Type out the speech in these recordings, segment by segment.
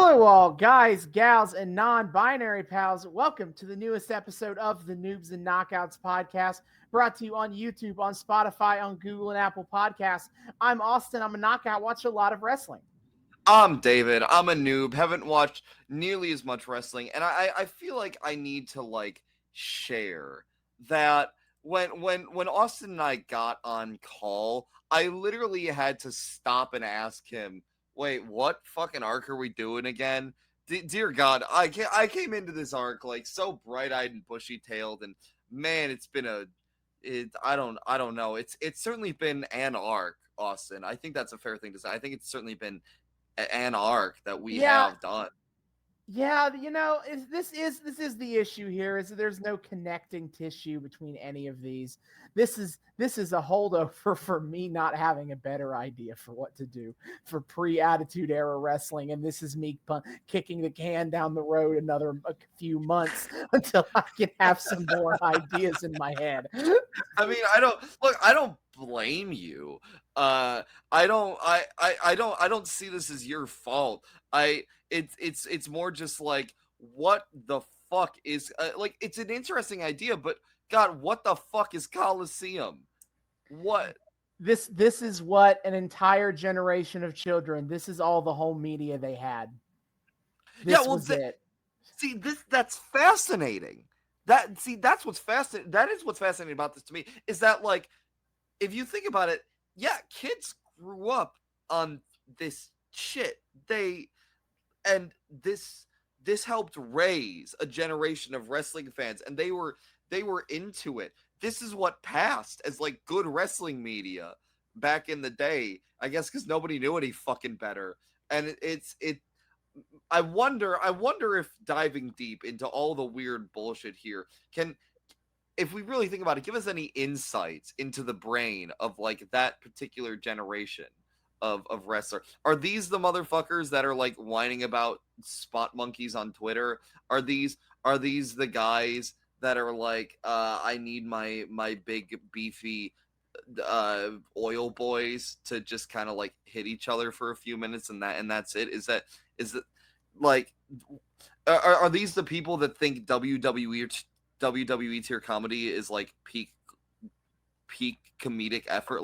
Hello all, guys, gals, and non-binary pals. Welcome to the newest episode of the Noobs and Knockouts Podcast, brought to you on YouTube, on Spotify, on Google, and Apple Podcasts. I'm Austin. I'm a knockout. Watch a lot of wrestling. I'm David. I'm a noob. Haven't watched nearly as much wrestling, and I feel like I need to share that when Austin and I got on call, I literally had to stop and ask him, "Wait, what fucking arc are we doing again?" Dear God, I came into this arc so bright-eyed and bushy-tailed, and man, I don't know. It's certainly been an arc, Austin. I think that's a fair thing to say. I think it's certainly been an arc that we have done. Yeah, this is the issue here, is that there's no connecting tissue between any of these. This is a holdover for me not having a better idea for what to do for pre-Attitude Era wrestling, and this is me kicking the can down the road a few months until I can have some more ideas in my head. I mean, I don't blame you. I don't see this as your fault. It's more just what the fuck is it's an interesting idea, but God, what the fuck is Coliseum? What? This is what an entire generation of children. This is all the home media they had. That's fascinating. That's what's fascinating. That is what's fascinating about this to me, is that if you think about it, yeah, kids grew up on this shit. This helped raise a generation of wrestling fans, and they were into it. This is what passed as good wrestling media back in the day, I guess, because nobody knew any fucking better. And I wonder if diving deep into all the weird bullshit here if we really think about it, give us any insights into the brain of that particular generation of wrestler. Are these the motherfuckers that are whining about spot monkeys on Twitter? Are these the guys that are I need my big beefy oil boys to just kind of hit each other for a few minutes and that's it? Is it are these the people that think WWE tier comedy is peak comedic effort?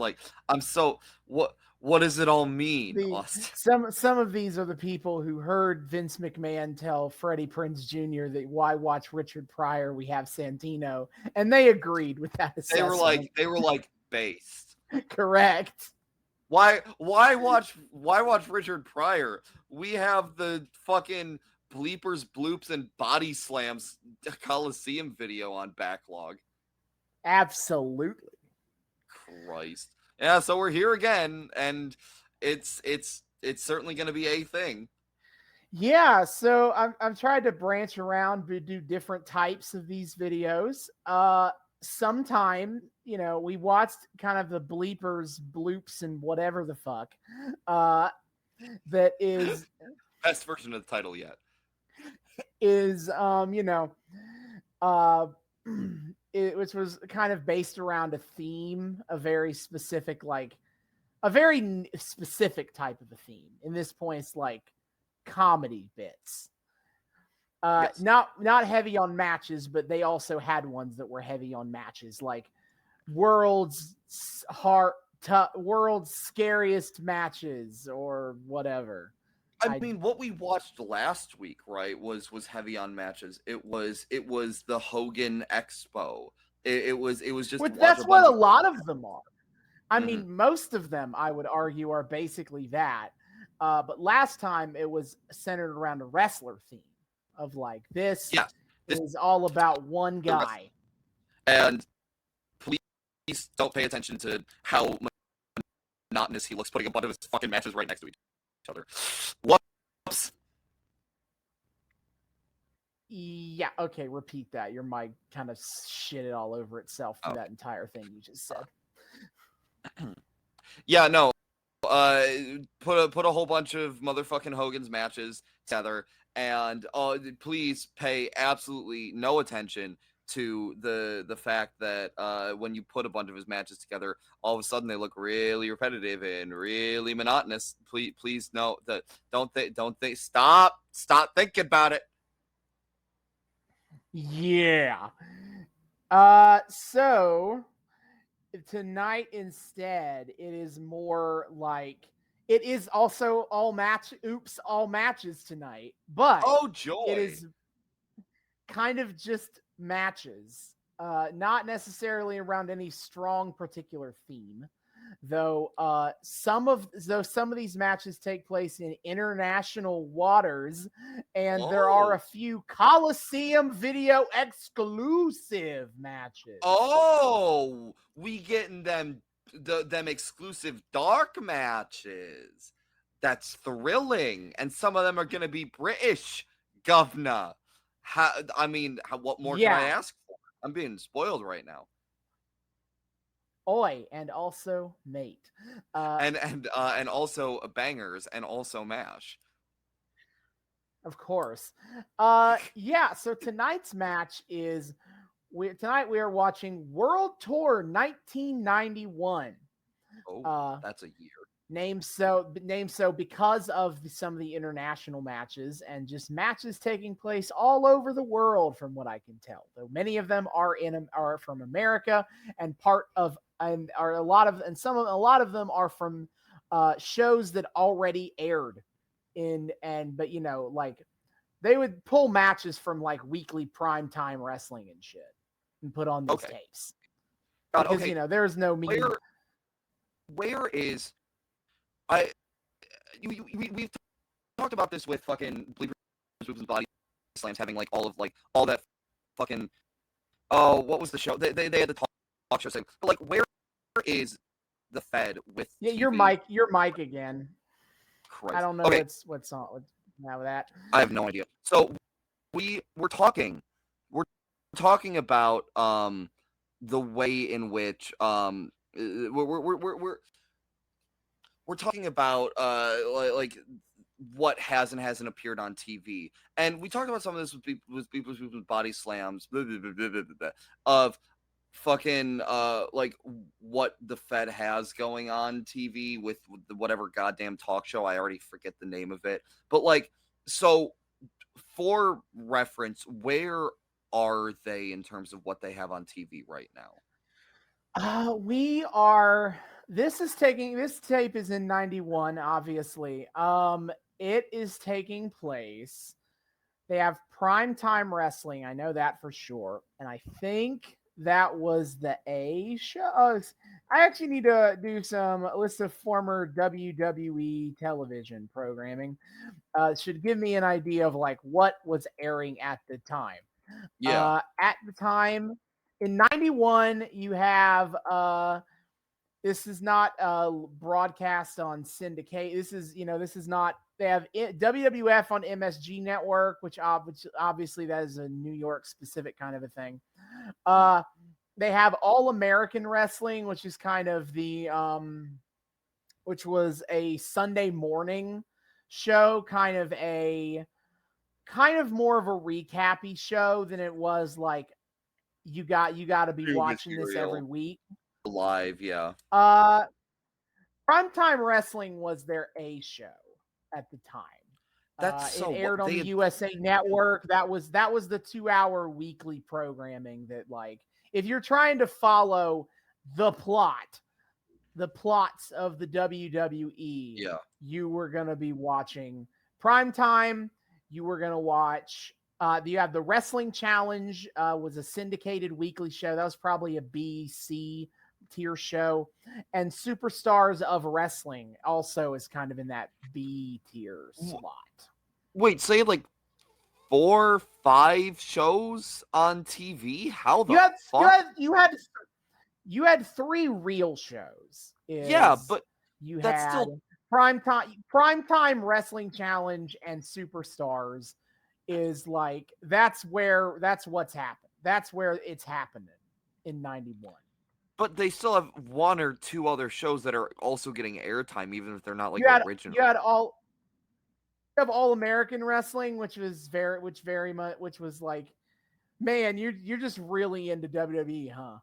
What does it all mean, Austin? Some of these are the people who heard Vince McMahon tell Freddie Prinze Jr. that why watch Richard Pryor? We have Santino, and they agreed with that assessment. They were based. Correct. Why watch Richard Pryor? We have the fucking bleepers, bloops, and body slams Coliseum video on backlog. Absolutely. Christ. Yeah, so we're here again, and it's certainly going to be a thing. Yeah, so I'm trying to branch around, do different types of these videos. Sometime, we watched kind of the bleepers, bloops, and whatever the fuck. That is best version of the title yet. Is which was kind of based around a theme, a very specific type of a theme. In this point, it's comedy bits. Yes. Not heavy on matches, but they also had ones that were heavy on matches, world's scariest matches or whatever. I mean, what we watched last week, right, was heavy on matches. It was the Hogan Expo. It was just. That's what a lot of them are. I mean, most of them, I would argue, are basically that. But last time it was centered around a wrestler theme of this. Yeah, this is all about one guy. And please don't pay attention to how monotonous he looks putting a bunch of his fucking matches right next to each other. Whoops. Yeah, okay, repeat that. Your mic kind of shit it all over itself through that entire thing you just said. Yeah, no. Put a whole bunch of motherfucking Hogan's matches together, and please pay absolutely no attention to the fact that when you put a bunch of his matches together, all of a sudden they look really repetitive and really monotonous. Please no, that don't they stop thinking about it. Yeah. So tonight instead, it is more like it is also all matches tonight, but Oh it joy! is kind of just matches, not necessarily around any strong particular theme. Though some of these matches take place in international waters, and there are a Oh. few Coliseum video exclusive matches. Oh, we getting them exclusive dark matches. That's thrilling, and some of them are gonna be British, governor. What more can I Yeah, ask for? I'm being spoiled right now. oi, and also mate. Uh, And also bangers, and also mash. of course. Yeah. So tonight's match is tonight we are watching World Tour 1991. Oh, Uh, that's a year. named so because of some of the international matches and just matches taking place all over the world, from what I can tell. Though many of them are from America, and a lot of them are from shows that already aired but like they would pull matches from like weekly primetime wrestling and shit and put on these Okay. tapes God, because okay. there's no media. Where is I we've talked about this with fucking Believers, Boobs, and Body Slams having like all that fucking what was the show? They had the talk show thing. But like, where is the Fed with Yeah, TV? your mic again. I Christ. don't know Okay, what's on with that. I have no idea. So we're talking about the way in which we're talking about like what has and hasn't appeared on TV, and we talked about some of this with people's body slams, blah, blah, blah, blah, blah, blah, of fucking like what the Fed has going on TV with whatever goddamn talk show. I already forget the name of it, but like, so for reference, where are they in terms of what they have on TV right now? We are. This tape is in 91, obviously. It is taking place. They have primetime wrestling. I know that for sure, and I think that was the A show. I actually need to do some list of former WWE television programming. Should give me an idea of like what was airing at the time. Yeah, At the time in 91, you have this is not broadcast on syndicate. This is not. They have WWF on MSG Network, which obviously that is a New York specific kind of a thing. They have All American Wrestling, which is kind of which was a Sunday morning show, kind of more of a recappy show than it was like you got to be new watching this every material week. live. Yeah, Uh Primetime Wrestling was their A show at the time. that's It so aired what on they the had. USA Network. That was the 2-hour weekly programming that, like, if you're trying to follow the plots of the WWE, Yeah. you were gonna be watching Primetime. You were gonna watch. You have the Wrestling Challenge. Was a syndicated weekly show. That was probably a B, C tier show, and Superstars of Wrestling also is kind of in that B tier slot. Wait, say like 4, 5 shows on TV? How You the had you fuck? had you had you had 3 real shows. Yeah, Is but You that's had still primetime Wrestling Challenge and Superstars is like that's what's happened. That's where it's happening in 91. but they still have 1 or 2 other shows that are also getting airtime, even if they're not like You had original. you had all you have All American Wrestling, which was very much which was like Man, you're just really into WWE, huh?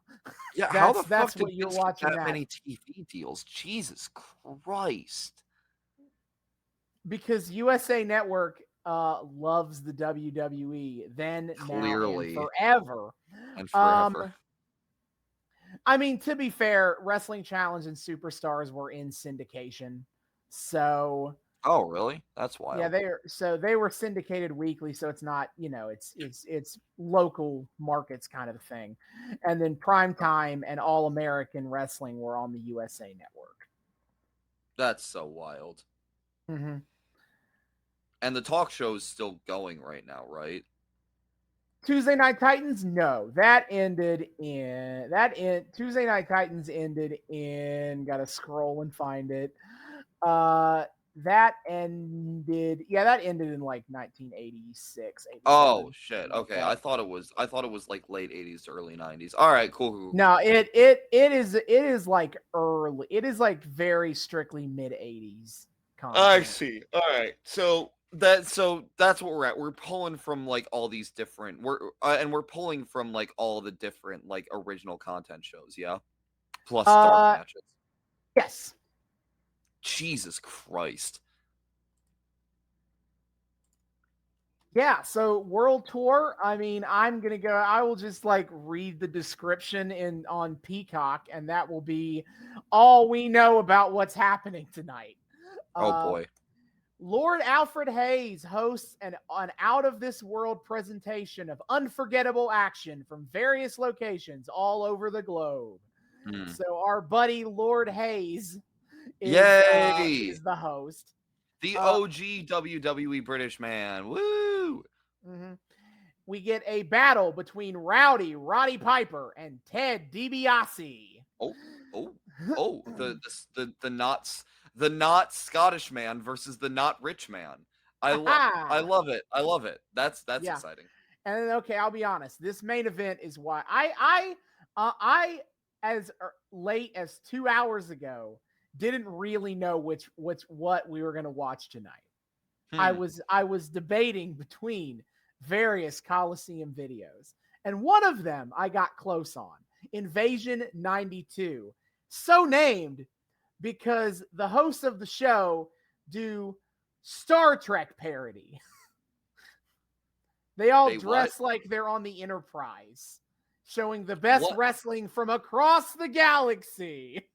Yeah, how the That's fuck did what you're Vince get watching that that. many TV deals? Jesus Christ. Because USA Network loves the WWE then, now, and Clearly. forever. And Um, forever. I mean, to be fair, Wrestling Challenge and Superstars were in syndication, so Oh, really? That's yeah, wild. they were syndicated weekly, so it's not, it's local markets kind of thing. And then Primetime and All American Wrestling were on the USA Network. That's so wild. Mm-hmm. And the talk show is still going right now, right? Tuesday Night Titans, no, Tuesday Night Titans ended in, gotta scroll and find it. That ended in like 1986, 87, Oh shit. like Okay. that. I thought it was like late 80s to early 90s. All right, cool. No, it is like early. It is like very strictly mid 80s I content. see. All right. So that's what we're at. We're pulling from like all these different we're pulling from like all the different like original content shows, yeah? Plus dark matches. Yes. Jesus Christ. Yeah, so World Tour, I mean, I will just like read the description on Peacock, and that will be all we know about what's happening tonight. Oh boy. Lord Alfred Hayes hosts an out of this world presentation of unforgettable action from various locations all over the globe. So our buddy Lord Hayes is the host. The OG WWE British man. Woo! Mm-hmm. We get a battle between Roddy Piper and Ted DiBiase. The not Scottish man versus the not rich man. I love it. That's exciting. And then, okay, I'll be honest. This main event is why I as late as 2 hours ago didn't really know what we were going to watch tonight. I was debating between various Coliseum videos, and one of them I got close on. Invasion 92. So named because the hosts of the show do Star Trek parody. They all dress like they're on the Enterprise, showing the best wrestling from across the galaxy.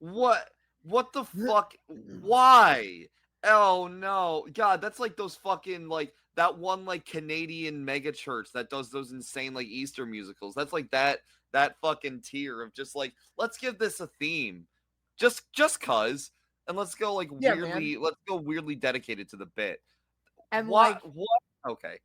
What the fuck? Why? Oh no. God, that's like those fucking like that one like Canadian mega church that does those insane like Easter musicals. That's like that fucking tier of just like, let's give this a theme. Just cuz, and let's go like let's go weirdly dedicated to the bit. And what okay.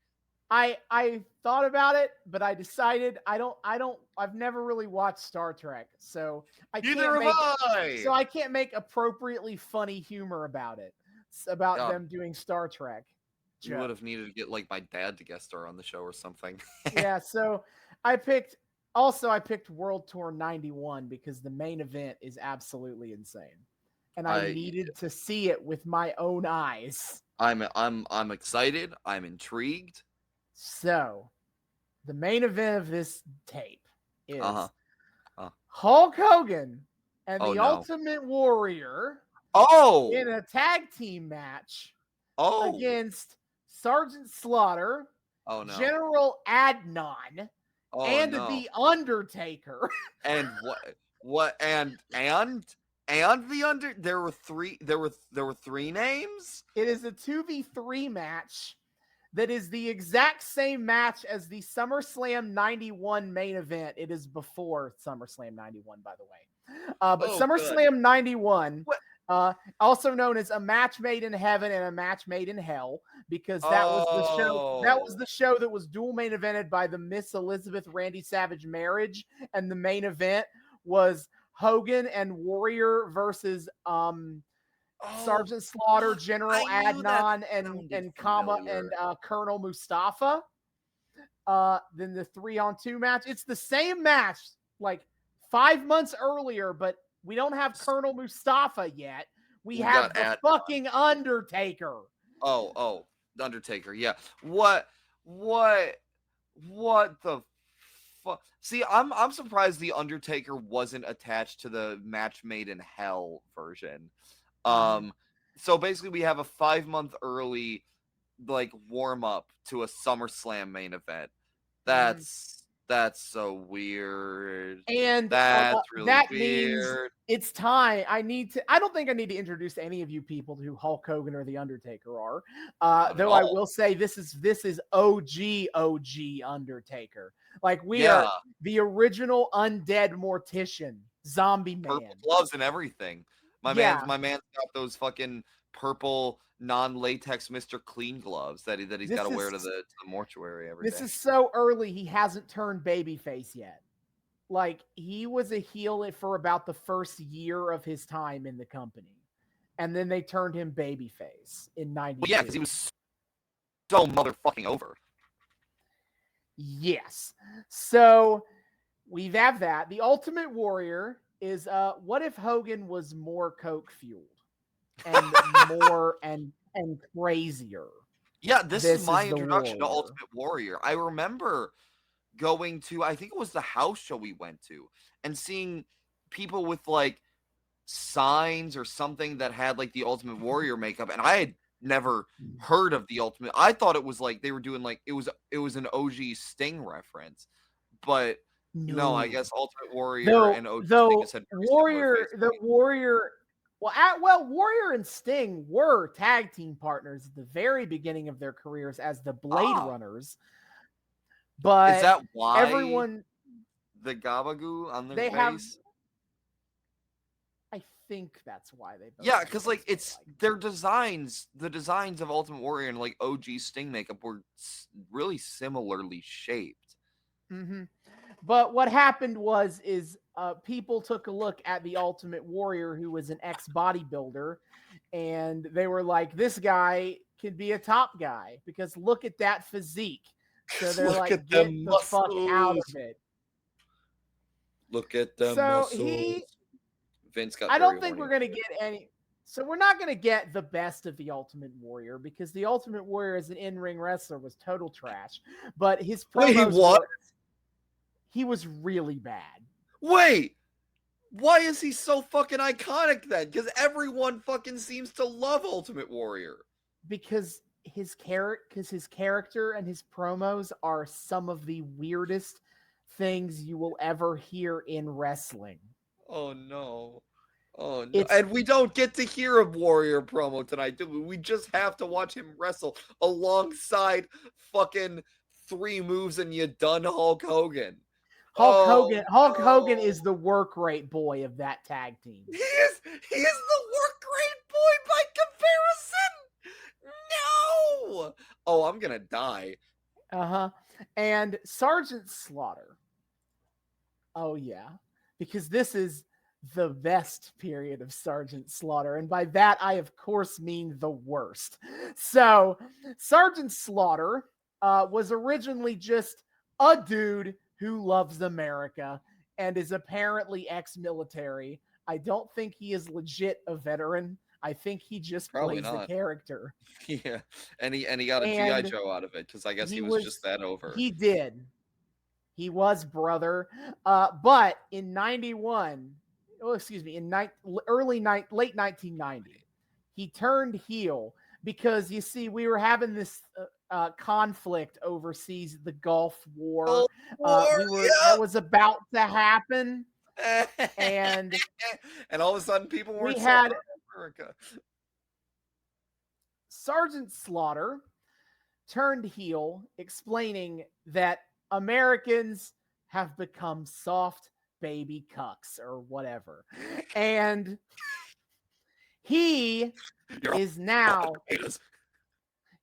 I thought about it, but I decided I've never really watched Star Trek, so I can't make appropriately funny humor about it. About them doing Star Trek. You would have needed to get like my dad to guest star on the show or something. Yeah, so I picked World Tour 91 because the main event is absolutely insane. And I needed to see it with my own eyes. I'm excited. I'm intrigued. So, the main event of this tape is Hulk Hogan and the Ultimate Warrior in a tag team match against Sergeant Slaughter, General Adnan, and the Undertaker. And there were three names? It is a 2v3 match that is the exact same match as the SummerSlam 91 main event. It is before SummerSlam 91, by the way. But SummerSlam 91, also known as a match made in heaven and a match made in hell, because that was the show. That was the show that was dual main evented by the Miss Elizabeth Randy Savage marriage, and the main event was Hogan and Warrior versus Sergeant Slaughter, General Adnan, and Colonel Mustafa. Then the 3-on-2 match. It's the same match like 5 months earlier, but we don't have Colonel Mustafa yet. We have the fucking Undertaker. Oh, Undertaker. Yeah. What What the fuck? See, I'm surprised the Undertaker wasn't attached to the Match Made in Hell version. Mhm. So basically we have a 5 month early like warm up to a SummerSlam main event. Mhm. That's so weird. And That's really that means weird. it's time. I don't think I need to introduce any of you people to who Hulk Hogan or The Undertaker are. Not at Though I all. will say this is OG Undertaker. Like we Yeah, are the original undead mortician, zombie purple man. gloves and everything. Yeah, My man's got those fucking purple non-latex Mr. Clean gloves that he's got this to wear to is the mortuary every this day. is so early. He hasn't turned babyface yet. Like he was a heel for about the first year of his time in the company, and then they turned him babyface in Well, yeah, '92. because he was so motherfucking over. Yes. So we have that. The Ultimate Warrior is what if Hogan was more coke fueled and more and crazier? Yeah, this is This my is the introduction to Warrior. Ultimate Warrior. I remember going to, I think it was the house show we went to, and seeing people with like signs or something that had like the Ultimate Warrior makeup, and I had never heard of the Ultimate. I thought it was like they were doing like it was an OG Sting reference, but no, I No. guess Ultimate Warrior Though and OG Sting though just had very similar Warrior face the paint. Warrior Warrior and Sting were tag team partners at the very beginning of their careers as the Blade Ah, Runners, is but that why everyone the Gabagoo on their they have face? I think that's why they both Yeah, have because like faces it's alike. their designs, the designs of Ultimate Warrior and like OG Sting makeup were really similarly shaped. Mm-hmm. But what happened is people took a look at the Ultimate Warrior, who was an ex bodybuilder, and they were like, "This guy could be a top guy because look at that physique." So they're Look like, at "Get them the fuck out muscles. of it." Look at them So muscles. Vince got I very don't think horny we're over gonna there. get any. So we're not gonna get the best of the Ultimate Warrior because the Ultimate Warrior as an in-ring wrestler was total trash, but his Wait, promos what? were he was really bad. Wait, why is he so fucking iconic then? Because everyone fucking seems to love Ultimate Warrior. Because his character and his promos are some of the weirdest things you will ever hear in wrestling. Oh no. Oh no. It's And we don't get to hear a Warrior promo tonight, do we? We just have to watch him wrestle alongside fucking 3 moves and you done Hulk Hogan. Hulk Oh Hogan. Hulk Hogan no. is the work rate boy of that tag team. He is the work rate boy by comparison. No. Oh, I'm gonna die. Uh-huh. And Sergeant Slaughter. Oh yeah. Because this is the best period of Sergeant Slaughter. And by that I of course mean the worst. So Sergeant Slaughter was originally just a dude who loves America and is apparently ex-military. I don't think he is legit a veteran. I think he just Probably plays the not. character. Yeah, and he got a GI And Joe out of it because I guess he he was just was that over. he did. He was brother. But in 91, oh, excuse me, in late 1990, he turned heel because you see, we were having this conflict overseas, the Gulf War. Cold War, That was about to happen. yeah. And And all of a sudden, people we weren't so had proud of America. Sergeant Slaughter turned heel, explaining that Americans have become soft baby cucks or whatever. And he You're all is now potatoes.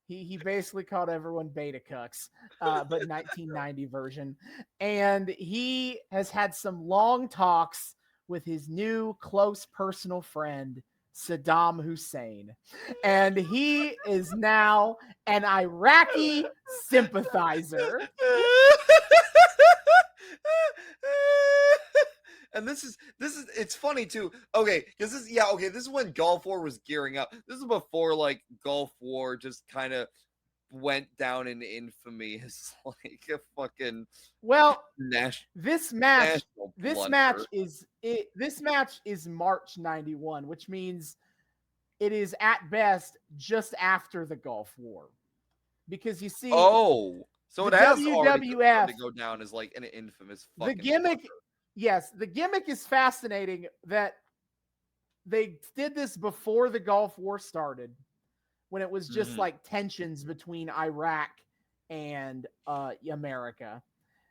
he basically called everyone beta cucks, but 1990 version. And he has had some long talks with his new close personal friend, Saddam Hussein. And he is now an Iraqi sympathizer. And this is it's funny too. Okay, because this is when Gulf War was gearing up. This is before like Gulf War just kind of went down in infamy as like a fucking Well, national this match blunder. this match is March 91, which means it is at best just after the Gulf War. Because you see, Oh, so the it has already started WWF, to go down as like an infamous the fucking gimmick, blunder. yes, the gimmick is fascinating that they did this before the Gulf War started, when it was just Mhm. like tensions between Iraq and America.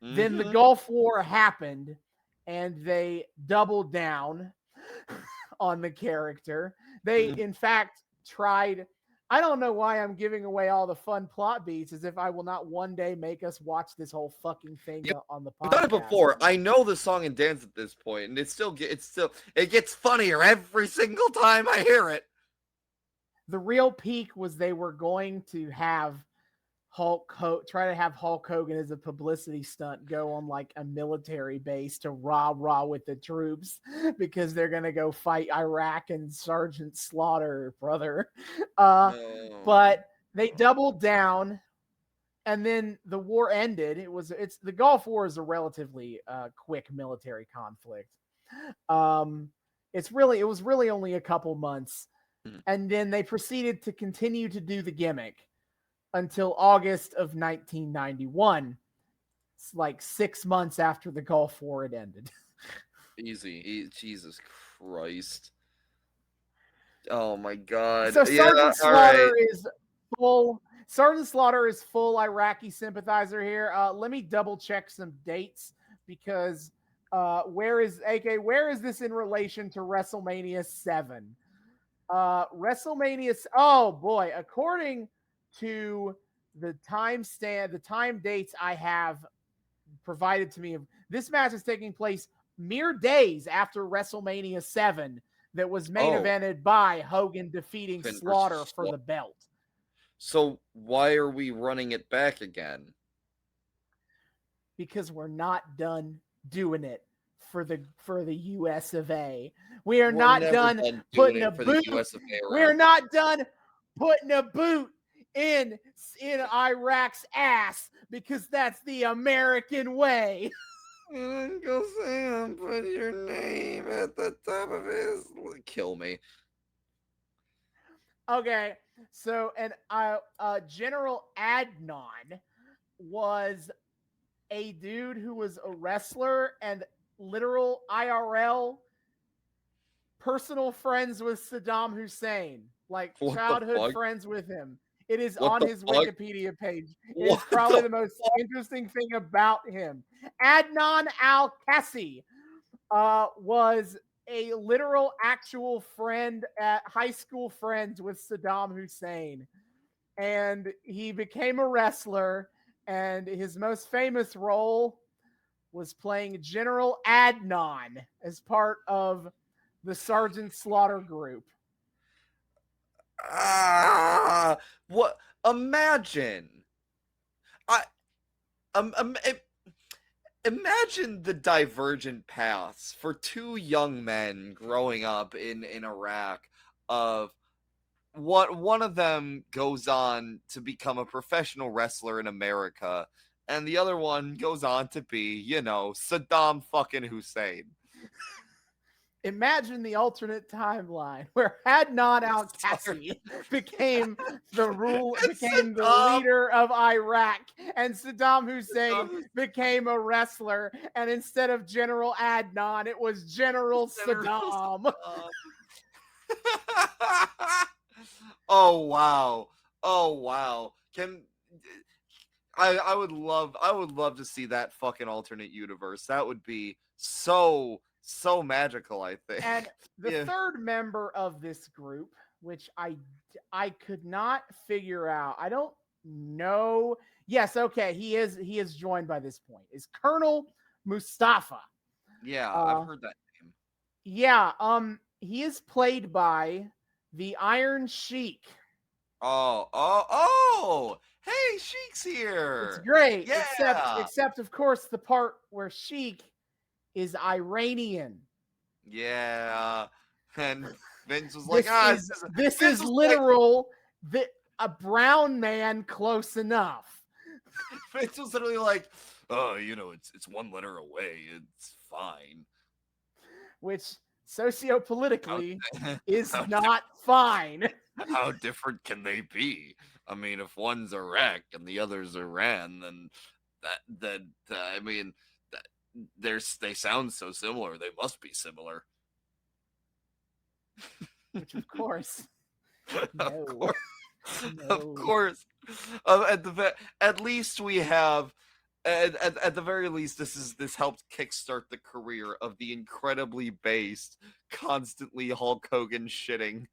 Then the Mhm. Gulf War happened, and they doubled down on the character. They, Mhm. in fact, tried. I don't know why I'm giving away all the fun plot beats, as if I will not one day make us watch this whole fucking thing Yeah, on the I've done it podcast. before. I know the song and dance at this point, and it gets funnier every single time I hear it. The real peak was they were going to have try to have Hulk Hogan as a publicity stunt go on like a military base to rah with the troops because they're gonna go fight Iraq and Sergeant Slaughter, brother. No. But they doubled down, and then the war ended. It's the Gulf War is a relatively quick military conflict. Um, it was really only a couple months, Mhm. and then they proceeded to continue to do the gimmick until August of 1991. It's like 6 months after the Gulf War had ended. Easy. Jesus Christ. Oh my God. So Yeah, all right. Sergeant Slaughter is full Iraqi sympathizer here. Let me double check some dates, because where is this in relation to WrestleMania 7? Oh boy, according to the time dates I have provided to me, this match is taking place mere days after WrestleMania 7, that was main Oh, evented by Hogan defeating Finn Slaughter versus for the belt. So why are we running it back again? Because we're not done doing it for the US of A. We are We're not never done done doing putting a it for the boot. US of A We are around. not done putting a boot in Iraq's ass, because that's the American way. Uncle Sam, put your name at the top of his. Kill me. Okay, so General Adnan was a dude who was a wrestler and literal IRL personal friends with Saddam Hussein, like What the childhood fuck? friends with him. It is What on the his fuck? Wikipedia page. It What is probably the the most interesting thing about him. Adnan Al-Kassi was a literal actual friend at high school friends with Saddam Hussein. And he became a wrestler, and his most famous role was playing General Adnan as part of the Sergeant Slaughter group. what? Imagine. I imagine the divergent paths for two young men growing up in Iraq of what one of them goes on to become a professional wrestler in America and the other one goes on to be, Saddam fucking Hussein. Imagine the alternate timeline where Adnan Sorry. Al-Kassi became the Saddam, leader of Iraq, and Saddam Hussein Saddam became a wrestler, and instead of General Adnan, it was General General Saddam. Saddam. Oh wow. Oh wow. I would love to see that fucking alternate universe. That would be so magical, I think. And the Yeah. third member of this group, which I could not figure out. I don't know. Yes, okay, he is joined by this point. Is Colonel Mustafa. Yeah, I've Uh heard that name. yeah, he is played by the Iron Sheik. Oh. Hey, Sheik's It's here. great, Yeah. except of course the part where Sheik is Iranian. Yeah. And Vince was like, This is Vince was like, literal. a brown man close enough. Vince was literally like, oh, it's one letter away. It's fine. Which sociopolitically is how not fine. How different can they be? I mean, if one's Iraq and the other's Iran, then I mean, they sound so similar. They must be similar. Which, of course, Of no. course, No. of course. At least we have. At the very least, this helped kickstart the career of the incredibly based, constantly Hulk Hogan shitting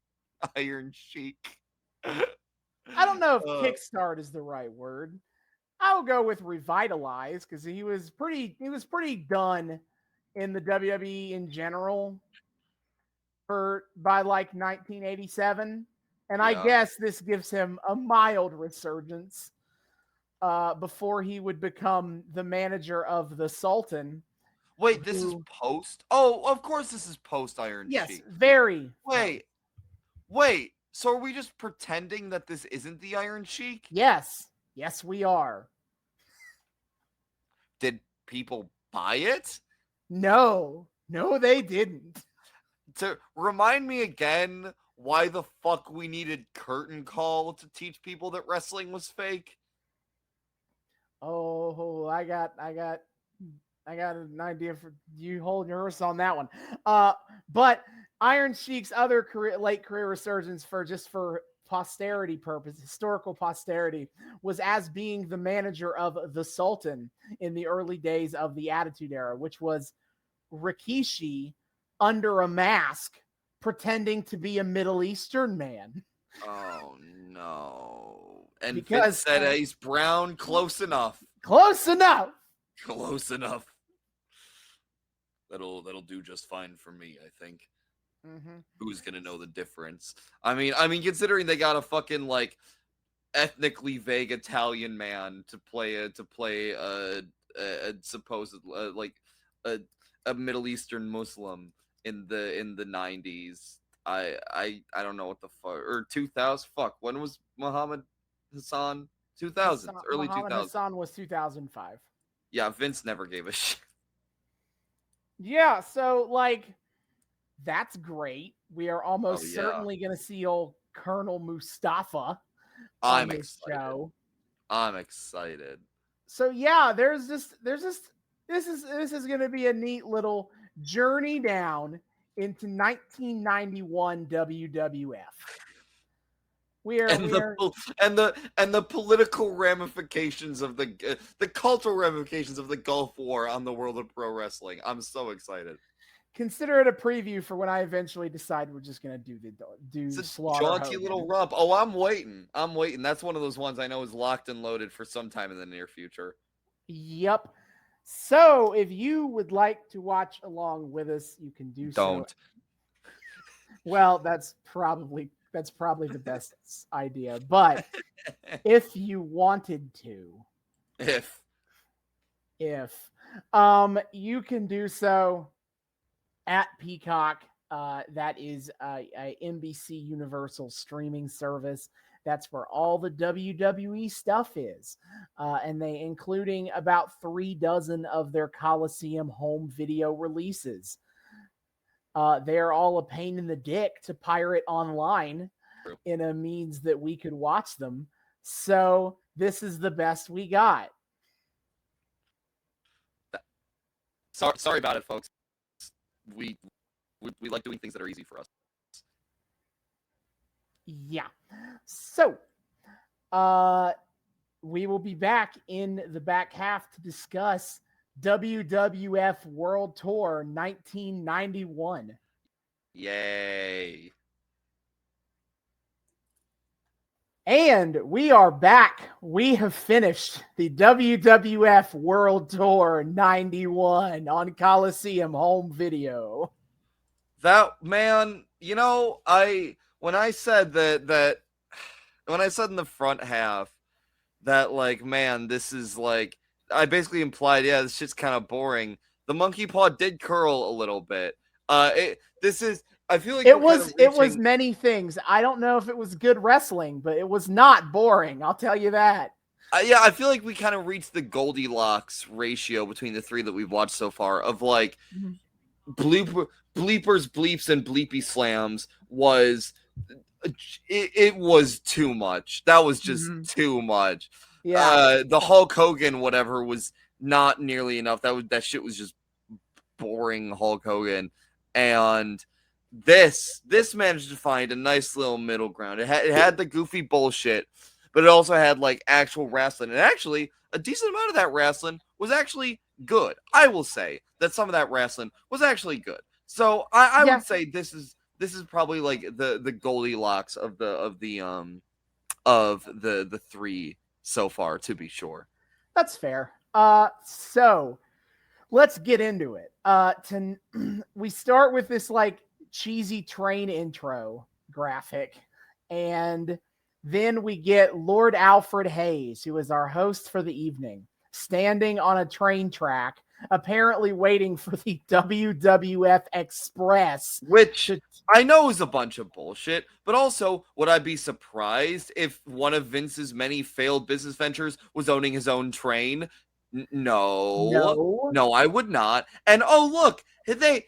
Iron Sheik. I don't know if kickstart is the right word. I'll go with revitalize because he was pretty done in the WWE in general by like 1987, and I guess this gives him a mild resurgence before he would become the manager of the Sultan. Wait, this is post? Oh, of course this is post Iron Sheik. Yes, very. Wait. So are we just pretending that this isn't the Iron Sheik? Yes, we are. Did people buy it? No, they didn't. To remind me again why the fuck we needed curtain call to teach people that wrestling was fake. Oh, I got an idea for you. Hold your horse on that one. But Iron Sheik's other late career resurgence for posterity purpose, historical posterity, was as being the manager of the Sultan in the early days of the Attitude Era, which was Rikishi under a mask pretending to be a Middle Eastern man. Oh no. And because Vince said he's brown, close enough. Close enough. That'll do just fine for me, I think. Mm-hmm. Who's gonna know the difference? I mean, considering they got a fucking like ethnically vague Italian man to play a supposed like a Middle Eastern Muslim in the 90s. I don't know what the fuck, or 2000. Fuck, when was Muhammad Hassan? 2000s, early 2000s. Muhammad Hassan was 2005. Yeah, Vince never gave a shit. Yeah, so like that's great. We are almost certainly going to see old Colonel Mustafa on this show. I'm excited. So yeah, there's just this is going to be a neat little journey down into 1991 WWF. And the political ramifications of the cultural ramifications of the Gulf War on the world of pro wrestling. I'm so excited. Consider it a preview for when I eventually decide we're just gonna do it's a Slaughter jaunty Hogan. Little rump. Oh, I'm waiting. That's one of those ones I know is locked and loaded for some time in the near future. Yep. So if you would like to watch along with us, you can do Don't. so. Well, that's probably the best idea. But if you wanted to, you can do so at Peacock. That is a NBC Universal streaming service. That's where all the WWE stuff is. And they including about 36 of their Coliseum Home video releases. They're all a pain in the dick to pirate online in a means that we could watch them. So this is the best we got. Sorry about it, folks. We like doing things that are easy for us. Yeah. So, we will be back in the back half to discuss WWF World Tour 1991. Yay. And we are back. We have finished the WWF World Tour 91 on Coliseum Home Video. That, man, when I said that when I said in the front half that, like, man, this is like, I basically implied, yeah, this shit's kind of boring. The monkey paw did curl a little bit. I feel like it was many things. I don't know if it was good wrestling, but it was not boring. I'll tell you that. Yeah, I feel like we kind of reached the Goldilocks ratio between the three that we've watched so far of like bleepers, bleeps, and bleepy slams was it was too much. That was just too much. Yeah. The Hulk Hogan whatever was not nearly enough. That shit was just boring Hulk Hogan. And this managed to find a nice little middle ground. It had the goofy bullshit, but it also had like actual wrestling. And actually, a decent amount of that wrestling was actually good. I will say that some of that wrestling was actually good. So I would say this is probably like the Goldilocks of the three so far, to be sure. That's fair. So let's get into it. We start with this like cheesy train intro graphic, and then we get Lord Alfred Hayes, who is our host for the evening, standing on a train track, apparently waiting for the WWF Express. Which I know is a bunch of bullshit, but also, would I be surprised if one of Vince's many failed business ventures was owning his own train? No, I would not. And oh, look,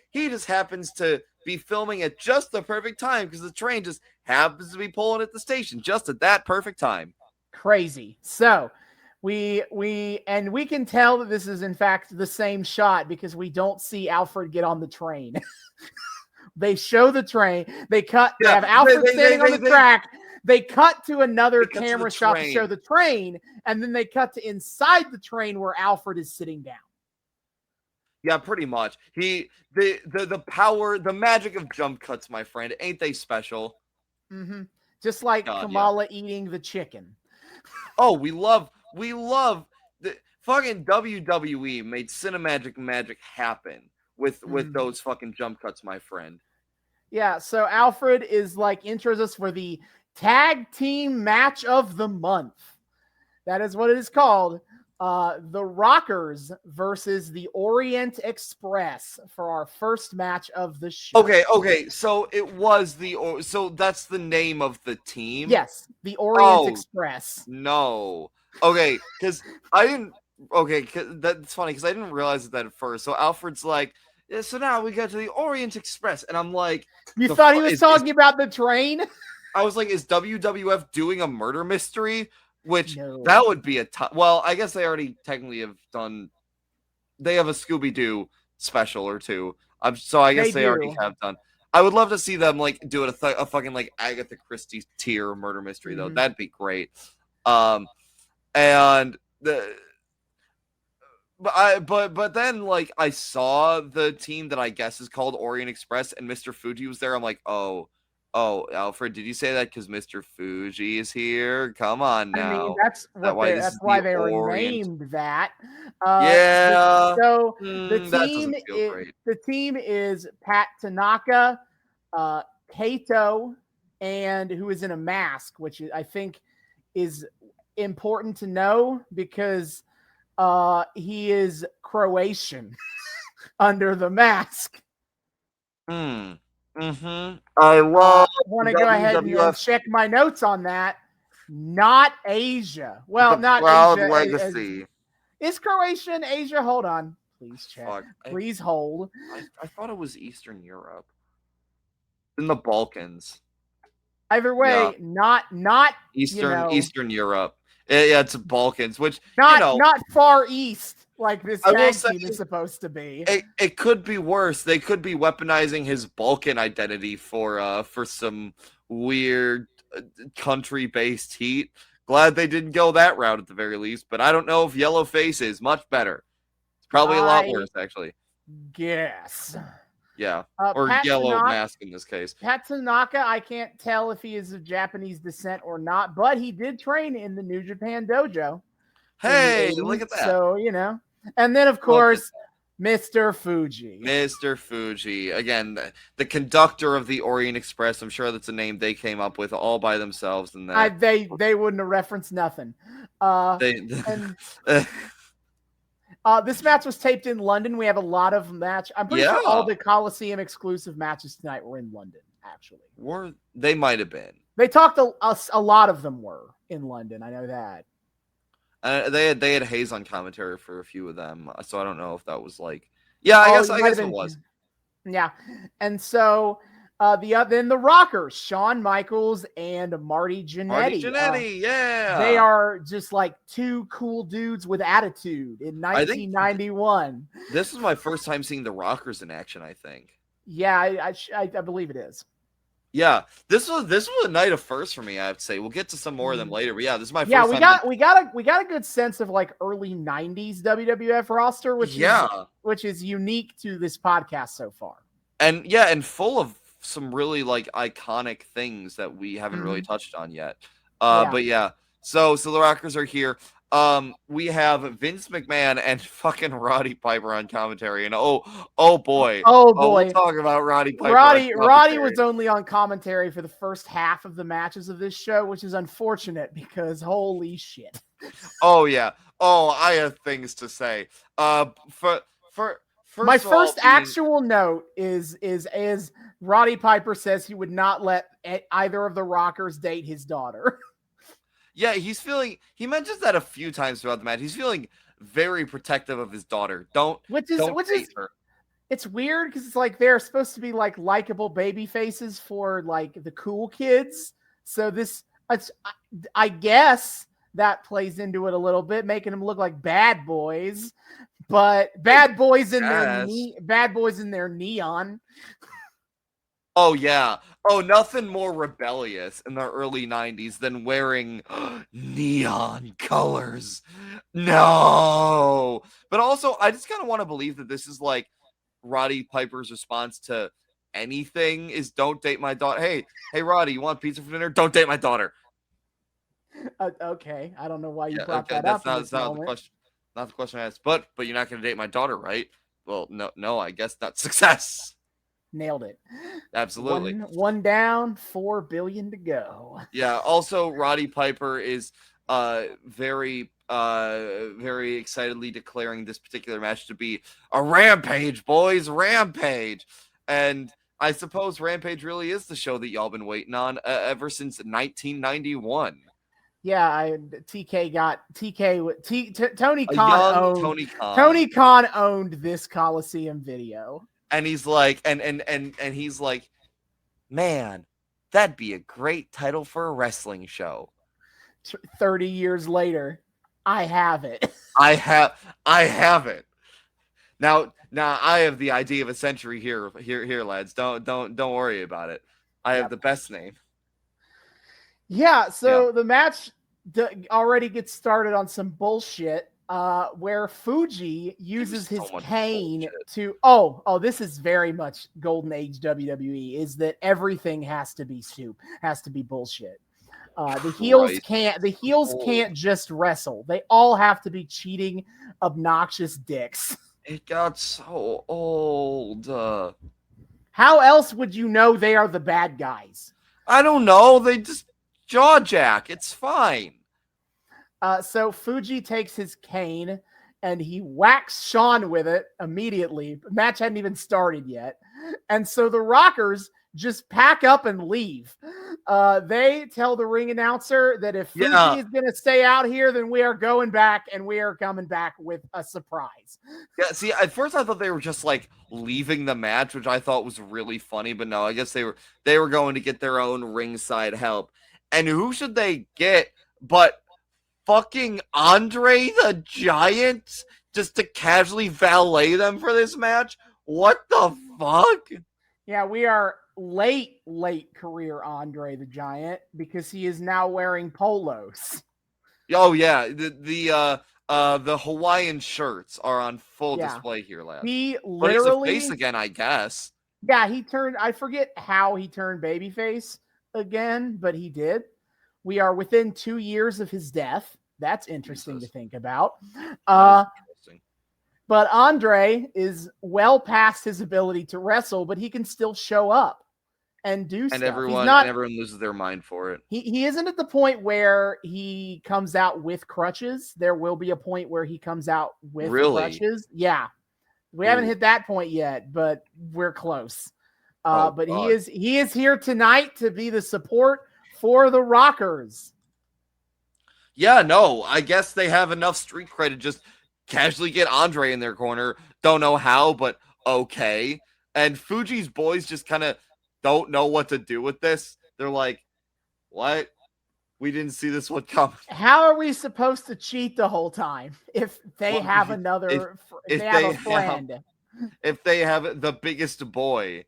he just happens to be filming at just the perfect time because the train just happens to be pulling at the station just at that perfect time. Crazy. So we can tell that this is in fact the same shot because we don't see Alfred get on the train. They show the train. They have Alfred standing on the track. They cut to another camera shot to show the train, and then they cut to inside the train where Alfred is sitting down. Yeah, pretty much. The power, the magic of jump cuts, my friend. Ain't they special? Mm-hmm. Just like Kamala eating the chicken. Oh, we love the fucking WWE made cinematic magic happen with those fucking jump cuts, my friend. Yeah, so Alfred is like intros us for the tag team match of the month. That is what it is called. The Rockers versus the Orient Express for our first match of the show. Okay. So it was so that's the name of the team? Yes, the Orient Express. No. Okay, because I didn't. Okay, that's funny because I didn't realize that at first. So Alfred's like, yeah, so now we got to the Orient Express, and I'm like, you thought he was talking about the train? I was like, is WWF doing a murder mystery? Which that would be well, I guess they already technically have done. They have a Scooby-Doo special or two. So I guess they already have done. I would love to see them like do it a fucking like Agatha Christie tier murder mystery though. That'd be great. And but then like I saw the team that I guess is called Orient Express and Mr. Fuji was there. I'm like, oh, Alfred, did you say that because Mr. Fuji is here? Come on now. I mean, that's why they renamed that. Yeah. So the team is Pat Tanaka, Kato, and who is in a mask, which I think is important to know because he is Croatian under the mask. I want to go ahead and check my notes on that. Not Asia. Well, not Asia. Legacy. Is Croatian Asia? Hold on. Please check. Please hold. I thought it was Eastern Europe. In the Balkans. Either way, not Eastern Europe. Yeah, it's Balkans, which not Far East like this tag team is supposed to be. It could be worse. They could be weaponizing his Balkan identity for some weird country-based heat. Glad they didn't go that route at the very least, but I don't know if yellow face is much better. It's probably a lot worse, actually. Guess. Yeah, or Pat yellow Tanaka, mask in this case. Pat Tanaka, I can't tell if he is of Japanese descent or not, but he did train in the New Japan Dojo. Hey, look at that. So, and then, of course, Mr. Fuji. Mr. Fuji. Again, the conductor of the Orient Express. I'm sure that's a name they came up with all by themselves. And that they wouldn't have referenced nothing. This match was taped in London. We have a lot of match. I'm pretty sure all the Coliseum exclusive matches tonight were in London, actually. They might have been. They talked a lot of them were in London. I know that. They had Hayes on commentary for a few of them, so I don't know if that was like. Yeah, I guess it was. Yeah, and so then the Rockers, Shawn Michaels and Marty Jannetty. Marty Jannetty, yeah. They are just like two cool dudes with attitude in 1991. This is my first time seeing the Rockers in action, I think. Yeah, I believe it is. Yeah, this was a night of firsts for me, I have to say. We'll get to some more of them later, but yeah, this is my first time. Yeah, we got a good sense of like early 90s WWF roster, which is unique to this podcast so far. And full of some really like iconic things that we haven't really touched on yet. But yeah, so the Rockers are here. We have Vince McMahon and fucking Roddy Piper on commentary, and oh boy, we'll talk about Roddy Piper. Roddy was only on commentary for the first half of the matches of this show, which is unfortunate because holy shit. Oh yeah. Oh, I have things to say. My first actual note is Roddy Piper says he would not let either of the Rockers date his daughter. Yeah, he mentions that a few times throughout the match. He's feeling very protective of his daughter. Don't date her. It's weird because it's like they're supposed to be like likable baby faces for like the cool kids. So I guess that plays into it a little bit, making them look like bad boys, but bad boys in their neon. Oh, yeah. Oh, nothing more rebellious in the early 90s than wearing neon colors. No. But also, I just kind of want to believe that this is like Roddy Piper's response to anything is don't date my daughter. Hey, Roddy, you want pizza for dinner? Don't date my daughter. Okay. I don't know why you brought that up. That's not the question. Not the question I asked. But you're not going to date my daughter, right? Well, no, I guess that's success. Nailed it. Absolutely. One down, 4 billion to go. Yeah. Also, Roddy Piper is very excitedly declaring this particular match to be a rampage, boys, rampage. And I suppose Rampage really is the show that y'all been waiting on ever since 1991. Yeah, Tony Khan. Tony Khan owned this Coliseum video. And he's like, and he's like, man, that'd be a great title for a wrestling show. 30 years later, I have it. I have it. Now I have the idea of a century here, lads. Don't worry about it. I have the best name. Yeah. So the match already gets started on some bullshit. Where Fuji uses his cane to this is very much golden age WWE, is that everything has to be soup, has to be bullshit. The heels can't just wrestle. They all have to be cheating, obnoxious dicks. It got so old. How else would you know they are the bad guys? I don't know. They just jaw jack. It's fine. So Fuji takes his cane and he whacks Shawn with it immediately. The match hadn't even started yet. And so the Rockers just pack up and leave. They tell the ring announcer that if Fuji is going to stay out here, then we are going back and we are coming back with a surprise. Yeah, see, at first I thought they were just like leaving the match, which I thought was really funny, but no, I guess they were going to get their own ringside help. And who should they get but fucking Andre the Giant just to casually valet them for this match? What the fuck? Yeah, we are late career Andre the Giant because he is now wearing polos. Oh yeah, the Hawaiian shirts are on full display here, lad. He literally, but he's a face again, I guess. Yeah, I forget how he turned babyface again, but he did. We are within 2 years of his death. That's interesting to think about. But Andre is well past his ability to wrestle, but he can still show up. and do And stuff. everyone loses their mind for it. He isn't at the point where he comes out with crutches. There will be a point where he comes out with crutches. Yeah. We haven't hit that point yet, but we're close. But God. he is here tonight to be the support for the Rockers. Yeah, no, I guess they have enough street cred to just casually get Andre in their corner. Don't know how, but okay. And Fuji's boys just kind of don't know what to do with this. They're like, what? We didn't see this one coming. How are we supposed to cheat the whole time if they have another if they have a friend? If they have the biggest boy,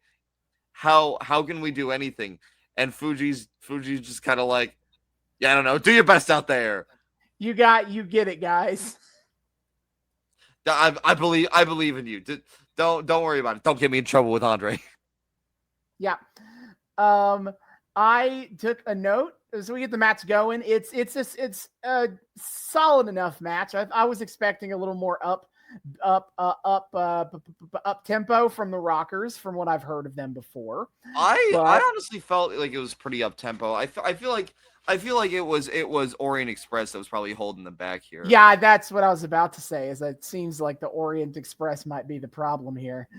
how can we do anything? And Fuji's just kind of like, yeah, I don't know. Do your best out there. You get it, guys. I believe in you. Don't worry about it. Don't get me in trouble with Andre. Yeah. I took a note as we get the match going. It's a solid enough match. I was expecting a little more up tempo from the Rockers, from what I've heard of them before. I honestly felt like it was pretty up tempo. I feel like it was Orient Express that was probably holding them back here. Yeah, that's what I was about to say. Is it seems like the Orient Express might be the problem here.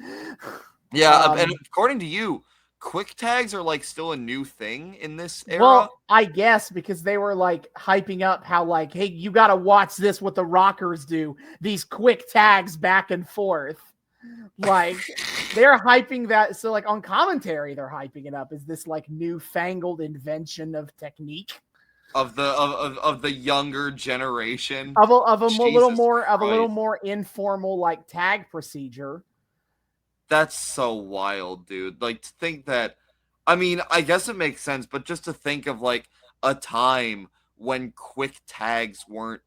Yeah, and according to you, quick tags are like still a new thing in this era. Well, I guess because they were like hyping up how like, hey, you got to watch this, what the Rockers do. These quick tags back and forth. Like they're hyping that. So like on commentary, they're hyping it up as this like newfangled invention of technique of the younger generation of a little more informal like tag procedure. That's so wild, dude. Like to think that, I mean, I guess it makes sense, but just to think of like a time when quick tags weren't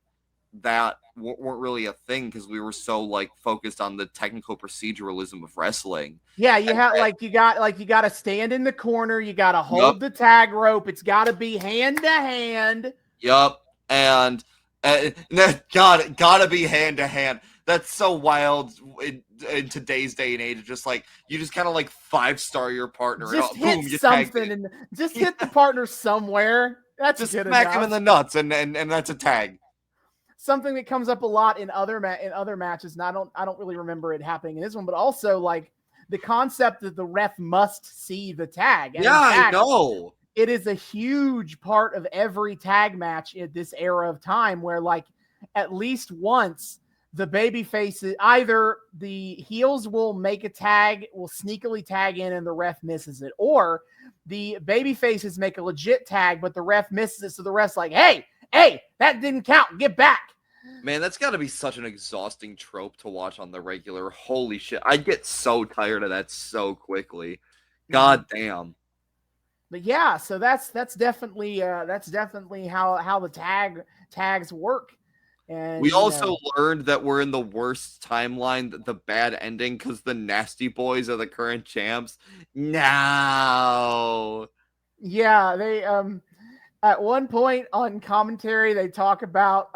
really a thing because we were so like focused on the technical proceduralism of wrestling. Yeah, you got to stand in the corner, you got to hold the tag rope, it's got to be hand to hand. Yup, and gotta be hand to hand. That's so wild in today's day and age. Just like you just kind of like 5-star your partner. Just hit something and just hit the partner somewhere. That's just good smack enough. him in the nuts, and that's a tag. Something that comes up a lot in other matches, and I don't really remember it happening in this one, but also like the concept that the ref must see the tag. And yeah, in fact, I know. It is a huge part of every tag match in this era of time where like at least once the baby faces, either the heels will make a tag, will sneakily tag in and the ref misses it, or the baby faces make a legit tag, but the ref misses it. So the ref's like, hey, that didn't count. Get back. Man, that's got to be such an exhausting trope to watch on the regular. Holy shit. I get so tired of that so quickly. God damn. But yeah, so that's definitely how the tags work. And we also learned that we're in the worst timeline, the bad ending, because the Nasty Boys are the current champs. No. Yeah, they at one point on commentary they talk about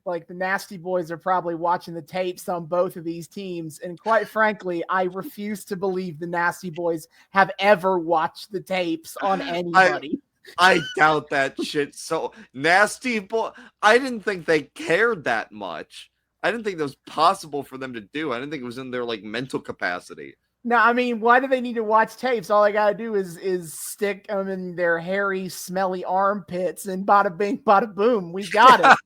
like the Nasty Boys are probably watching the tapes on both of these teams, and quite frankly, I refuse to believe the Nasty Boys have ever watched the tapes on anybody. I doubt that shit. So Nasty Boy, I didn't think they cared that much. I didn't think that was possible for them to do. I didn't think it was in their like mental capacity. No, I mean, why do they need to watch tapes? All they gotta do is stick them in their hairy, smelly armpits, and bada bing, bada boom, we got it.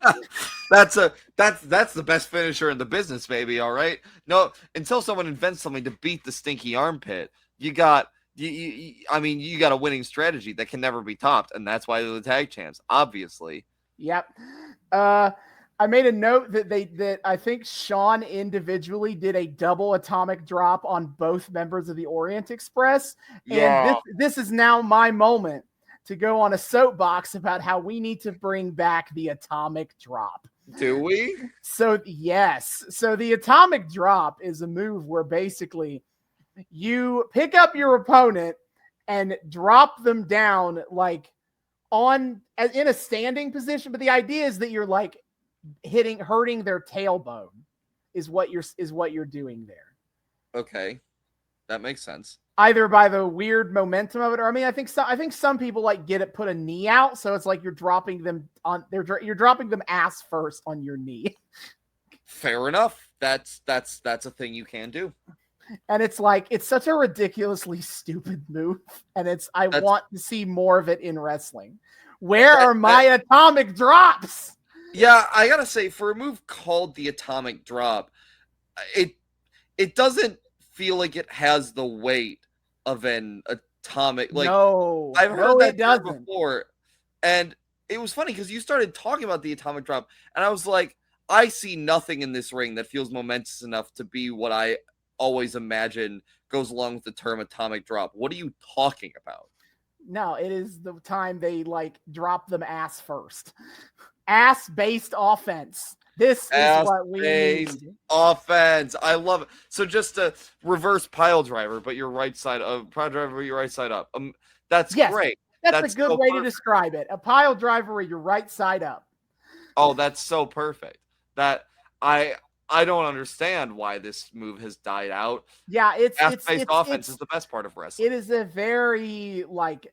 That's the best finisher in the business, baby. All right. No, until someone invents something to beat the stinky armpit, you got a winning strategy that can never be topped, and that's why they're the tag champs, obviously. Yep. I made a note that I think Sean individually did a double atomic drop on both members of the Orient Express. Yeah. And this is now my moment to go on a soapbox about how we need to bring back the atomic drop. Do we? So yes. So the atomic drop is a move where basically you pick up your opponent and drop them down like in a standing position. But the idea is that you're like hurting their tailbone is what you're doing there. Okay. That makes sense. Either by the weird momentum of it, or I think some people like get it put a knee out, so it's like you're dropping them ass first on your knee. Fair enough. That's a thing you can do. And it's like, it's such a ridiculously stupid move, and I want to see more of it in wrestling. Where are my atomic drops? Yeah, I gotta say, for a move called the atomic drop, it doesn't feel like it has the weight of an atomic. Like, no, I've heard that term before, and it was funny because you started talking about the atomic drop, and I was like, I see nothing in this ring that feels momentous enough to be what I always imagine goes along with the term atomic drop. What are you talking about? No, it is the time they like drop them ass first. Ass-based offense. This is what we need. Offense. I love it. So just a reverse pile driver, but your right side up. Pile driver, your right side up. That's great. That's a good way to describe it. A pile driver with your right side up. Oh, that's so perfect. That I don't understand why this move has died out. Yeah, it's offense is the best part of wrestling. It is a very like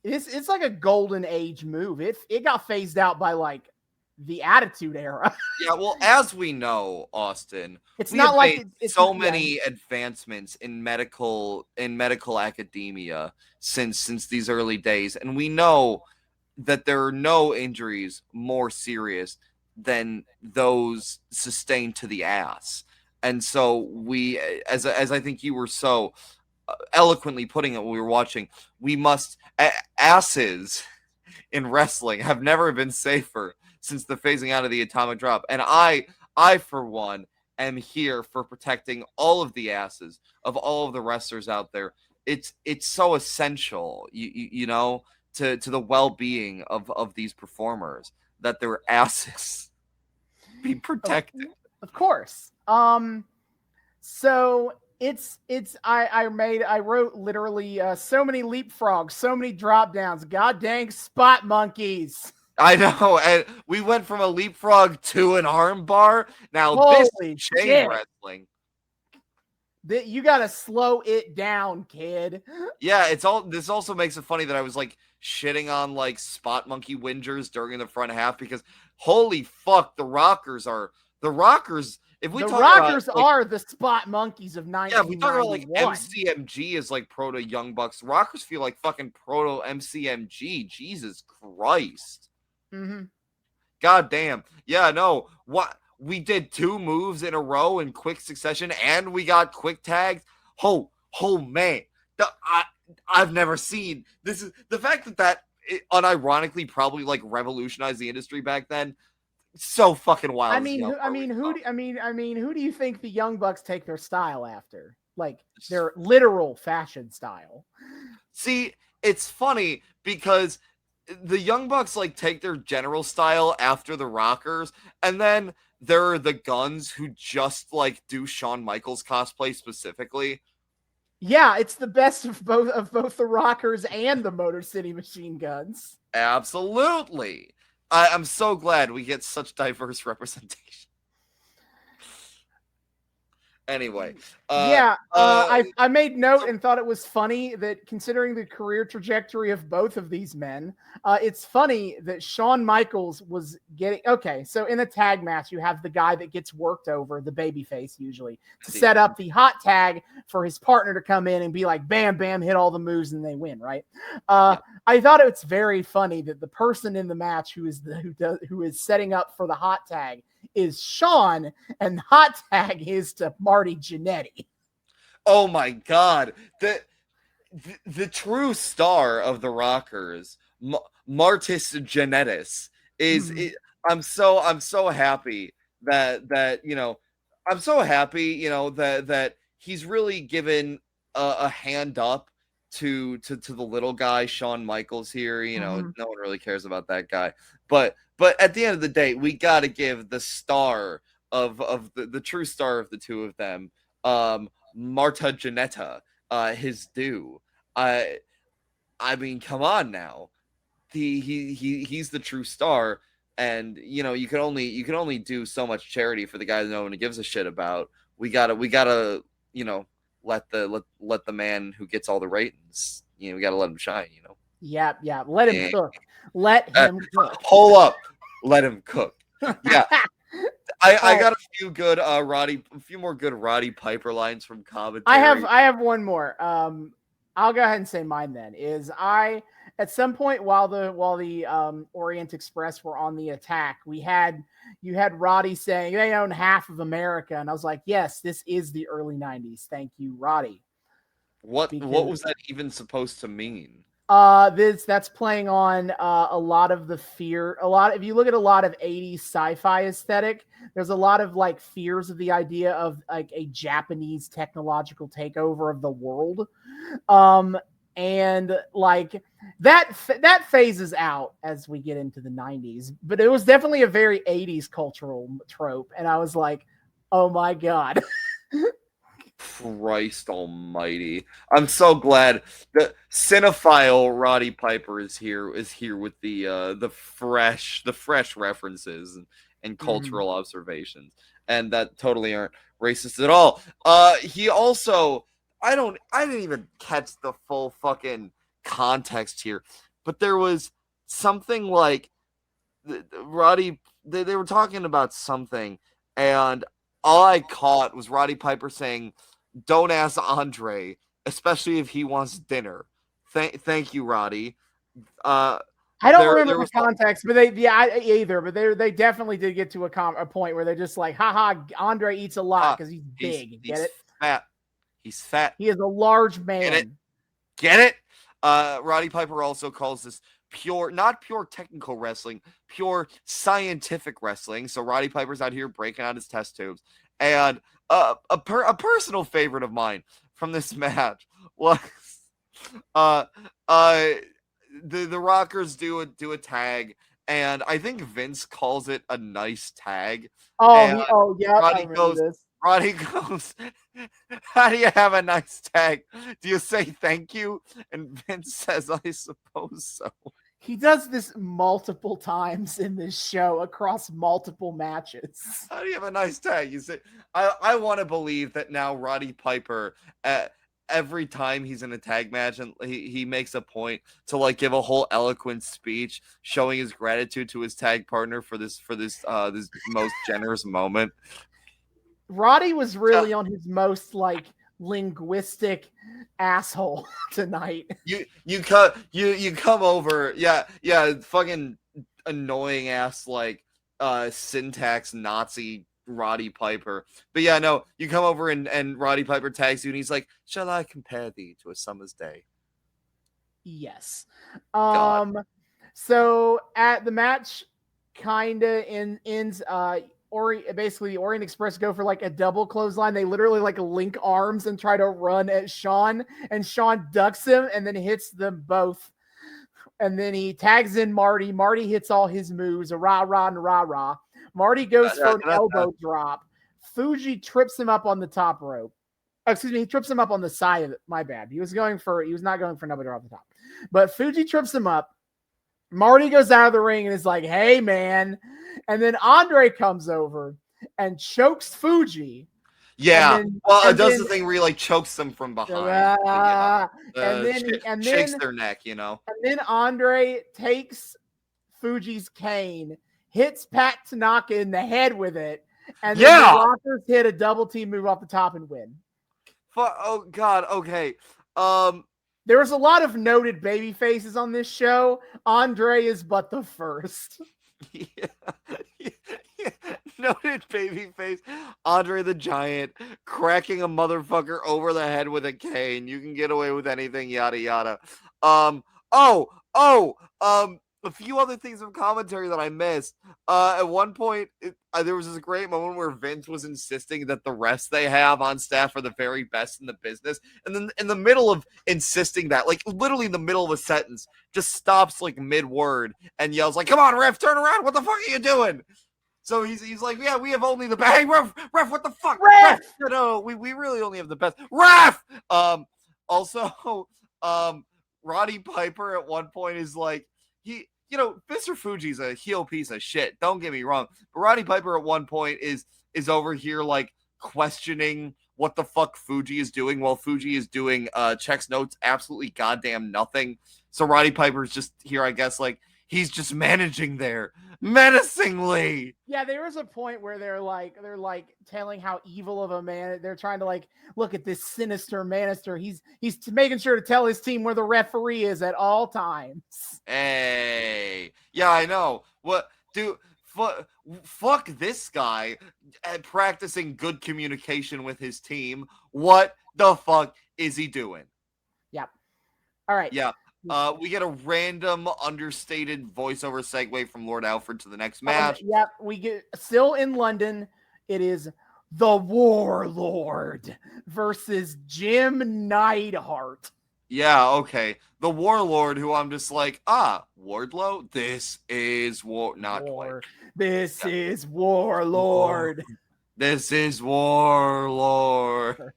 it's like a golden age move. It got phased out by like the Attitude Era. Yeah, well, as we know, Austin, it's not like so many advancements in medical academia since these early days, and we know that there are no injuries more serious than those sustained to the ass. And so we, as I think you were so eloquently putting it when we were watching, we must asses in wrestling have never been safer since the phasing out of the atomic drop. And I for one am here for protecting all of the asses of all of the wrestlers out there. It's so essential, you know, to the well-being of these performers that their asses be protected. Of course. So I wrote literally so many leapfrogs, so many drop downs, god dang spot monkeys. I know, and we went from a leapfrog to an armbar. Now Holy this chain wrestling. You gotta slow it down, kid. Yeah, this also makes it funny that I was like shitting on like spot monkey whingers during the front half because holy fuck, the Rockers. If we talk Rockers about, like, are the spot monkeys of 1991. Yeah, if we talk about like MCMG is like proto Young Bucks, Rockers feel like fucking proto MCMG. Jesus Christ. Mm-hmm. God damn. Yeah, no. What? We did 2 moves in a row in quick succession, and we got quick tags. Oh man. I've never seen this. Is the fact that unironically probably like revolutionized the industry back then. So fucking wild. Who do you think the Young Bucks take their style after? Like their literal fashion style. See, it's funny because the Young Bucks like take their general style after the Rockers, and then there are the Guns who just like do Shawn Michaels cosplay specifically. Yeah, it's the best of both the Rockers and the Motor City Machine Guns. Absolutely. I'm so glad we get such diverse representation. Anyway, I made note and thought it was funny that considering the career trajectory of both of these men, it's funny that Shawn Michaels was getting so in a tag match, you have the guy that gets worked over, the babyface usually, to set up the hot tag for his partner to come in and be like, bam, bam, hit all the moves and they win, right? I thought it's very funny that the person in the match who is setting up for the hot tag is Shawn, and the hot tag is to Marty Jannetty. Oh my God. The true star of the Rockers, Martis Jannettis, is I'm so happy that you know, I'm so happy, you know, that he's really given a hand up to the little guy, Shawn Michaels here. You know, no one really cares about that guy. But at the end of the day, we got to give the star of the true star of the two of them, Marta Jannetta, his due. I mean, come on now. He's the true star, and you know, you can only do so much charity for the guy that no one gives a shit about. We gotta, you know, let the man who gets all the ratings, we got to let him shine, Yeah. Let him cook. Let him cook. Hold up. Let him cook. Yeah. I got a few more good Roddy Piper lines from commentary. I have one more. I'll go ahead and say mine then. At some point while the Orient Express were on the attack, you had Roddy saying they own half of America, and I was like, yes, this is the early 90s. Thank you, Roddy. What was that even supposed to mean? That's playing on a lot of the fear. If you look at a lot of 80s sci-fi aesthetic, there's a lot of like fears of the idea of like a Japanese technological takeover of the world. And like that phases out as we get into the 90s, but it was definitely a very 80s cultural trope, and I was like, oh my god. Christ almighty. I'm so glad the cinephile Roddy Piper is here with the fresh references and cultural observations, and that totally aren't racist at all. He also, I didn't even catch the full fucking context here, but there was something like Roddy, they were talking about something, and all I caught was Roddy Piper saying, "Don't ask Andre, especially if he wants dinner." Thank you, Roddy. I don't remember the context, but they definitely did get to a point where they're just like, haha, Andre eats a lot because he's big. Get it? Fat. He's fat. He is a large man. Get it? Roddy Piper also calls this not pure technical wrestling, pure scientific wrestling. So Roddy Piper's out here breaking out his test tubes. And a personal favorite of mine from this match was the Rockers do a tag, and I think Vince calls it a nice tag. Yeah, Roddy goes, "How do you have a nice tag? Do you say thank you?" And Vince says, "I suppose so." He does this multiple times in this show across multiple matches. How do you have a nice tag? You say, I want to believe that now Roddy Piper, every time he's in a tag match, and he makes a point to like give a whole eloquent speech showing his gratitude to his tag partner for this most generous moment. Roddy was really on his most like linguistic asshole tonight. You come over, fucking annoying ass like syntax Nazi Roddy Piper. But yeah, no, you come over and Roddy Piper tags you, and he's like, "Shall I compare thee to a summer's day?" Yes. God. So at the match kinda ends basically the Orient Express go for like a double clothesline. They literally like link arms and try to run at Sean, and Sean ducks him and then hits them both. And then he tags in Marty. Marty hits all his moves, a rah-rah and rah-rah. Marty goes for an elbow drop. Fuji trips him up on the top rope. Oh, excuse me, he trips him up on the side of it. My bad. He was not going for an elbow drop at the top. But Fuji trips him up. Marty goes out of the ring and is like, "Hey, man." And then Andre comes over and chokes Fuji. Yeah. It does the thing where he like chokes them from behind. Shakes their neck, And then Andre takes Fuji's cane, hits Pat Tanaka in the head with it, and then the Rockers hit a double team move off the top and win. Oh God, okay. There was a lot of noted baby faces on this show. Andre is but the first. Yeah. Noted baby face. Andre the Giant cracking a motherfucker over the head with a cane. You can get away with anything, yada yada. A few other things of commentary that I missed. At one point, there was this great moment where Vince was insisting that the rest they have on staff are the very best in the business. And then in the middle of insisting that, like literally in the middle of a sentence, just stops like mid-word and yells like, "Come on, ref, turn around. What the fuck are you doing?" So he's like, "Yeah, we have only the best." "Hey, ref, what the fuck? Ref! No, we really only have the best. Ref!" Also, Roddy Piper at one point is like, Mr. Fuji's a heel piece of shit. Don't get me wrong. But Roddy Piper at one point is over here like questioning what the fuck Fuji is doing while Fuji is doing checks notes absolutely goddamn nothing. So Roddy Piper's just here, I guess, like he's just managing there menacingly. Yeah, there was a point where they're like telling how evil of a man they're trying to like look at this sinister manister. He's making sure to tell his team where the referee is at all times. Hey, yeah, I know. What, dude? Fuck this guy at practicing good communication with his team. What the fuck is he doing? Yep. All right. Yeah. We get a random understated voiceover segue from Lord Alfred to the next match. Yep. We get still in London. It is the Warlord versus Jim Neidhart. Yeah, okay. The Warlord, who I'm just like, Wardlow? This is not War. quite. This is Warlord. This is Warlord.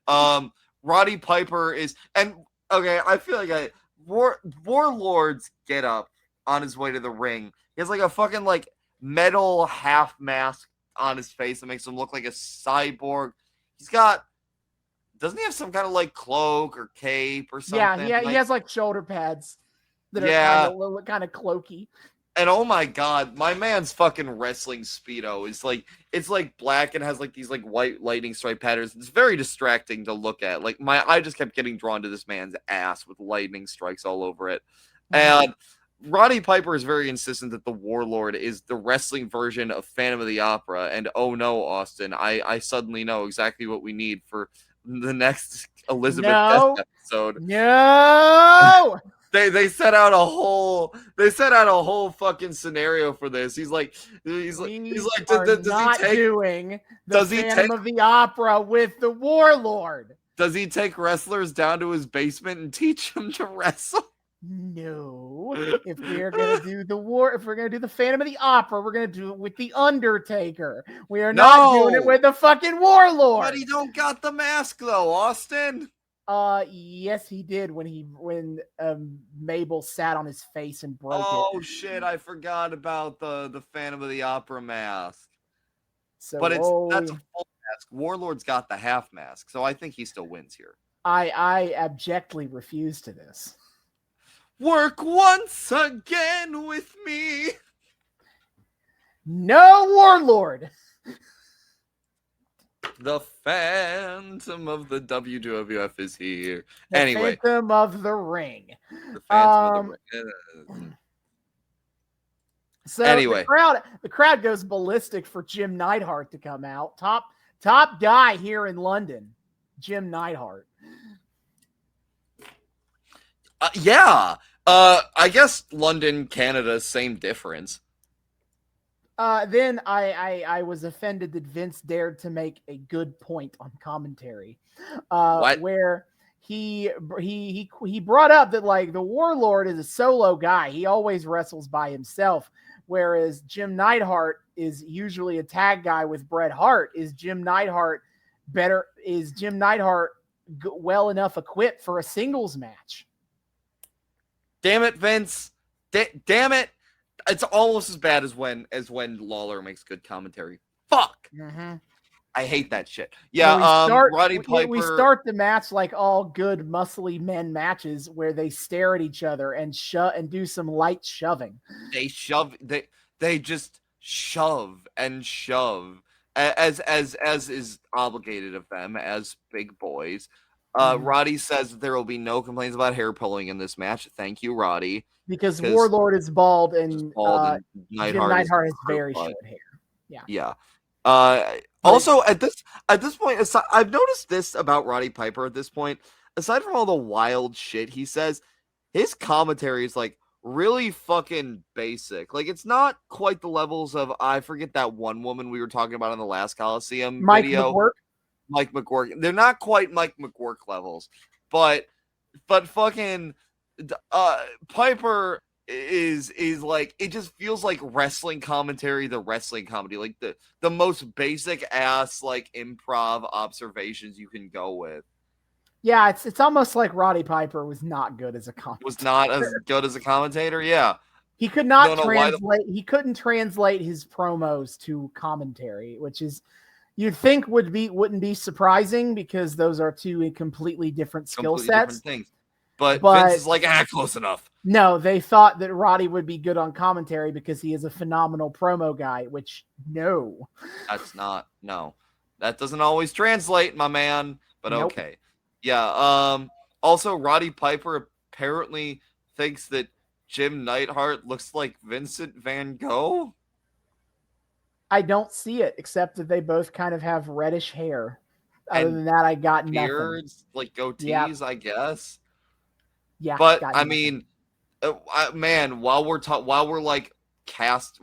Roddy Piper is, and okay, I feel like Warlord's get up on his way to the ring. He has like a fucking like metal half mask on his face that makes him look like a cyborg. Doesn't he have some kind of like cloak or cape or something? Yeah, he has like shoulder pads that are kind of cloaky. And oh my god, my man's fucking wrestling speedo is like, it's like black and has like these like white lightning stripe patterns. It's very distracting to look at. Like my eye just kept getting drawn to this man's ass with lightning strikes all over it. And Roddy Piper is very insistent that the Warlord is the wrestling version of Phantom of the Opera. And oh no, Austin, I suddenly know exactly what we need for the next Elizabeth episode. No. They set out a whole fucking scenario for this. He's like does he take Phantom of the Opera with the Warlord? Does he take wrestlers down to his basement and teach them to wrestle? No. If we're gonna do the Phantom of the Opera, we're gonna do it with the Undertaker. We are not doing it with the fucking Warlord. But he don't got the mask though, Austin. Yes, he did when Mabel sat on his face and broke it. Oh shit, I forgot about the Phantom of the Opera mask. So, but that's a full mask. Warlord's got the half mask, so I think he still wins here. I abjectly refuse to this. Work once again with me. No Warlord. The Phantom of the WWF is here. The anyway, Phantom of the Ring. The Phantom of the Ring. So anyway, the crowd goes ballistic for Jim Neidhart to come out. Top guy here in London, Jim Neidhart. I guess London, Canada, same difference. Then I was offended that Vince dared to make a good point on commentary, where he brought up that like the Warlord is a solo guy. He always wrestles by himself, whereas Jim Neidhart is usually a tag guy with Bret Hart. Is Jim Neidhart well enough equipped for a singles match? Damn it, Vince! Damn it! It's almost as bad as when Lawler makes good commentary. Fuck! Mm-hmm. I hate that shit. Yeah, Roddy Piper. We start the match like all good muscly men matches where they stare at each other and do some light shoving. They just shove and shove as is obligated of them as big boys. Roddy says that there will be no complaints about hair pulling in this match. Thank you, Roddy. Because Warlord is bald and Jim Neidhart has very short hair. Yeah. Also, at this point, I've noticed this about Roddy Piper at this point. Aside from all the wild shit he says, his commentary is like really fucking basic. Like it's not quite the levels of I forget that one woman we were talking about in the last Coliseum video. Mike McGuirk. They're not quite Mike McGuirk levels, but fucking Piper is like, it just feels like wrestling commentary, the wrestling comedy, like the most basic ass like improv observations you can go with. Yeah, it's almost like Roddy Piper was not good as a commentator. Was not as good as a commentator, yeah. He could not translate. He couldn't translate his promos to commentary, which is, you'd think wouldn't be surprising because those are two completely different skill sets. Different things. But Vince is like, close enough. No, they thought that Roddy would be good on commentary because he is a phenomenal promo guy, which no. That doesn't always translate, my man, but Nope. Okay. Yeah, also Roddy Piper apparently thinks that Jim Neidhart looks like Vincent Van Gogh. I don't see it, except that they both kind of have reddish hair. Other than that, I got beards, nothing. like goatees, I guess. Yeah, but I mean, man, while we're casting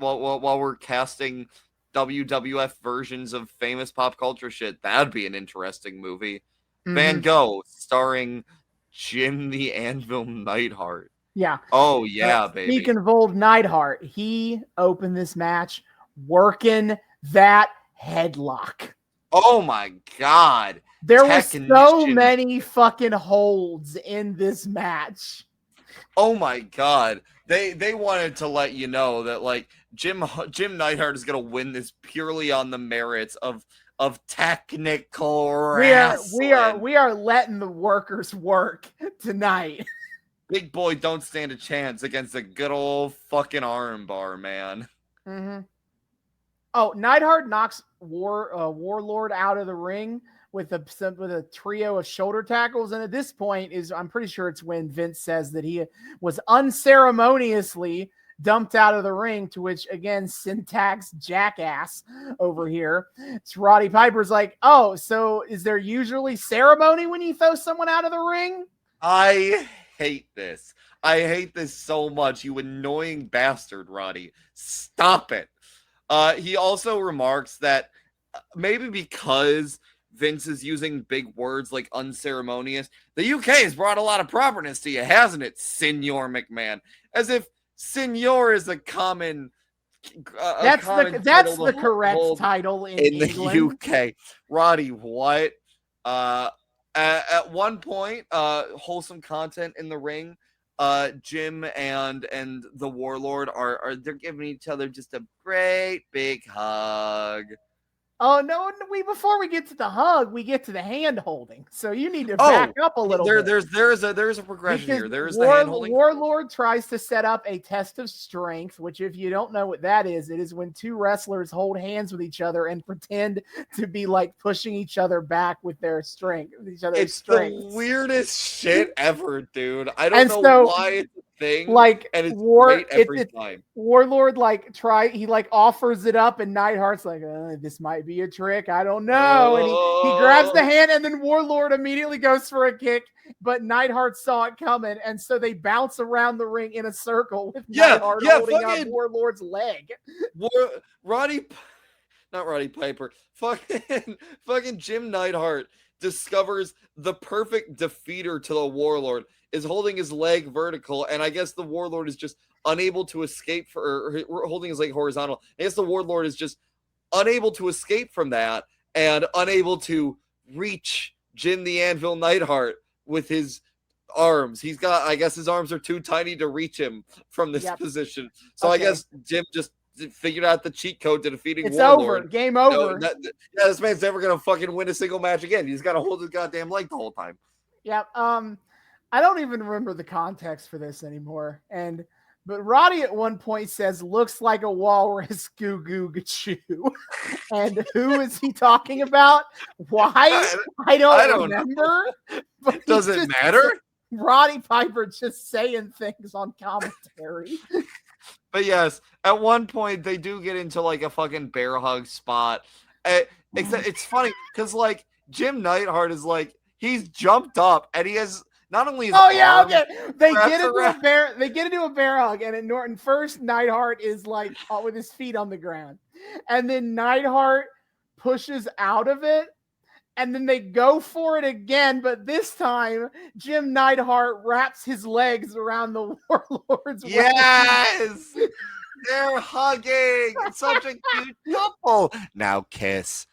WWF versions of famous pop culture shit, that'd be an interesting movie. Mm-hmm. Van Gogh, starring Jim the Anvil Neidhart. Yeah. Oh yeah, baby. Speaking of old Neidhart, he opened this match working that headlock. Oh my God. There were so many fucking holds in this match. Oh my God. They wanted to let you know that like Jim Neidhart is gonna win this purely on the merits of technical wrestling. We are letting the workers work tonight. Big boy don't stand a chance against a good old fucking armbar, man. Mm-hmm. Oh, Neidhart knocks Warlord out of the ring with a trio of shoulder tackles, and at this point I'm pretty sure it's when Vince says that he was unceremoniously dumped out of the ring, to which again syntax jackass over here. It's Roddy Piper's like, oh, so is there usually ceremony when you throw someone out of the ring? I hate this. I hate this so much, you annoying bastard, Roddy. Stop it. He also remarks that maybe because Vince is using big words like unceremonious, the UK has brought a lot of properness to you, hasn't it, Senor McMahon? As if Senor is a common. That's the correct title in England. The UK. Roddy, what? At one point, wholesome content in the ring. Jim and the Warlord are they're giving each other just a great big hug. Oh no! Before we get to the hug, we get to the hand holding. So you need to back up a little bit. There's a progression because here. There's the hand holding. Warlord tries to set up a test of strength, which, if you don't know what that is, it is when two wrestlers hold hands with each other and pretend to be like pushing each other back with their strength. It's the weirdest shit ever, dude. I don't know why it's a thing. Like, and it's great every time. Warlord he offers it up, and Neidhart's like, this might be a trick. I don't know. And he grabs the hand, and then Warlord immediately goes for a kick, but Neidhart saw it coming, and so they bounce around the ring in a circle with Neidhart holding up Warlord's leg. Not Roddy Piper. Fucking Jim Neidhart discovers the perfect defeater to the Warlord, is holding his leg vertical, and I guess the Warlord is just unable to escape or holding his leg horizontal. I guess the Warlord is just unable to escape from that and unable to reach Jim the Anvil Neidhart with his arms. I guess his arms are too tiny to reach him from this position. So I guess Jim just figured out the cheat code to defeating Warlord. Over. Game over. This man's never going to fucking win a single match again. He's got to hold his goddamn leg the whole time. Yeah. I don't even remember the context for this anymore. But Roddy at one point says, looks like a walrus goo goo gachoo. And who is he talking about? Why? I don't remember. But does it matter? Roddy Piper just saying things on commentary. But yes, at one point they do get into like a fucking bear hug spot. It's funny because like Jim Neidhart is like, he's jumped up and he has not only his They get into a bear hug, and at Norton first, Neidhart is like with his feet on the ground, and then Neidhart pushes out of it, and then they go for it again, but this time Jim Neidhart wraps his legs around the Warlord's waist. Yes, they're hugging. It's such a cute couple. Now kiss.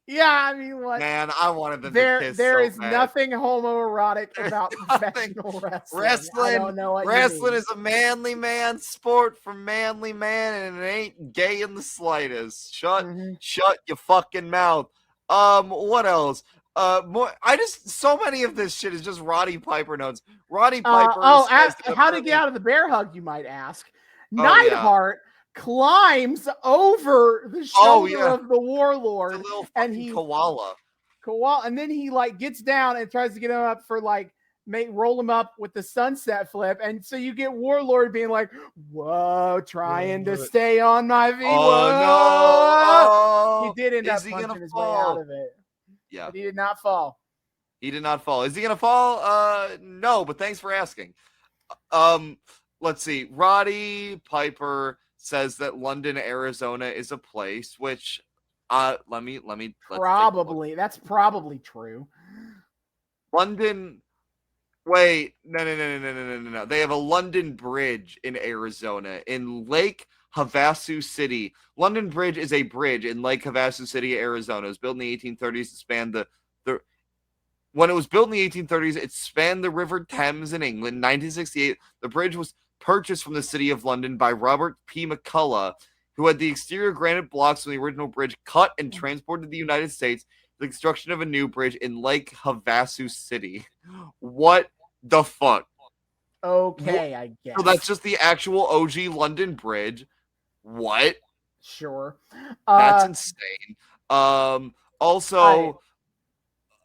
Yeah, I mean, what? Man, I wanted them to kiss. There is nothing homoerotic about professional wrestling. I don't know what wrestling is a manly man sport for manly man, and it ain't gay in the slightest. Shut your fucking mouth. What else? So many of this shit is just Roddy Piper notes. Roddy Piper says how to get out of the bear hug, you might ask. Oh, yeah. Neidhart climbs over the shoulder of the Warlord, It's a little and fucking koala, and then he like gets down and tries to get him up for like roll him up with the sunset flip, and so you get Warlord being like, "Whoa, trying to stay on my feet." Oh no! He did end up punching his way out of it. Yeah, but he did not fall. He did not fall. Is he gonna fall? No, but thanks for asking. Let's see. Roddy Piper says that London, Arizona is a place, which let me probably that's probably true. London. Wait, no. They have a London Bridge in Arizona, in Lake Havasu City. London Bridge is a bridge in Lake Havasu City, Arizona. It was built in the 1830s to span when it was built in the 1830s, it spanned the River Thames in England. In 1968, the bridge was purchased from the city of London by Robert P. McCullough, who had the exterior granite blocks from the original bridge cut and transported to the United States. The construction of a new bridge in Lake Havasu City. What the fuck? Okay, I guess. So that's just the actual OG London Bridge. What? Sure. That's insane. Also,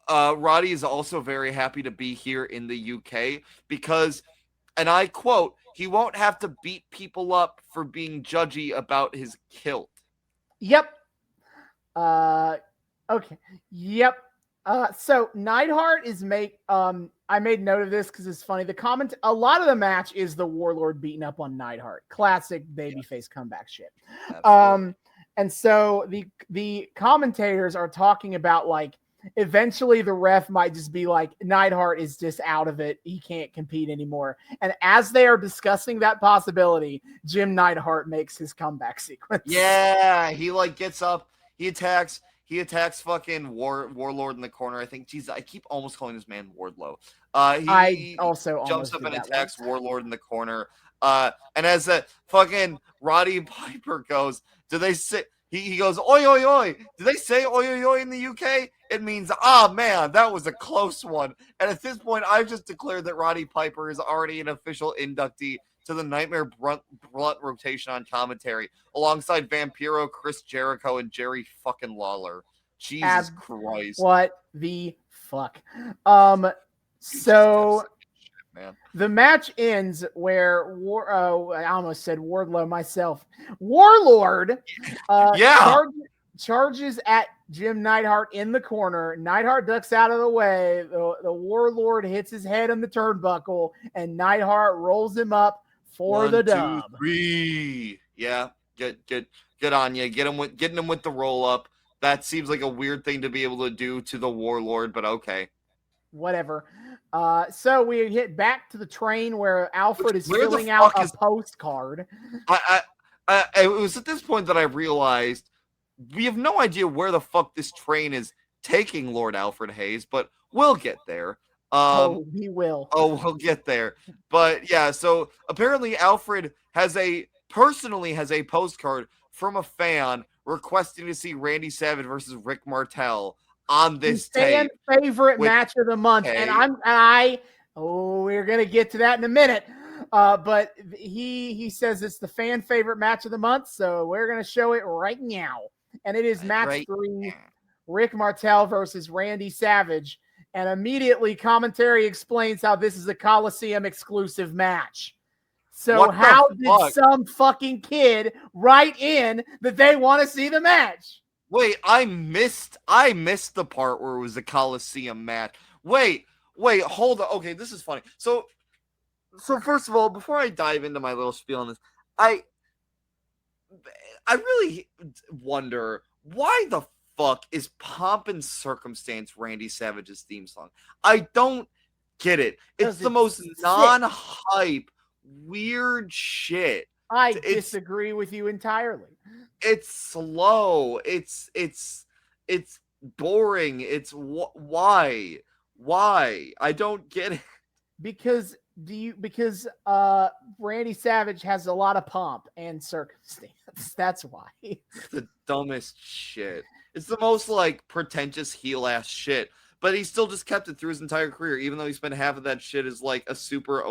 Roddy is also very happy to be here in the UK because, and I quote, he won't have to beat people up for being judgy about his kilt. Yep. Okay. Yep. So Neidhart is I made note of this because it's funny. A lot of the match is the Warlord beating up on Neidhart. Classic babyface comeback shit. Absolutely. And so the commentators are talking about like eventually the ref might just be like, Neidhart is just out of it. He can't compete anymore. And as they are discussing that possibility, Jim Neidhart makes his comeback sequence. Yeah, he like gets up, he attacks fucking Warlord in the corner. I think, Jesus, I keep almost calling this man Wardlow. I also jumps up and attacks Warlord in the corner. And as that fucking Roddy Piper goes, do they say, he goes, oi, oi, oi. Do they say oi, oi, oi in the UK? It means, man, that was a close one. And at this point, I've just declared that Roddy Piper is already an official inductee to the Nightmare Blunt rotation on commentary, alongside Vampiro, Chris Jericho, and Jerry fucking Lawler. Jesus Christ. What the fuck? So the match ends where I almost said Wardlow myself. Warlord charges at Jim Neidhart in the corner. Neidhart ducks out of the way. The Warlord hits his head on the turnbuckle, and Neidhart rolls him up for the dub. 1, 2, 3. Yeah, good on you. Getting him with the roll up. That seems like a weird thing to be able to do to the Warlord, but okay. Whatever. So we hit back to the train where Alfred is filling out a postcard. It was at this point that I realized we have no idea where the fuck this train is taking Lord Alfred Hayes, but we'll get there. We will. We'll get there. But yeah, so apparently Alfred personally has a postcard from a fan requesting to see Randy Savage versus Rick Martel on this tape. Favorite match of the month. And we're gonna get to that in a minute. But he says it's the fan favorite match of the month, so we're gonna show it right now. And it is match 3, Rick Martel versus Randy Savage. And immediately commentary explains how this is a Coliseum exclusive match. So how did some fucking kid write in that they want to see the match? Wait, I missed the part where it was a Coliseum match. Wait, hold on. Okay, this is funny. So first of all, before I dive into my little spiel on this, I really wonder why the fuck is Pomp and Circumstance Randy Savage's theme song? I don't get it. It's the most non-hype, weird shit. I disagree with you entirely. It's slow. It's boring. It's why? I don't get it. Because because Randy Savage has a lot of pomp and circumstance. That's why. The dumbest shit. It's the most like pretentious heel ass shit. But he still just kept it through his entire career, even though he spent half of that shit as like a super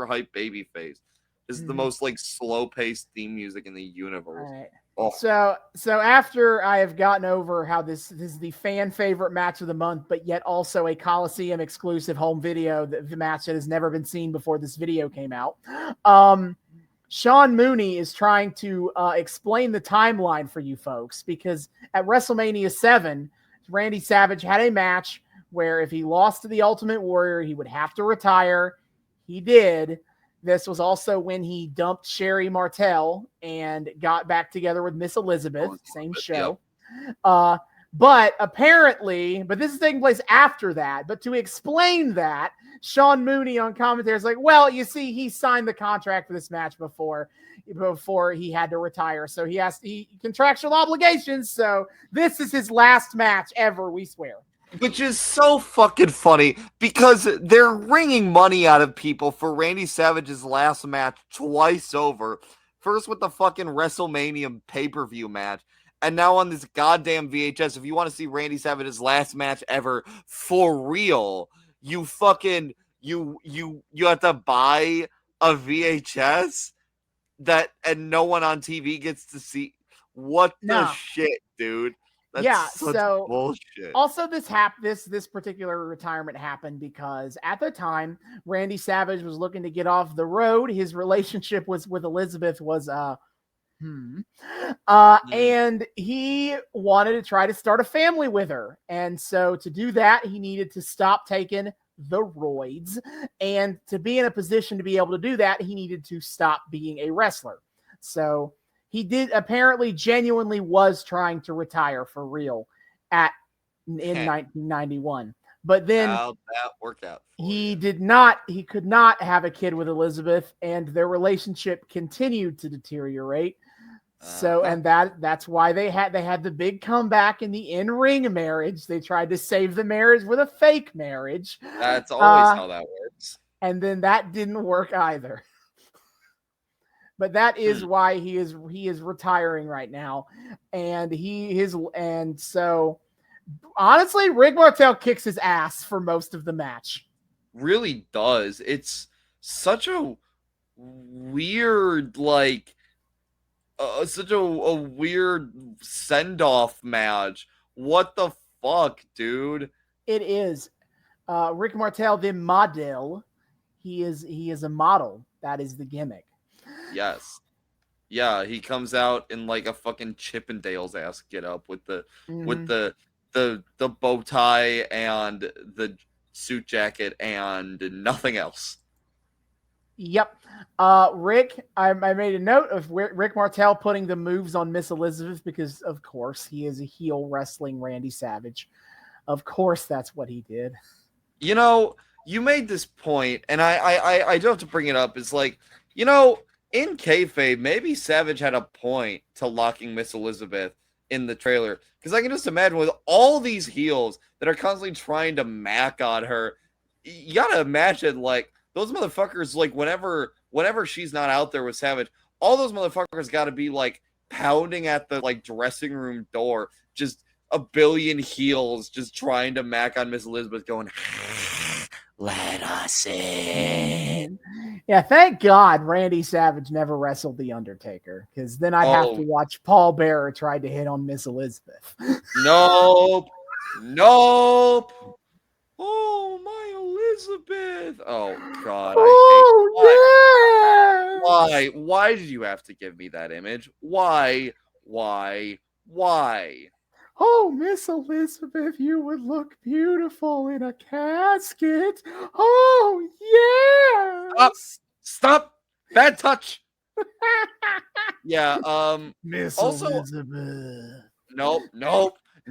hype baby face. This is the most like slow paced theme music in the universe. All right. Oh. So after I have gotten over how this is the fan favorite match of the month, but yet also a Coliseum exclusive home video, the match that has never been seen before this video came out. Sean Mooney is trying to explain the timeline for you folks, because at WrestleMania 7, Randy Savage had a match where if he lost to the Ultimate Warrior, he would have to retire. He did. This was also when he dumped Sherry Martel and got back together with Miss Elizabeth, same show. Yep. But this is taking place after that. But to explain that, Sean Mooney on commentary is like, well, you see, he signed the contract for this match before he had to retire. So he contractual obligations. So this is his last match ever, we swear. Which is so fucking funny because they're wringing money out of people for Randy Savage's last match twice over. First with the fucking WrestleMania pay-per-view match, and now on this goddamn VHS. If you want to see Randy Savage's last match ever for real, you fucking you have to buy a VHS and no one on TV gets to see. What the shit, dude? That's such bullshit. Also, this particular retirement happened because at the time Randy Savage was looking to get off the road. His relationship with Elizabeth was and he wanted to try to start a family with her. And so to do that, he needed to stop taking the roids, and to be in a position to be able to do that, he needed to stop being a wrestler. So he apparently genuinely was trying to retire for real in 1991. But then how'd that work out? He could not have a kid with Elizabeth, and their relationship continued to deteriorate. So, and that's why they had the big comeback in the in-ring marriage. They tried to save the marriage with a fake marriage. That's always how that works. And then that didn't work either. But that is why he is retiring right now. And so honestly, Rick Martel kicks his ass for most of the match. Really does. It's such a weird, such a weird send-off match. What the fuck, dude? It is. Rick Martel, the model. He is a model. That is the gimmick. Yes. Yeah, he comes out in like a fucking Chippendales ass get up with the bow tie and the suit jacket and nothing else. Yep. Rick, I made a note of Rick Martel putting the moves on Miss Elizabeth because, of course, he is a heel wrestling Randy Savage. Of course, that's what he did. You know, you made this point, and I do have to bring it up. It's like, you know, in kayfabe, maybe Savage had a point to locking Miss Elizabeth in the trailer. Because I can just imagine with all these heels that are constantly trying to mac on her, you gotta imagine, like, those motherfuckers, like, whenever she's not out there with Savage, all those motherfuckers gotta be, like, pounding at the, like, dressing room door, just a billion heels just trying to mac on Miss Elizabeth going, let us in. Yeah, thank God Randy Savage never wrestled The Undertaker, because then I'd have to watch Paul Bearer try to hit on Miss Elizabeth. Nope. Oh, my Elizabeth. Oh, God. Why did you have to give me that image? Why? Oh, Miss Elizabeth, you would look beautiful in a casket. Oh, yes. Stop. Bad touch. Yeah. Miss also, Elizabeth. Nope.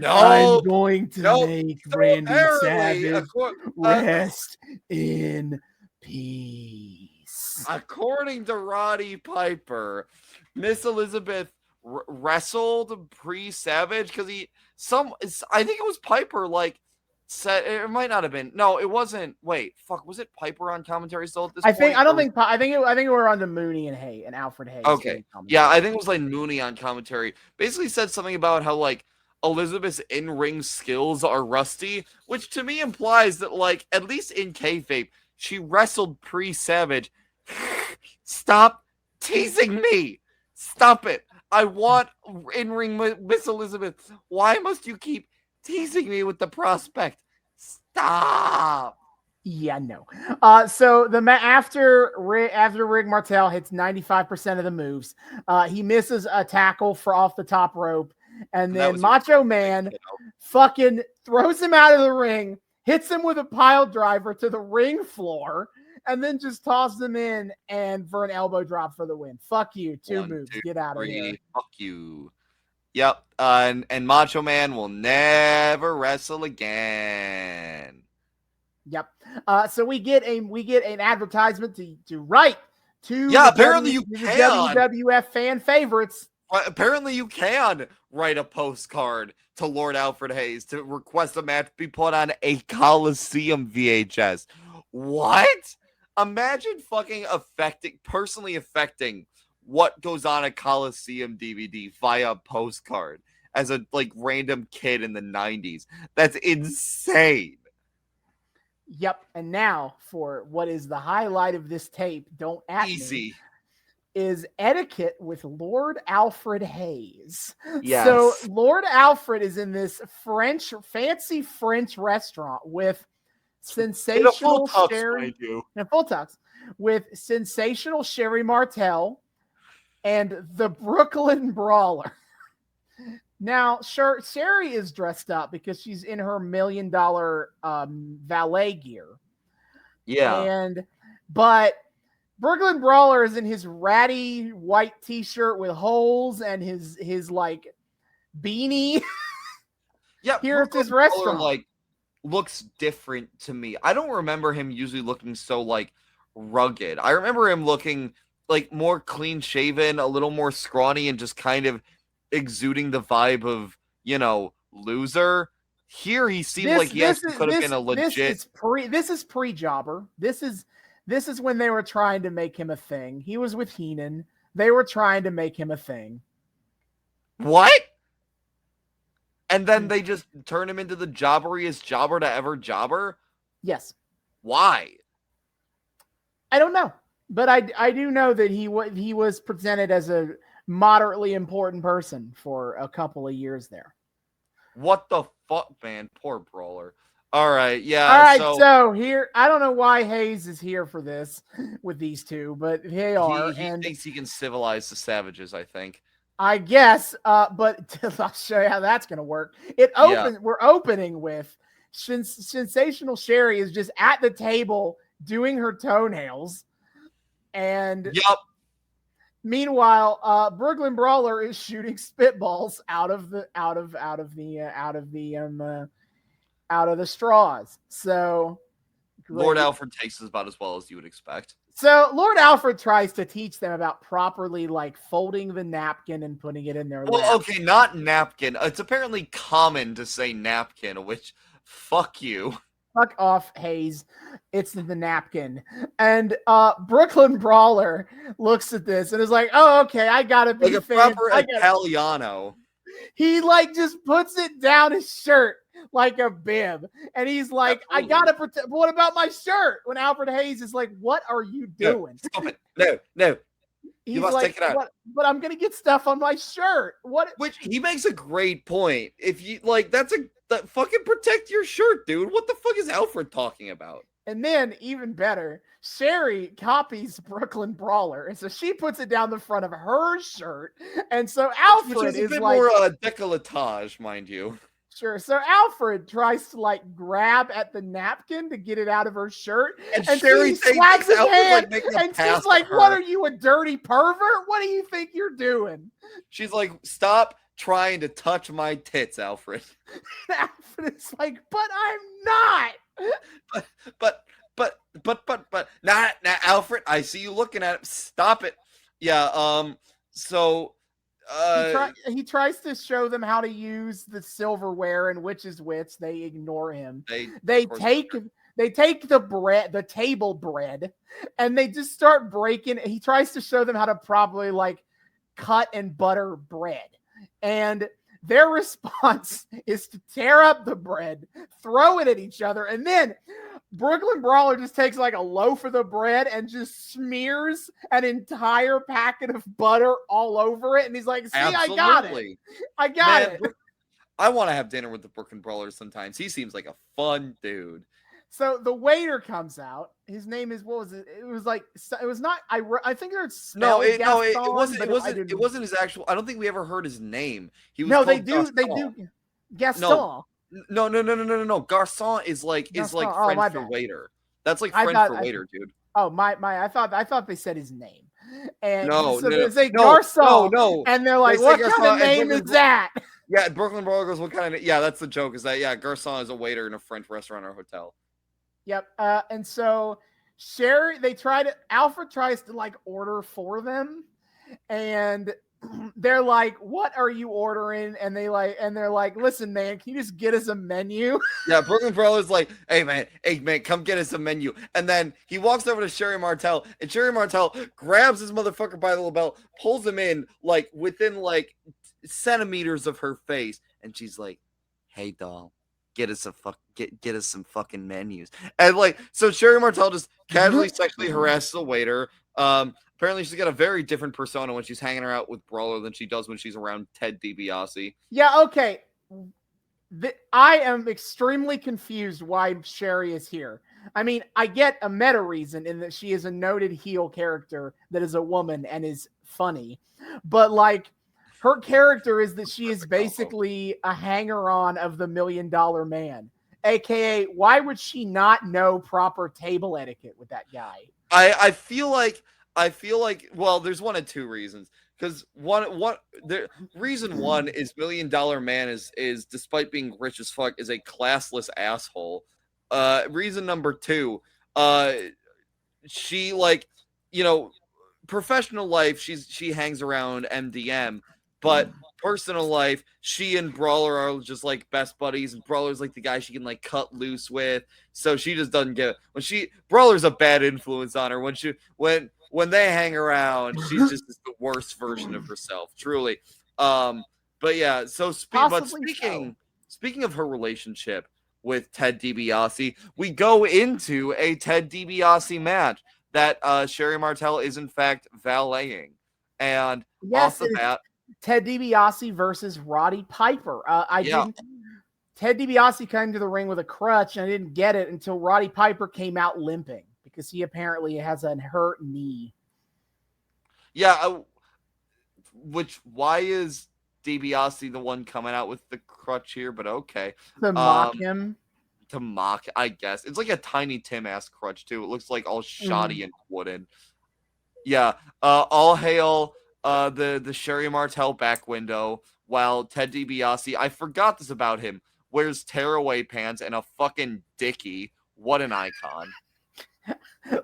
I'm going to make Randy Savage rest in peace. According to Roddy Piper, Miss Elizabeth wrestled pre-Savage because I think it was Piper, like, said it might not have been. No, it wasn't. Wait, fuck. Was it Piper on commentary still at this I point? think I don't think I think it were on the Mooney and Alfred Hayes. Okay. Yeah, I think it was like Mooney on commentary. Basically said something about how like Elizabeth's in-ring skills are rusty, which to me implies that like at least in kayfabe, she wrestled pre-Savage. Stop teasing me. Stop it. I want in-ring Miss Elizabeth. Why must you keep teasing me with the prospect? Stop. Yeah, no. So after Rick Martel hits 95% of the moves, he misses a tackle for off the top rope, and then Macho Man fucking throws him out of the ring, hits him with a pile driver to the ring floor, and then just tosses him in and for an elbow drop for the win. Fuck you, two moves, get out of here. Fuck you. Yep, and Macho Man will never wrestle again. Yep. So we get an advertisement to write to apparently you can WWF fan favorites. Apparently you can write a postcard to Lord Alfred Hayes to request a match be put on a Coliseum VHS. What? Imagine fucking personally affecting what goes on a Coliseum DVD via postcard as a like random kid in the 90s. That's insane. Yep. And now for what is the highlight of this tape, don't at me, is Etiquette with Lord Alfred Hayes. Yes. So Lord Alfred is in this fancy French restaurant with sensational Sherry in a full tux with sensational Sherry Martel and the Brooklyn Brawler. Now, Sherry is dressed up because she's in her $1 million valet gear. Yeah. But Brooklyn Brawler is in his ratty white t-shirt with holes and his like beanie. Yeah, here at this restaurant. Like looks different to me. I don't remember him usually looking so like rugged. I remember him looking like more clean shaven, a little more scrawny, and just kind of exuding the vibe of, loser. Here he seemed like he could have been a legit. This is pre-jobber. This is when they were trying to make him a thing. He was with Heenan. They were trying to make him a thing. What? And then they just turn him into the jobberiest jobber to ever jobber? Yes. Why? I don't know. But I do know that he was presented as a moderately important person for a couple of years there. What the fuck, man? Poor Brawler. All right, yeah. All right, so here, I don't know why Hayes is here for this with these two, but they are. He thinks he can civilize the savages, I think. I guess, but I'll show you how that's going to work. We're opening with sensational Sherry is just at the table doing her toenails, and meanwhile, Brooklyn Brawler is shooting spitballs out of the straws. So great. Lord Alfred takes about as well as you would expect. So Lord Alfred tries to teach them about properly like folding the napkin and putting it in their lap. Well, okay, not napkin. It's apparently common to say napkin, which fuck you. Fuck off, Hayes. It's the napkin. And Brooklyn Brawler looks at this and is like, oh, okay, I gotta be like a proper Italiano. He like just puts it down his shirt like a bib. And he's like, absolutely. I gotta protect. What about my shirt? When Alfred Hayes is like, what are you doing? Stop it. No. You must take it out. But I'm gonna get stuff on my shirt. What? Which he makes a great point. If you like, that fucking protect your shirt, dude. What the fuck is Alfred talking about? And then, even better, Sherry copies Brooklyn Brawler, and so she puts it down the front of her shirt. And so Alfred is a bit more décolletage, mind you. Sure. So Alfred tries to like grab at the napkin to get it out of her shirt, and Sherry slaps his hand, and she's like, "What are you, a dirty pervert? What do you think you're doing?" She's like, "Stop trying to touch my tits, Alfred." Alfred is like, "But I'm not." But nah, Alfred, I see you looking at it. Stop it. Yeah. So He tries to show them how to use the silverware and which is which. They ignore him. They take the bread, the table bread, and they just start breaking. He tries to show them how to properly like cut and butter bread, and their response is to tear up the bread, throw it at each other, and then Brooklyn Brawler just takes like a loaf of the bread and just smears an entire packet of butter all over it. And he's like, see, Absolutely. I got it. I want to have dinner with the Brooklyn Brawler sometimes. He seems like a fun dude. So the waiter comes out. His name is, what was it? It was not, I think it's it wasn't his actual, I don't think we ever heard his name. He was they do Gaston. No. Garçon is like French for waiter. That's like French for waiter, dude. Oh, I thought they said his name. And they say Garçon. No. And they're like, what kind of name is that? Yeah, Brooklyn Brawler goes, what kind of, yeah, that's the joke, is that, yeah, Garçon is a waiter in a French restaurant or hotel. Yep. And so Alfred tries to like order for them, and they're like, what are you ordering? And they're like, listen, man, can you just get us a menu? Yeah, Brooklyn Brawler's like, hey man, come get us a menu. And then he walks over to Sherry Martel, and Sherry Martel grabs his motherfucker by the lapel, pulls him in like within like centimeters of her face, and she's like, hey doll, get us some fucking menus. And like, so Sherry Martel just casually sexually harasses a waiter. Apparently she's got a very different persona when she's hanging out with Brawler than she does when she's around Ted DiBiase. Yeah, okay. I am extremely confused why Sherry is here. I mean, I get a meta reason in that she is a noted heel character that is a woman and is funny, but like, her character is that she is basically a hanger-on of the $1 Million Man. AKA, why would she not know proper table etiquette with that guy? I feel like, well, there's one of two reasons. Because reason one is $1 Million Man is despite being rich as fuck, is a classless asshole. Reason number two, she like, professional life, she hangs around MDM. But personal life, she and Brawler are just like best buddies, and Brawler's like the guy she can like cut loose with. So she just doesn't get it. Brawler's a bad influence on her. When they hang around, she's just the worst version of herself, truly. But yeah, so speaking of her relationship with Ted DiBiase, we go into a Ted DiBiase match that Sherry Martel is in fact valeting, and off the bat, Ted DiBiase versus Roddy Piper. Ted DiBiase came to the ring with a crutch, and I didn't get it until Roddy Piper came out limping because he apparently has a hurt knee. Yeah, why is DiBiase the one coming out with the crutch here? But okay. To mock him. To mock, I guess. It's like a Tiny Tim-ass crutch, too. It looks like all shoddy and wooden. Yeah, all hail the Sherry Martel back window, while Ted DiBiase, I forgot this about him, wears tearaway pants and a fucking dickie. What an icon.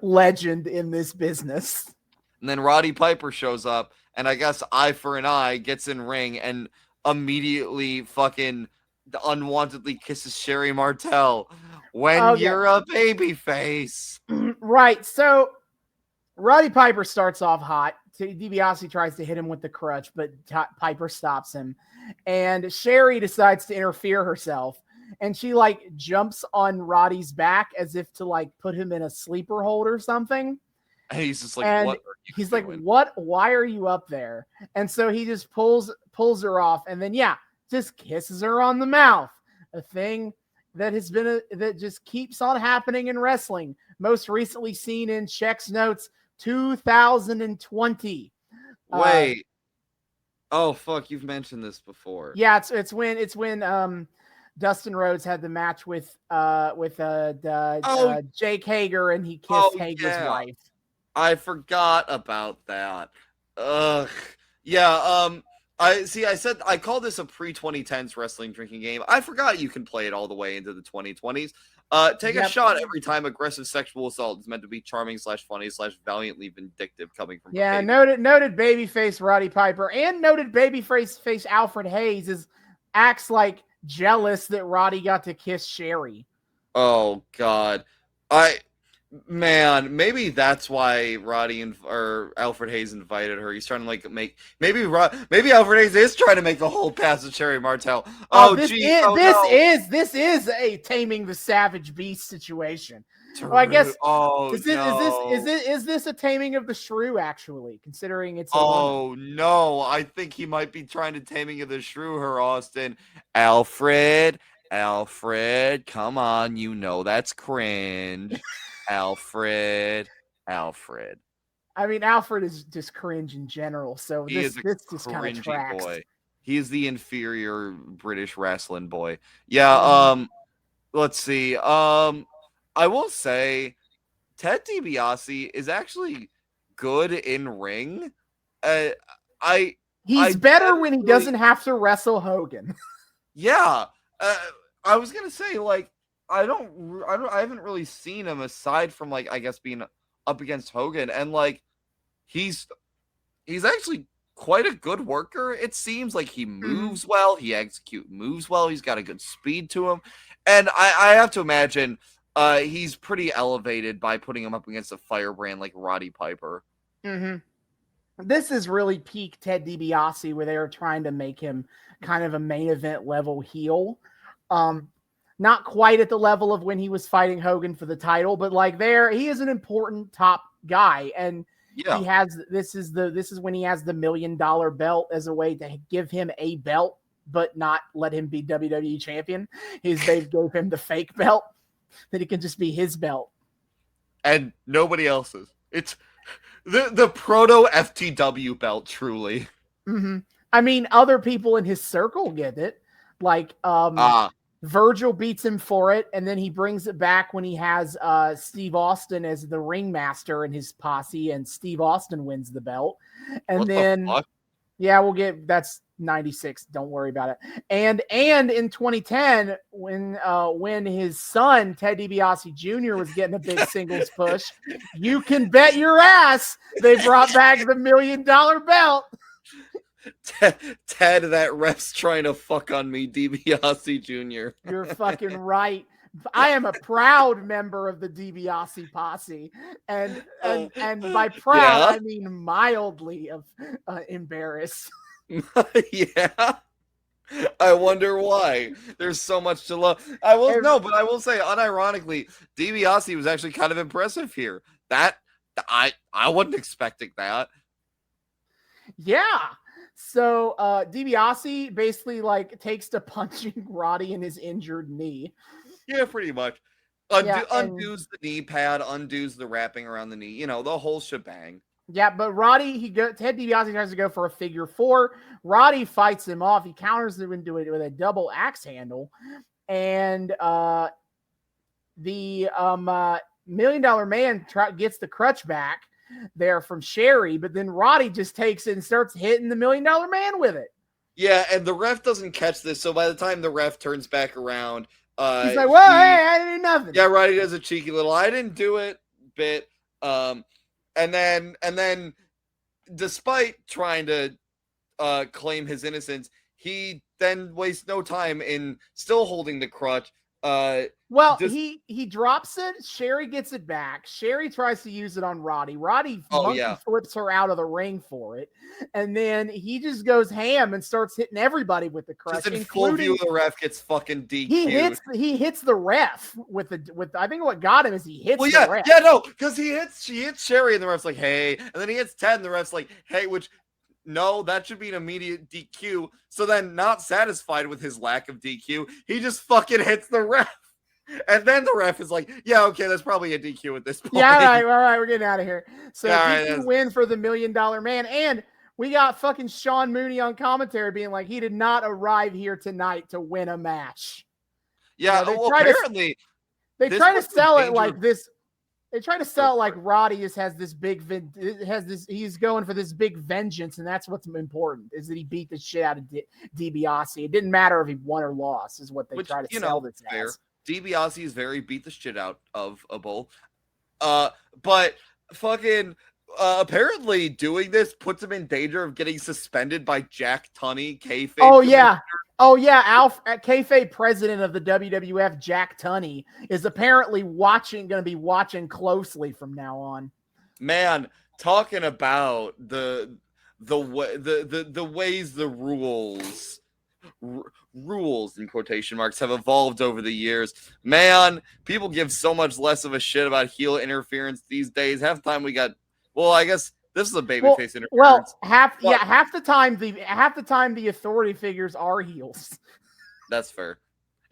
Legend in this business. And then Roddy Piper shows up, and I guess eye for an eye, gets in ring, and immediately fucking unwantedly kisses Sherry Martel when you're a babyface. Right, so Roddy Piper starts off hot. DiBiase tries to hit him with the crutch, but Piper stops him. And Sherry decides to interfere herself. And she like jumps on Roddy's back as if to like put him in a sleeper hold or something. And he's just like, and what are you he's doing? Like, what? Why are you up there? And so he just pulls her off, and then just kisses her on the mouth. A thing that has been that just keeps on happening in wrestling. Most recently seen in Check's Notes 2020. Wait. Oh fuck, you've mentioned this before. Yeah, it's when Dustin Rhodes had the match with Jake Hager, and he kissed Hager's wife. I forgot about that. Ugh. Yeah, I call this a pre-2010s wrestling drinking game. I forgot you can play it all the way into the 2020s. Take a shot every time aggressive sexual assault is meant to be charming / funny / valiantly vindictive coming from a baby. noted babyface Roddy Piper and noted babyface Alfred Hayes acts like jealous that Roddy got to kiss Sherry. Oh God, maybe that's why Roddy or Alfred Hayes invited her. He's trying to like maybe Alfred Hayes is trying to make the whole pass of Sherry Martel. This is a Taming the Savage Beast situation. Well, I guess. Is this a taming of the shrew? Actually, considering it's. No! I think he might be trying to taming of the shrew. Her, Austin, Alfred, come on! You know that's cringe. Alfred. I mean, Alfred is just cringe in general. So this just kind of tracks. Boy. He is the inferior British wrestling boy. Yeah. Let's see. I will say Ted DiBiase is actually good in ring. He's better when he doesn't have to wrestle Hogan. Yeah. I was gonna say, like, I haven't really seen him aside from, like, I guess being up against Hogan, and like he's actually quite a good worker. It seems like he moves well, he executes moves well, he's got a good speed to him, and I have to imagine he's pretty elevated by putting him up against a firebrand like Roddy Piper. This is really peak Ted DiBiase, where they were trying to make him kind of a main event level heel. Not quite at the level of when he was fighting Hogan for the title, but like he is an important top guy, and he has this is when he has the $1 million belt as a way to give him a belt, but not let him be WWE champion. They gave him the fake belt that it can just be his belt and nobody else's. It's the proto FTW belt, truly. I mean, other people in his circle get it, like Virgil beats him for it, and then he brings it back when he has Steve Austin as the ringmaster in his posse, and Steve Austin wins the belt. And that's 96. Don't worry about it. And in 2010, when his son Ted DiBiase Jr. was getting a big singles push, you can bet your ass they brought back the $1 million belt. Ted, that ref's trying to fuck on me, DiBiase Jr. You're fucking right. I am a proud member of the Dibiase posse, and by proud I mean mildly embarrassed. Yeah. I wonder why. There's so much to love. But I will say, unironically, DiBiase was actually kind of impressive here. That I wasn't expecting that. Yeah. So DiBiase basically like takes to punching Roddy in his injured knee. Yeah, pretty much. Undoes the knee pad, undoes the wrapping around the knee, you know, the whole shebang. Yeah, but Ted DiBiase tries to go for a figure four. Roddy fights him off. He counters him into it with a double axe handle. And the $1 million man gets the crutch back there from Sherry, but then Roddy just takes it and starts hitting the $1 million man with it. Yeah, and the ref doesn't catch this, so by the time the ref turns back around, he's like, "Well, hey, I didn't do nothing." Yeah, Roddy does a cheeky little "I didn't do it" bit, and then, despite trying to claim his innocence, he then wastes no time in still holding the crutch. He drops it. Sherry gets it back. Sherry tries to use it on Roddy. Roddy flips her out of the ring for it, and then he just goes ham and starts hitting everybody with the crutch. Just in full view, the ref gets fucking DQ'd. He hits the ref with I think what got him is he hits the ref. Yeah, no, because she hits Sherry and the ref's like, "Hey," and then he hits Ted and the ref's like, "Hey," which. No, that should be an immediate DQ. So then, not satisfied with his lack of DQ, he just fucking hits the ref. And then the ref is like, yeah, okay, that's probably a DQ at this point. Yeah, all right, we're getting out of here. So DQ win for the $1 million man. And we got fucking Sean Mooney on commentary being like, he did not arrive here tonight to win a match. Yeah, apparently. They try to sell it like this. They try to sell like Roddy has this big he's going for this big vengeance, and that's what's important is that he beat the shit out of Dibiase. It didn't matter if he won or lost, is what they try to sell this as. Dibiase is very beat the shit out of a bull. But fucking apparently doing this puts him in danger of getting suspended by Jack Tunney, kayfabe. Oh yeah. Oh yeah, kayfabe president of the WWF, Jack Tunney, is apparently going to be watching closely from now on. Man, talking about the ways the rules in quotation marks have evolved over the years. Man, people give so much less of a shit about heel interference these days. Half the time we got, well, I guess this is a babyface interference. Well, half the time the authority figures are heels. That's fair.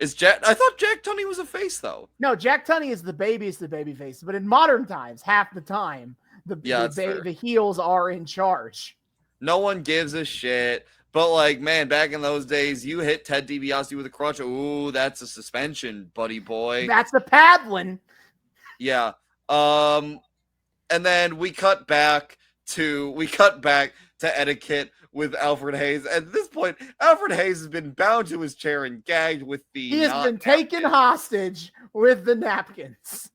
I thought Jack Tunney was a face though. No, Jack Tunney is the babyface, but in modern times, half the time the heels are in charge. No one gives a shit. But like, man, back in those days, you hit Ted DiBiase with a crutch. Ooh, that's a suspension, buddy boy. That's a paddling. Yeah. And then we cut back to etiquette with Alfred Hayes. At this point, Alfred Hayes has been bound to his chair and gagged with the. He has been taken hostage with the napkins,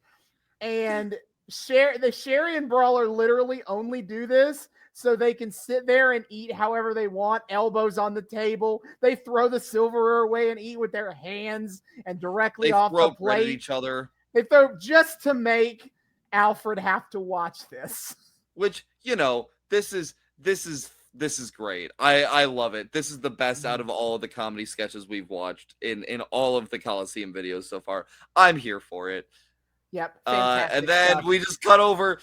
and the Sherry and Brawler literally only do this so they can sit there and eat however they want, elbows on the table. They throw the silverware away and eat with their hands and directly off the plate. At each other. They throw just to make Alfred have to watch this. Which, this is great. I love it. This is the best out of all of the comedy sketches we've watched in all of the Coliseum videos so far. I'm here for it. Yep. And then stuff. we just cut over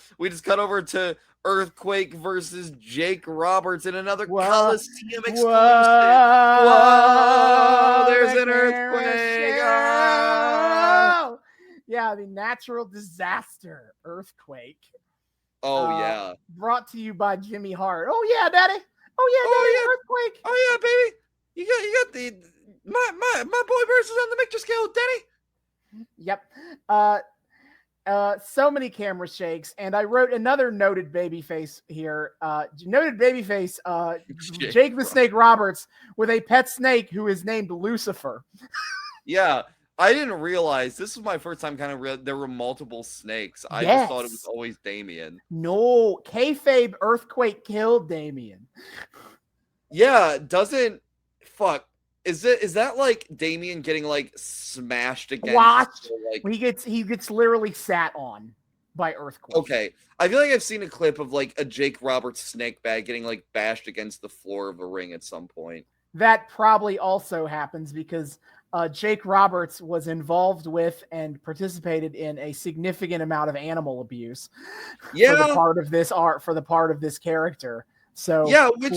to Earthquake versus Jake Roberts in another Coliseum exclusive. Whoa, there's an earthquake. Oh. Yeah, the natural disaster earthquake. Oh yeah. Brought to you by Jimmy Hart. Oh yeah, Daddy. Oh yeah, Earthquake. Oh yeah, baby. You got the my boy versus on the Mixer scale, Daddy. Yep. So many camera shakes, and I wrote another noted babyface here. Jake the Snake Roberts with a pet snake who is named Lucifer. Yeah, I didn't realize this was my first time there were multiple snakes. I just thought it was always Damien. No, kayfabe Earthquake killed Damien. Yeah, Is that like Damien getting like smashed against? Watched. He gets literally sat on by Earthquake. Okay, I feel like I've seen a clip of like a Jake Roberts snake bag getting like bashed against the floor of a ring at some point. That probably also happens because Jake Roberts was involved with and participated in a significant amount of animal abuse. For the part of this character. So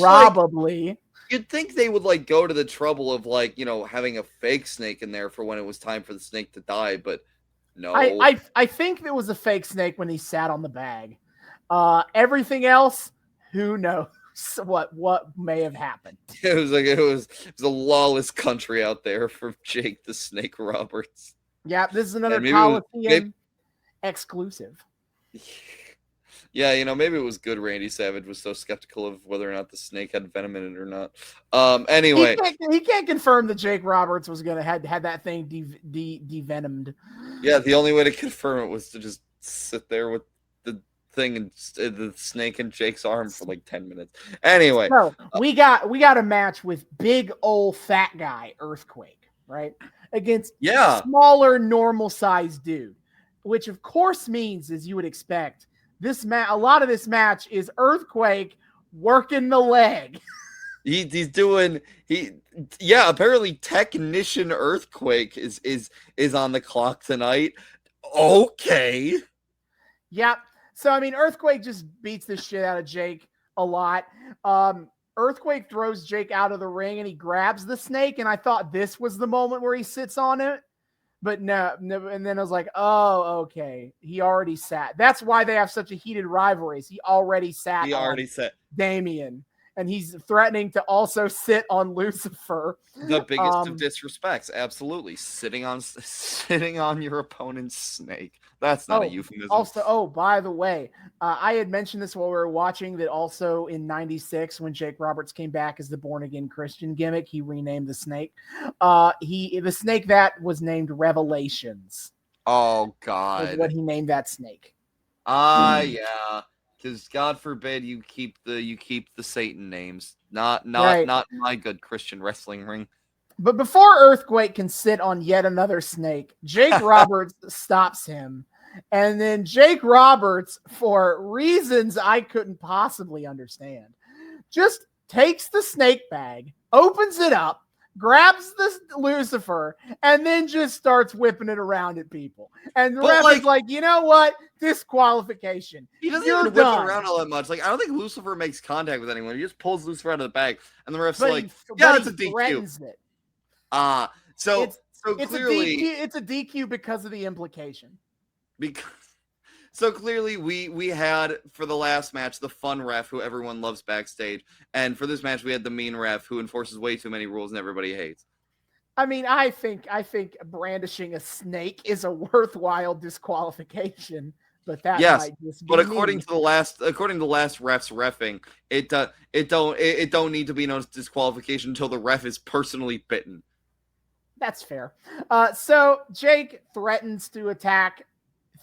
probably. You'd think they would like go to the trouble of like, having a fake snake in there for when it was time for the snake to die, but no. I think it was a fake snake when he sat on the bag. Everything else, who knows what may have happened. It was a lawless country out there for Jake the Snake Roberts. Yeah, this is another Coliseum exclusive. Yeah, maybe it was good Randy Savage was so skeptical of whether or not the snake had venom in it or not. Anyway. He can't confirm that Jake Roberts was going to have that thing devenomed. Yeah, the only way to confirm it was to just sit there with the thing and the snake in Jake's arm for like 10 minutes. Anyway. So, we got a match with big old fat guy Earthquake, right? Against smaller normal-sized dude, which of course means, as you would expect, a lot of this match is Earthquake working the leg. Apparently Technician Earthquake is on the clock tonight. Okay. Yep. So I mean Earthquake just beats the shit out of Jake a lot. Earthquake throws Jake out of the ring and he grabs the snake, and I thought this was the moment where he sits on it. But no, and then I was like, oh, okay. He already sat. That's why they have such a heated rivalry. He already sat. Sat. Damien. and he's threatening to also sit on Lucifer. The biggest of disrespects, absolutely. Sitting on your opponent's snake. That's not a euphemism. Also, by the way, I had mentioned this while we were watching that also in '96 when Jake Roberts came back as the born again Christian gimmick, he renamed the snake. The snake that was named Revelations. Oh God! Is what he named that snake. Yeah. Because God forbid you keep the Satan names. Not my good Christian wrestling ring. But before Earthquake can sit on yet another snake, Jake Roberts stops him. And then Jake Roberts, for reasons I couldn't possibly understand, just takes the snake bag, opens it up, grabs the Lucifer, and then just starts whipping it around at people. And the ref is like, you know what? Disqualification. He doesn't even whip it around all that much. Like, I don't think Lucifer makes contact with anyone. He just pulls Lucifer out of the bag, and the ref's like, yeah, it's a DQ. So clearly it's a DQ because of the implication. So clearly we had for the last match the fun ref who everyone loves backstage, and for this match we had the mean ref who enforces way too many rules and everybody hates. I mean, I think brandishing a snake is a worthwhile disqualification, but that might just be according to the last ref's reffing, it don't need to be known as disqualification until the ref is personally bitten. That's fair. So Jake threatens to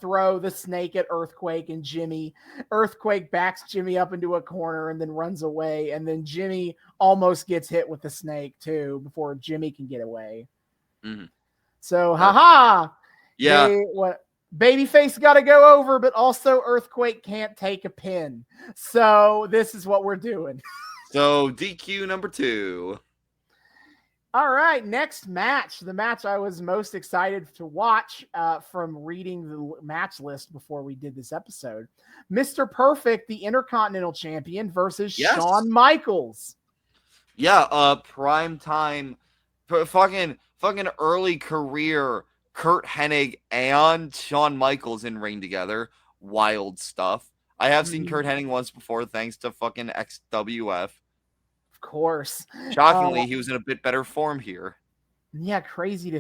throw the snake at Earthquake and Jimmy. Earthquake backs Jimmy up into a corner and then runs away. And then Jimmy almost gets hit with the snake too before Jimmy can get away. Mm-hmm. So, haha. Yeah. Babyface got to go over, but also Earthquake can't take a pin. So this is what we're doing. So DQ number 2. All right, next match. The match I was most excited to watch from reading the match list before we did this episode. Mr. Perfect, the Intercontinental Champion, versus Shawn Michaels. Yeah, prime time, fucking early career Kurt Hennig and Shawn Michaels in ring together. Wild stuff. I have seen Kurt Hennig once before, thanks to fucking XWF. Course. Shockingly, he was in a bit better form here. Yeah, crazy to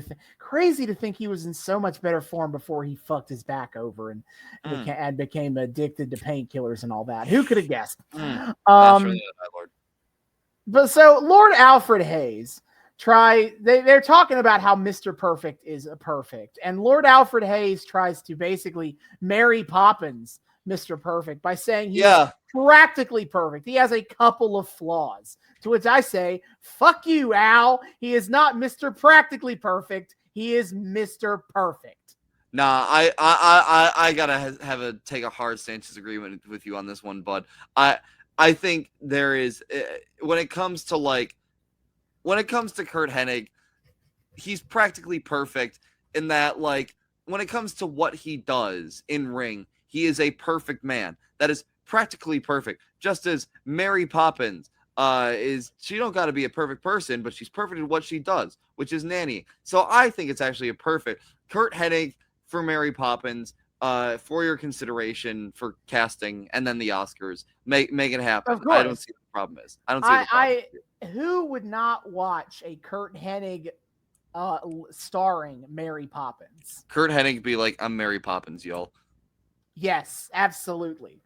think he was in so much better form before he fucked his back over and became addicted to painkillers and all that. Who could have guessed? But so Lord Alfred Hayes they're talking about how Mr. Perfect is perfect, and Lord Alfred Hayes tries to basically Mary Poppins Mr. Perfect by saying he's practically perfect. He has a couple of flaws. To which I say, fuck you, Al. He is not Mr. Practically Perfect. He is Mr. Perfect. Nah, I gotta take a hard stance disagreement with you on this one, bud. I think there is when it comes to Kurt Hennig, he's practically perfect in that, like, when it comes to what he does in ring, he is a perfect man. That is practically perfect. Just as Mary Poppins she don't got to be a perfect person, but she's perfect at what she does, which is nanny. So I think it's actually a perfect Kurt Hennig for Mary Poppins, for your consideration for casting, and then the Oscars. Make it happen. I don't see what the problem is. I don't see the problem. Who would not watch a Kurt Hennig starring Mary Poppins? Kurt Hennig be like, I'm Mary Poppins, y'all. Yes, absolutely.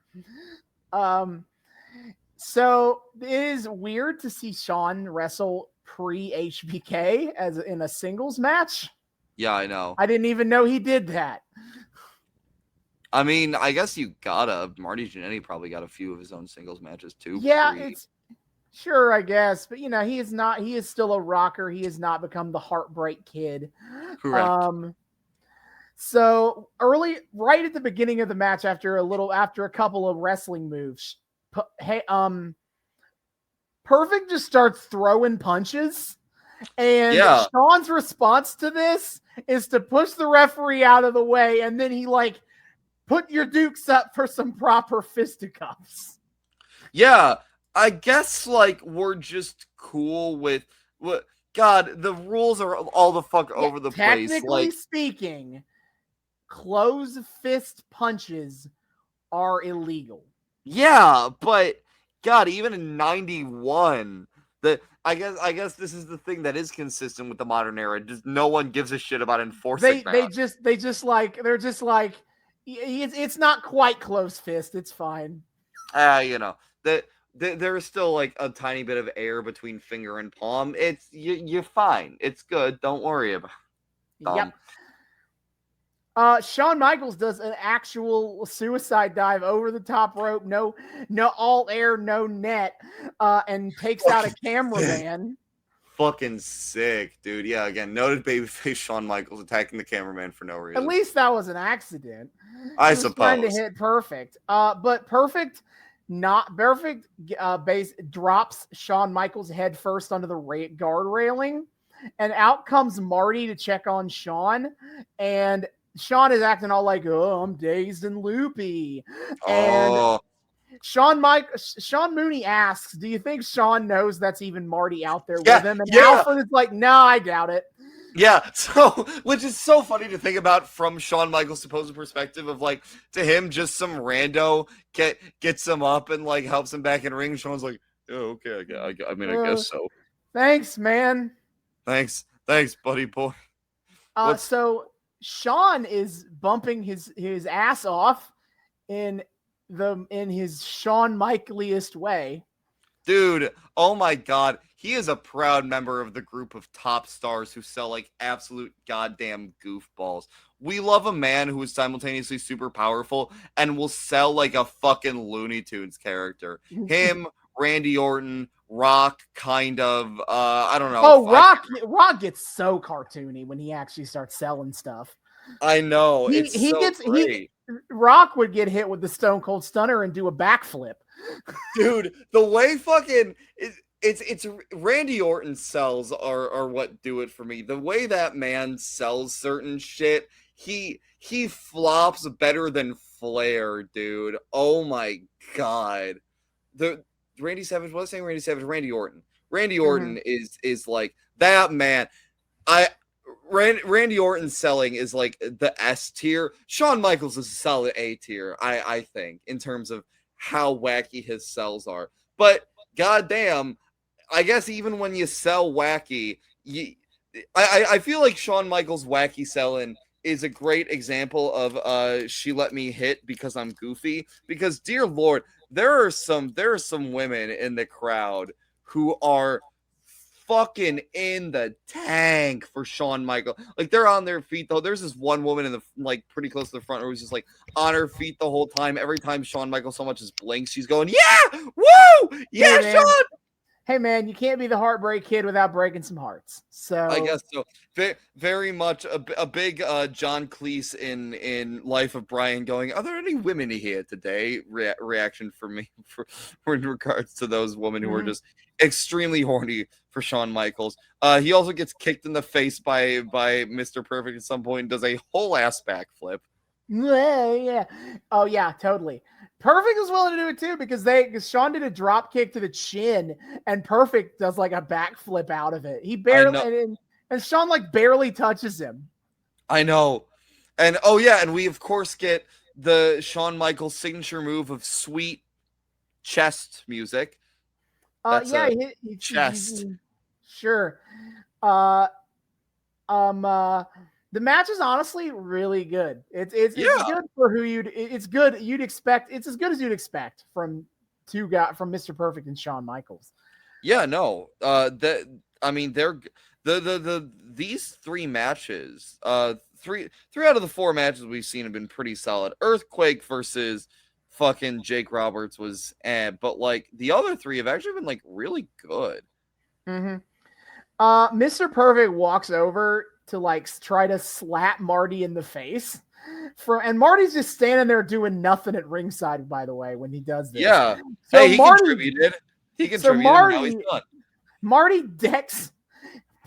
So it is weird to see Shawn wrestle pre-HBK as in a singles match. Yeah, I know. I didn't even know he did that. I mean, I guess you gotta. Marty Jannetty probably got a few of his own singles matches too. Yeah, it's sure, I guess, but he is still a rocker. He has not become the Heartbreak Kid. Correct. So right at the beginning of the match, after a couple of wrestling moves, Perfect just starts throwing punches, and Shawn's response to this is to push the referee out of the way, and then he put your dukes up for some proper fisticuffs. Yeah, I guess we're just cool with what. God, the rules are all the fuck over the place. Technically speaking, closed fist punches are illegal. Yeah, but God, even in 91, I guess this is the thing that is consistent with the modern era. Just no one gives a shit about enforcing that. They're just like it's not quite close fist. It's fine. You know that there is still like a tiny bit of air between finger and palm. It's you're fine. It's good. Don't worry about it. Yep. Shawn Michaels does an actual suicide dive over the top rope, no all air, no net, and takes out a cameraman. Fucking sick, dude. Yeah, again, noted babyface Shawn Michaels attacking the cameraman for no reason. At least that was an accident. I suppose. Trying to hit Perfect. But Perfect, not Perfect, base drops Shawn Michaels head first onto the guard railing, and out comes Marty to check on Shawn, and Shawn is acting all like, "Oh, I'm dazed and loopy." And Shawn Mooney asks, "Do you think Shawn knows that's even Marty out there with him?" And Alfred is like, "No, I doubt it." Yeah, so which is so funny to think about from Shawn Michaels' supposed perspective of like to him, just some rando gets him up and like helps him back in ring. Shawn's like, "Oh, okay, I mean, I guess so." Thanks, man. Thanks, buddy boy. So Shawn is bumping his ass off in his Shawn Michaeliest way. Dude, oh my God. He is a proud member of the group of top stars who sell like absolute goddamn goofballs. We love a man who is simultaneously super powerful and will sell like a fucking Looney Tunes character. Him, Randy Orton, Rock, kind of. I don't know. Oh, Rock gets so cartoony when he actually starts selling stuff. I know. Rock would get hit with the Stone Cold Stunner and do a backflip. Dude, the way fucking it's Randy Orton sells are what do it for me. The way that man sells certain shit, he flops better than Flair, dude. Oh my God. The Randy Savage, what was I saying? Randy Savage, Randy Orton. Randy Orton is like that man. Randy Orton selling is like the S tier. Shawn Michaels is a solid A tier, I think, in terms of how wacky his sells are. But goddamn, I guess even when you sell wacky, I feel like Shawn Michaels' wacky selling is a great example of she let me hit because I'm goofy. Because dear Lord, there are some women in the crowd who are fucking in the tank for Shawn Michaels. Like they're on their feet though. There's this one woman in the like pretty close to the front who's just like on her feet the whole time. Every time Shawn Michaels so much as blinks, she's going, "Yeah, woo, yeah, hey, Shawn." Hey man, you can't be the heartbreak kid without breaking some hearts. So I guess so. Very much a big John Cleese in Life of Brian going, "Are there any women here today?" Reaction for me for in regards to those women who are just extremely horny for Shawn Michaels. He also gets kicked in the face by Mr. Perfect at some point and does a whole ass backflip. Yeah. Oh yeah, totally. Perfect was willing to do it too because Shawn did a drop kick to the chin and Perfect does like a backflip out of it. He barely and Shawn like barely touches him. I know. And oh yeah, and we of course get the Shawn Michaels signature move of sweet chest music. That's chest. Sure. The match is honestly really good. It's good for who it's good. You'd expect it's as good as you'd expect from Mr. Perfect and Shawn Michaels. Yeah, no. These three matches, three out of the four matches we've seen have been pretty solid. Earthquake versus fucking Jake Roberts was but like the other three have actually been like really good. Mr. Perfect walks over to like try to slap Marty in the face. And Marty's just standing there doing nothing at ringside, by the way, when he does this. Yeah. So hey, he contributed. So Marty decks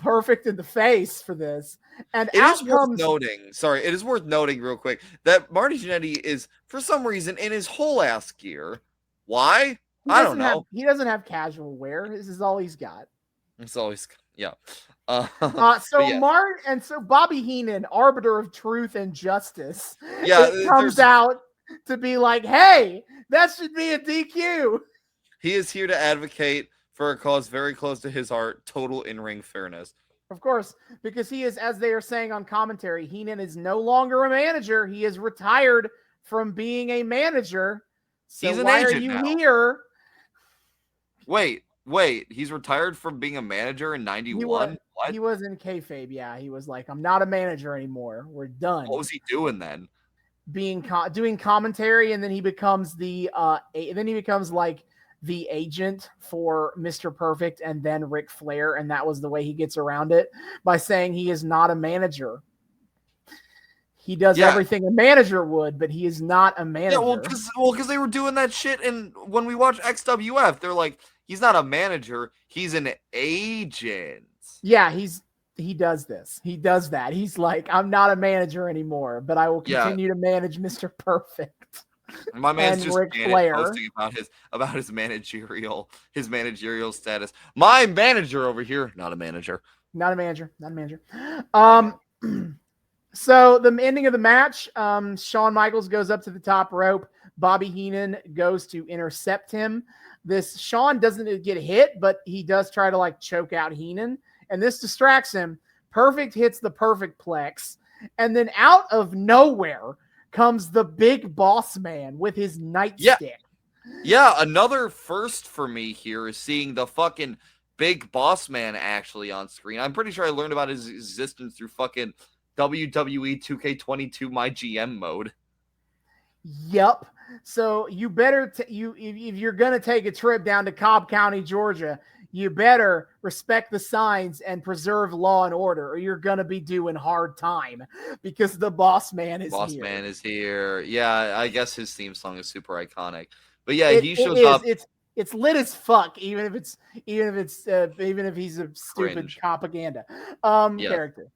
Perfect in the face for this. And it is worth noting real quick that Marty Jannetty is for some reason in his whole ass gear. Why? I don't know. He doesn't have casual wear. This is all he's got. It's always yeah. So Bobby Heenan, arbiter of truth and justice, yeah, comes out to be like, "Hey, that should be a DQ." He is here to advocate for a cause very close to his heart, total in-ring fairness. Of course, because he is, as they are saying on commentary, Heenan is no longer a manager. He is retired from being a manager. So He's an why are agent you now. here? Wait. He's retired from being a manager in 91? He was in kayfabe, yeah. He was like, I'm not a manager anymore. We're done. What was he doing then? Doing commentary, and then he becomes like the agent for Mr. Perfect and then Ric Flair, and that was the way he gets around it, by saying he is not a manager. He does everything a manager would, but he is not a manager. Yeah, because they were doing that shit, and when we watch XWF, they're like, he's not a manager, he's an agent. Yeah, he does this. He does that. He's like, I'm not a manager anymore, but I will continue to manage Mr. Perfect. My man's just posting about his managerial status. My manager over here, not a manager. Not a manager. So the ending of the match, Shawn Michaels goes up to the top rope. Bobby Heenan goes to intercept him. Shawn doesn't get hit, but he does try to like choke out Heenan, and this distracts him. Perfect hits the Perfect Plex, and then out of nowhere comes the Big Boss Man with his nightstick. Yeah, another first for me here is seeing the fucking Big Boss Man actually on screen. I'm pretty sure I learned about his existence through fucking WWE 2K22 My GM mode. Yep. So you better if you're gonna take a trip down to Cobb County, Georgia, you better respect the signs and preserve law and order, or you're gonna be doing hard time, because the Boss Man is here. Yeah, I guess his theme song is super iconic. But yeah, he shows up. It's lit as fuck, even if he's a stupid Cringe. propaganda character.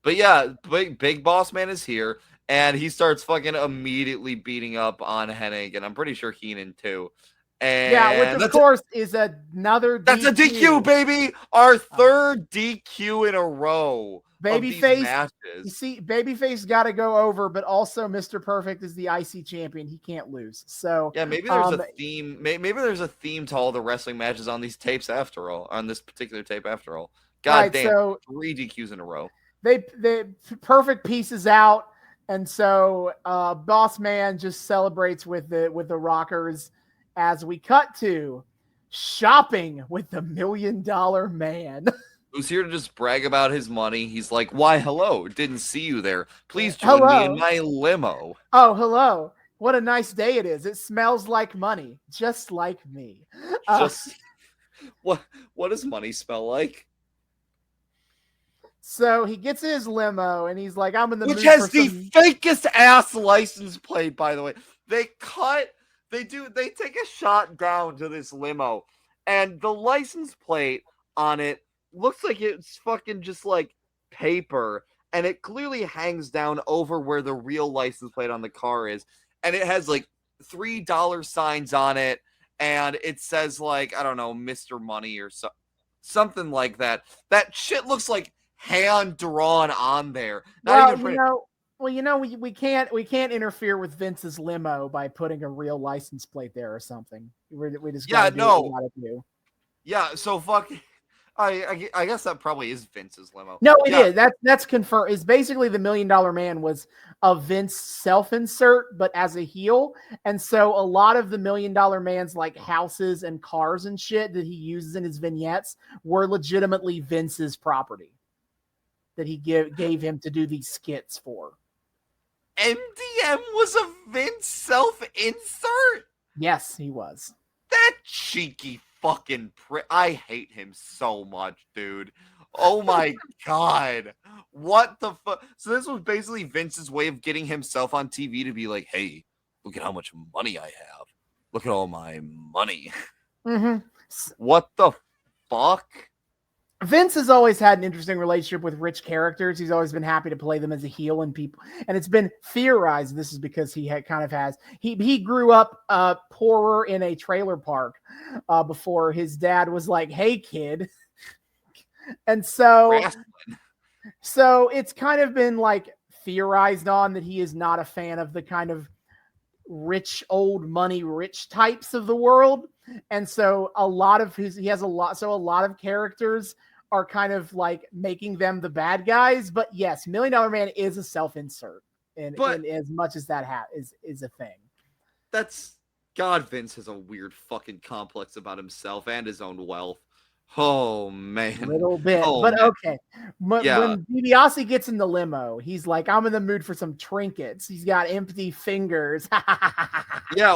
But yeah, Big Boss Man is here, and he starts fucking immediately beating up on Hennig, and I'm pretty sure Heenan too. And which of course is another DQ. That's a DQ, baby! Our third DQ in a row. Babyface, you see, Babyface got to go over, but also Mr. Perfect is the IC champion. He can't lose. So yeah, maybe there's a theme. Maybe there's a theme to all the wrestling matches on these tapes after all. On this particular tape after all. God damn, so 3 DQs in a row. They Perfect pieces out, and so Boss Man just celebrates with the Rockers as we cut to shopping with the $1 Million Man. Who's here to just brag about his money. He's like, why, hello, didn't see you there. Please join me in my limo. Oh, hello. What a nice day it is. It smells like money, just like me. What does money smell like? So he gets in his limo, and he's like, I'm in the mood. Which has the fakest ass license plate, by the way. They take a shot down to this limo, and the license plate on it looks like it's fucking just like paper, and it clearly hangs down over where the real license plate on the car is, and it has like $3 signs on it, and it says like, I don't know, Mr. Money or something like that. That shit looks like hand drawn on there. We can't interfere with Vince's limo by putting a real license plate there or something. We just gotta do what we gotta do. Yeah, so fuck. I guess that probably is Vince's limo. No, it is. That's confirmed. It's basically the $1 Million Man was a Vince self-insert, but as a heel. And so a lot of the $1 Million Man's like houses and cars and shit that he uses in his vignettes were legitimately Vince's property that he gave him to do these skits for. MDM was a Vince self-insert? Yes, he was. That cheeky fucking prick. I hate him so much, dude. Oh my god. What the fuck? So this was basically Vince's way of getting himself on TV to be like, hey, look at how much money I have. Look at all my money. Mm-hmm. What the fuck? Vince has always had an interesting relationship with rich characters. He's always been happy to play them as a heel, and it's been theorized this is because he he grew up poorer in a trailer park before his dad was like, hey kid. And so it's kind of been like theorized on that he is not a fan of the kind of rich old money rich types of the world, and so a lot of a lot of characters are kind of like making them the bad guys. But yes, $1 Million Man is a self-insert in as much as that is a thing. That's God. Vince has a weird fucking complex about himself and his own wealth. Oh man, a little bit, oh, but man. okay. When Dibiase gets in the limo, he's like, "I'm in the mood for some trinkets." He's got empty fingers. Yeah,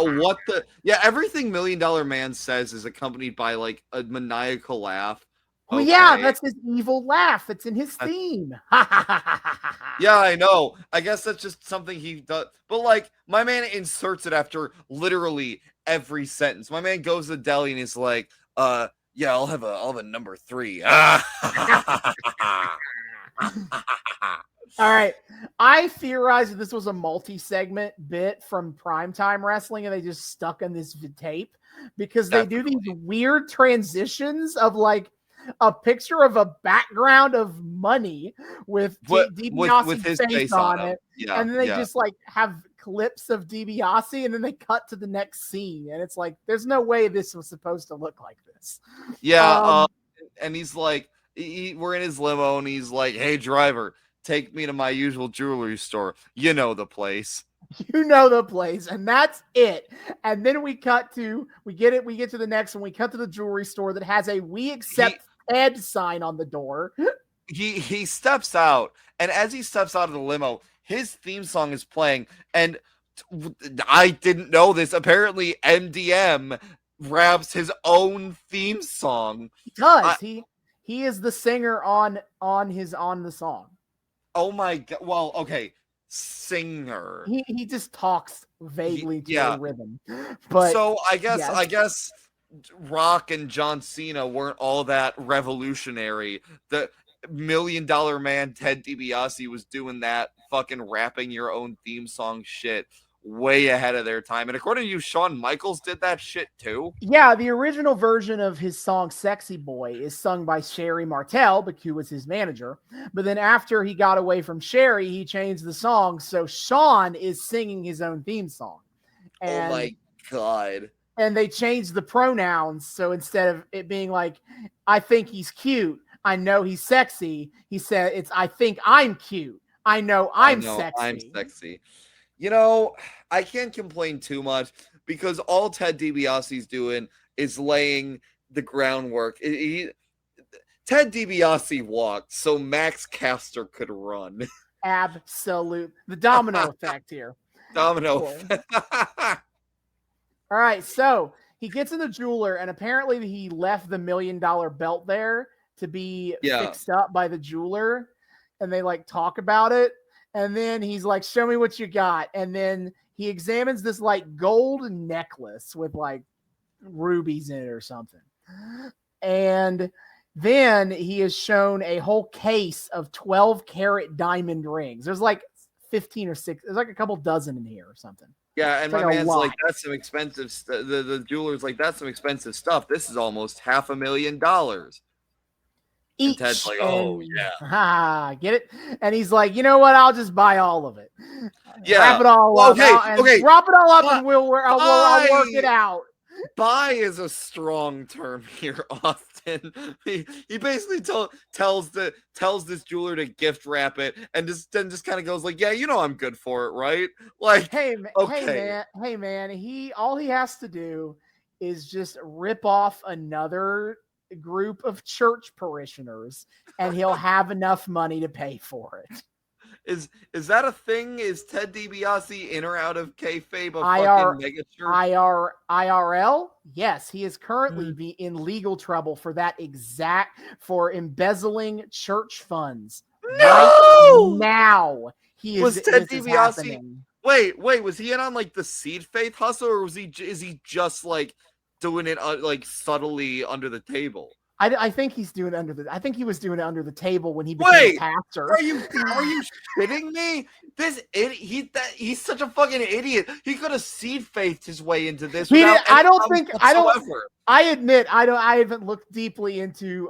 everything $1 Million Man says is accompanied by like a maniacal laugh. Well, yeah, that's his evil laugh. It's in his theme. Yeah, I know. I guess that's just something he does. But like, my man inserts it after literally every sentence. My man goes to the deli and he's like, yeah, I'll have a number 3. All right. I theorized that this was a multi-segment bit from Primetime Wrestling, and they just stuck in this tape because they do these weird transitions of like a picture of a background of money with DiBiase's face on it. Yeah, and then they just like have clips of DiBiase, and then they cut to the next scene. And it's like, there's no way this was supposed to look like this. Yeah. And he's like, we're in his limo, and he's like, "Hey, driver, take me to my usual jewelry store. You know the place." You know the place, and that's it. And then we get to the next one. We cut to the jewelry store that has a "We accept Ed" sign on the door. He steps out, and as he steps out of the limo, his theme song is playing. And I didn't know this. Apparently, MDM raps his own theme song. He does. He is the singer on the song. Oh my god! Well, okay, singer. He just talks vaguely to a rhythm. But so I guess Rock and John Cena weren't all that revolutionary. The $1 Million Man Ted DiBiase was doing that fucking rapping your own theme song shit way ahead of their time. And according to you, Shawn Michaels did that shit too. Yeah, the original version of his song "Sexy Boy" is sung by Sherry Martel, who was his manager. But then after he got away from Sherry, he changed the song, so Shawn is singing his own theme song. And, oh my god. And they changed the pronouns, so instead of it being like, "I think he's cute, I know he's sexy," he said it's, "I think I'm cute, I know I'm sexy." You know, I can't complain too much because all Ted DiBiase's doing is laying the groundwork. Ted DiBiase walked so Max Caster could run. Absolute. The domino effect here. Domino effect. All right, so he gets in the jeweler, and apparently he left the $1 million belt there to be fixed up by the jeweler, and they like talk about it. And then he's like, "Show me what you got." And then he examines this like gold necklace with like rubies in it or something. And then he is shown a whole case of 12-karat diamond rings. There's like 15 or 6. There's like a couple dozen in here or something. Yeah, and my man's like, "That's some expensive stuff." The jeweler's like, "That's some expensive stuff. This is almost $500,000. And Ted's like, "Oh yeah, get it?" And he's like, "You know what? I'll just buy all of it. Yeah, wrap it all up. Okay, drop it all up, and I'll work it out." Buy is a strong term here, Austin. He basically tells this jeweler to gift wrap it, and just kind of goes like, "Yeah, you know I'm good for it, right?" Like, hey man, all he has to do is just rip off another group of church parishioners, and he'll have enough money to pay for it. Is that a thing? Is Ted DiBiase in or out of kayfabe a fucking mega church? IRL? Yes, he is currently in legal trouble for for embezzling church funds. No! Right now, was Ted DiBiase? Wait, was he in on like the Seed Faith hustle, or is he just like doing it like subtly under the table? I think he's doing it I think he was doing it under the table when he became a pastor. Are you shitting me? He's such a fucking idiot. He could have Seed Faithed his way into this. I admit I haven't looked deeply into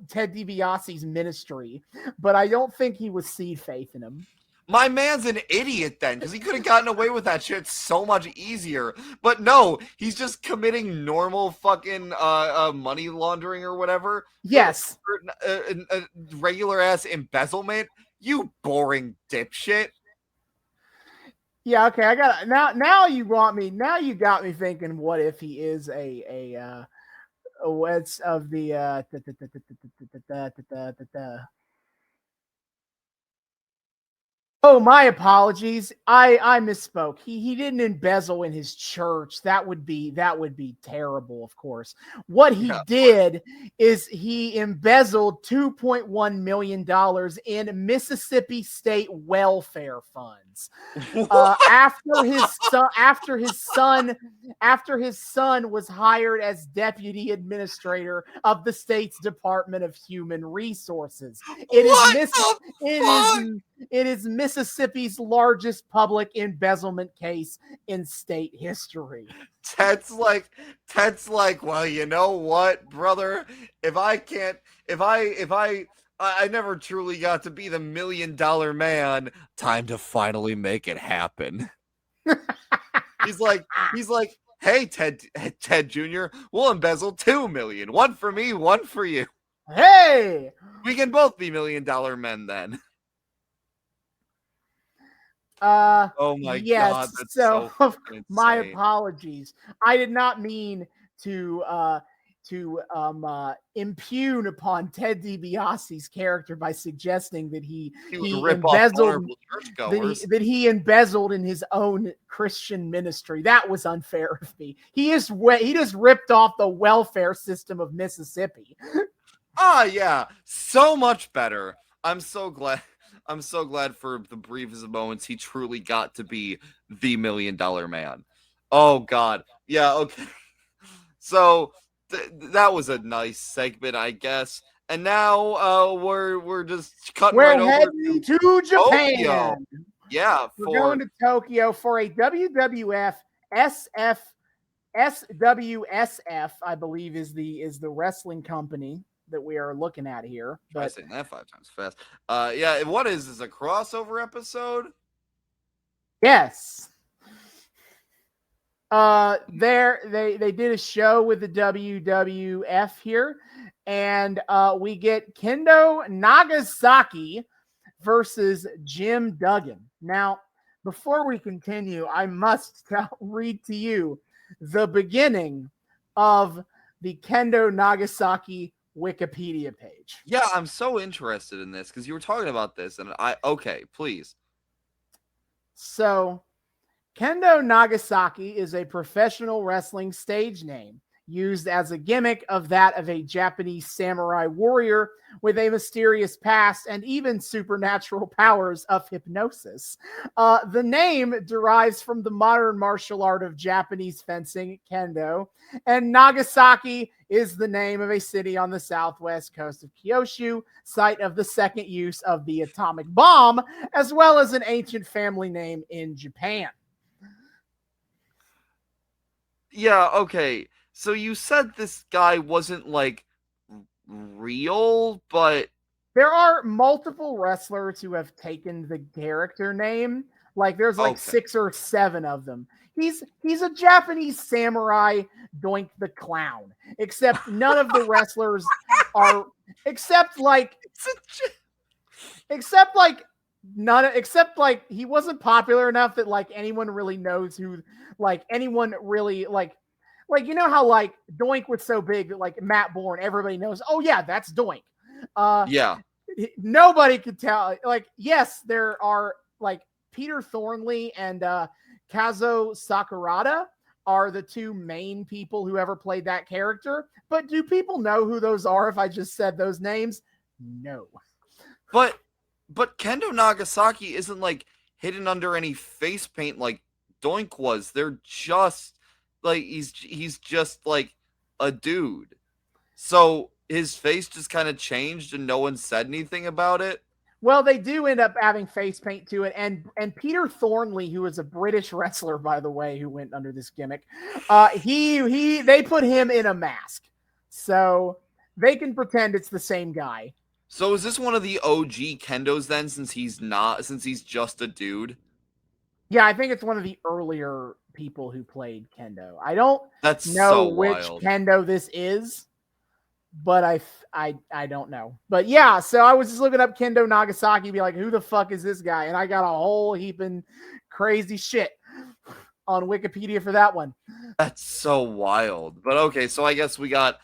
Ted DiBiase's ministry, but I don't think he was Seed Faithing him. My man's an idiot then, because he could have gotten away with that shit so much easier. But no, he's just committing normal fucking money laundering or whatever. Yes. For regular ass embezzlement. You boring dipshit. Yeah, okay. I got now. You want me? Now you got me thinking. What if he is a what's of the Oh, my apologies. I misspoke. He didn't embezzle in his church. That would be terrible, of course. What he did is he embezzled $2.1 million in Mississippi state welfare funds. After his son was hired as deputy administrator of the state's Department of Human Resources. It is Mississippi's largest public embezzlement case in state history. Ted's like, well, you know what, brother? I never truly got to be the $1 million man. Time to finally make it happen. He's like, hey, Ted Jr., we'll embezzle 2 million. One for me, one for you. Hey! We can both be $1 million men then. Oh my yes. God. That's So insane. my apologies. I did not mean to impugn upon Ted Dibiase's character by suggesting that he embezzled that he embezzled in his own Christian ministry. That was unfair of me. He just ripped off the welfare system of Mississippi. Yeah, so much better. I'm so glad for the briefest moments he truly got to be the $1 million man. Oh God. Yeah, okay. So that was a nice segment, I guess. And now we're just cutting right over heading to Japan. Tokyo. Yeah, we're going to Tokyo for a WWF SWSF, I believe is the wrestling company that we are looking at here. Try saying that 5 times fast. Yeah, what is this, a crossover episode? Yes. They did a show with the WWF here, and we get Kendo Nagasaki versus Jim Duggan. Now, before we continue, I must read to you the beginning of the Kendo Nagasaki Wikipedia page. Yeah, I'm so interested in this because you were talking about this, and okay, please. So, Kendo Nagasaki is a professional wrestling stage name used as a gimmick of that of a Japanese samurai warrior with a mysterious past and even supernatural powers of hypnosis. The name derives from the modern martial art of Japanese fencing, kendo, and Nagasaki is the name of a city on the southwest coast of Kyushu, site of the second use of the atomic bomb, as well as an ancient family name in Japan. Yeah, okay. So you said this guy wasn't like real, but there are multiple wrestlers who have taken the character name. Like there's like 6 or 7 of them. He's a Japanese samurai, Doink the Clown. Except none of the wrestlers are except he wasn't popular enough that like anyone really knows who you know how like Doink was so big that like Matt Bourne, everybody knows, oh yeah, that's Doink. Yeah. Nobody could tell. Like, yes, there are like Peter Thornley and Kazuo Sakurada are the 2 main people who ever played that character. But do people know who those are if I just said those names? No. But Kendo Nagasaki isn't like hidden under any face paint like Doink was. They're just like he's just like a dude. So his face just kind of changed and no one said anything about it. Well, they do end up having face paint to it, and Peter Thornley, who is a British wrestler, by the way, who went under this gimmick, they put him in a mask, so they can pretend it's the same guy. So is this one of the OG Kendos then, since he's just a dude? Yeah, I think it's one of the earlier people who played kendo. I don't That's know so which wild. kendo this is, but I don't know. But yeah, so I was just looking up Kendo Nagasaki, be like, who the fuck is this guy? And I got a whole heaping crazy shit on Wikipedia for that one. That's so wild. But okay, so I guess we got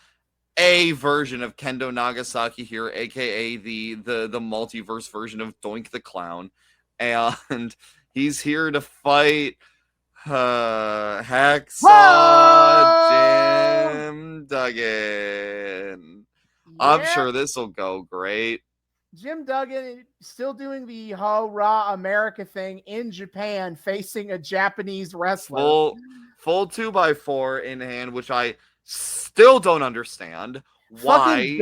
a version of Kendo Nagasaki here, aka the multiverse version of Doink the Clown, and he's here to fight Hacksaw Whoa! Jim Duggan. Yeah. I'm sure this will go great. Jim Duggan still doing the Hurrah America thing in Japan, facing a Japanese wrestler. Full 2x4 in hand, which I still don't understand. Why?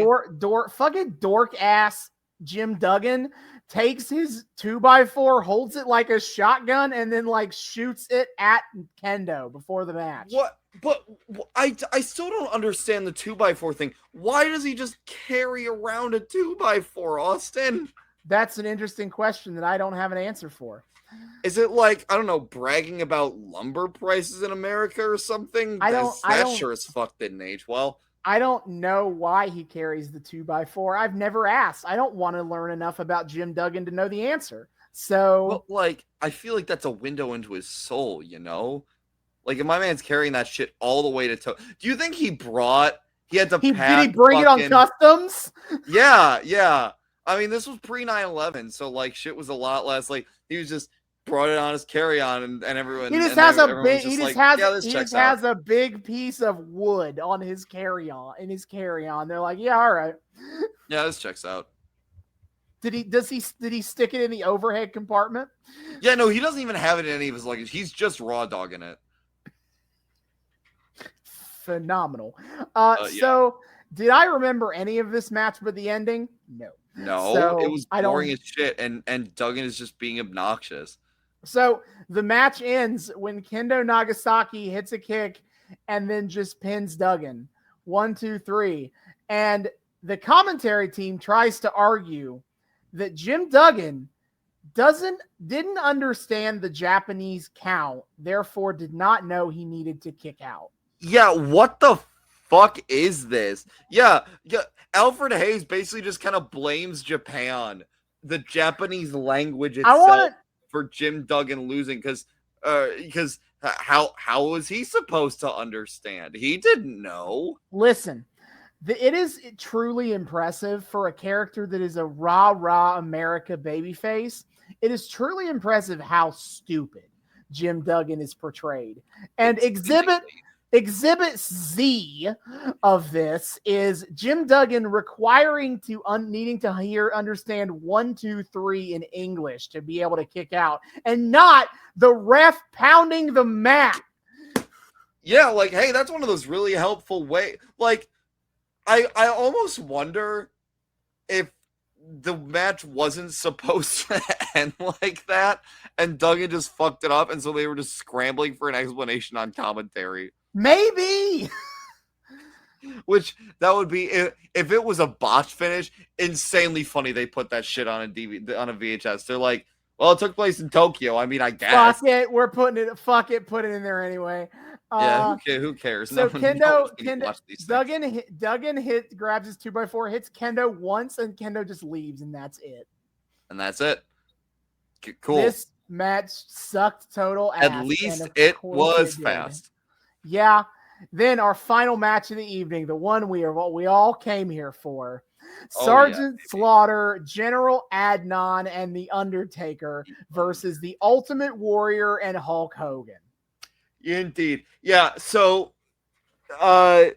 Fucking dork ass Jim Duggan takes his 2x4, holds it like a shotgun, and then like shoots it at Kendo before the match. What? But I still don't understand the 2x4 thing. Why does he just carry around a 2x4, Austin? That's an interesting question that I don't have an answer for. Is it like, I don't know, bragging about lumber prices in America or something? That sure as fuck didn't age well. I don't know why he carries the 2x4. I've never asked. I don't want to learn enough about Jim Duggan to know the answer. So, well, like, I feel like that's a window into his soul, you know? Like, if my man's carrying that shit all the way to toe, do you think he had to did he bring it on customs? Yeah. I mean, this was pre 9/11, so like shit was a lot less. Like, he was just brought it on his carry-on, and everyone. He just has a big piece of wood on his carry-on. They're like, yeah, all right. Yeah, this checks out. Did he stick it in the overhead compartment? Yeah, no, he doesn't even have it in any of his luggage. He's just raw dogging it. Phenomenal. So did I remember any of this match but the ending? No. So it was boring as shit, and Duggan is just being obnoxious. So the match ends when Kendo Nagasaki hits a kick and then just pins Duggan. 1, 2, 3. And the commentary team tries to argue that Jim Duggan didn't understand the Japanese count, therefore did not know he needed to kick out. Yeah, what the fuck is this? Yeah. Alfred Hayes basically just kind of blames Japan, the Japanese language itself, for Jim Duggan losing, because how was he supposed to understand? He didn't know. Listen, it is truly impressive for a character that is a rah America babyface. It is truly impressive how stupid Jim Duggan is portrayed. And Exhibit Z of this is Jim Duggan needing to understand 1, 2, 3 in English to be able to kick out, and not the ref pounding the mat. Yeah, like, hey, that's one of those really helpful ways. Like, I almost wonder if the match wasn't supposed to end like that, and Duggan just fucked it up, and so they were just scrambling for an explanation on commentary. Maybe. Which that would be, if it was a botch finish, insanely funny. They put that shit on a VHS. They're like, well, it took place in Tokyo. I mean, I guess. Fuck it, we're putting it. Fuck it, put it in there anyway. Yeah, who cares? So Duggan grabs his 2x4, hits Kendo once, and Kendo just leaves, and that's it. Cool. This match sucked total ass. At least it was fast. Yeah. Then our final match of the evening, the one we all came here for. Sergeant Slaughter, General Adnan, and the Undertaker versus the Ultimate Warrior and Hulk Hogan. Indeed. Yeah, so my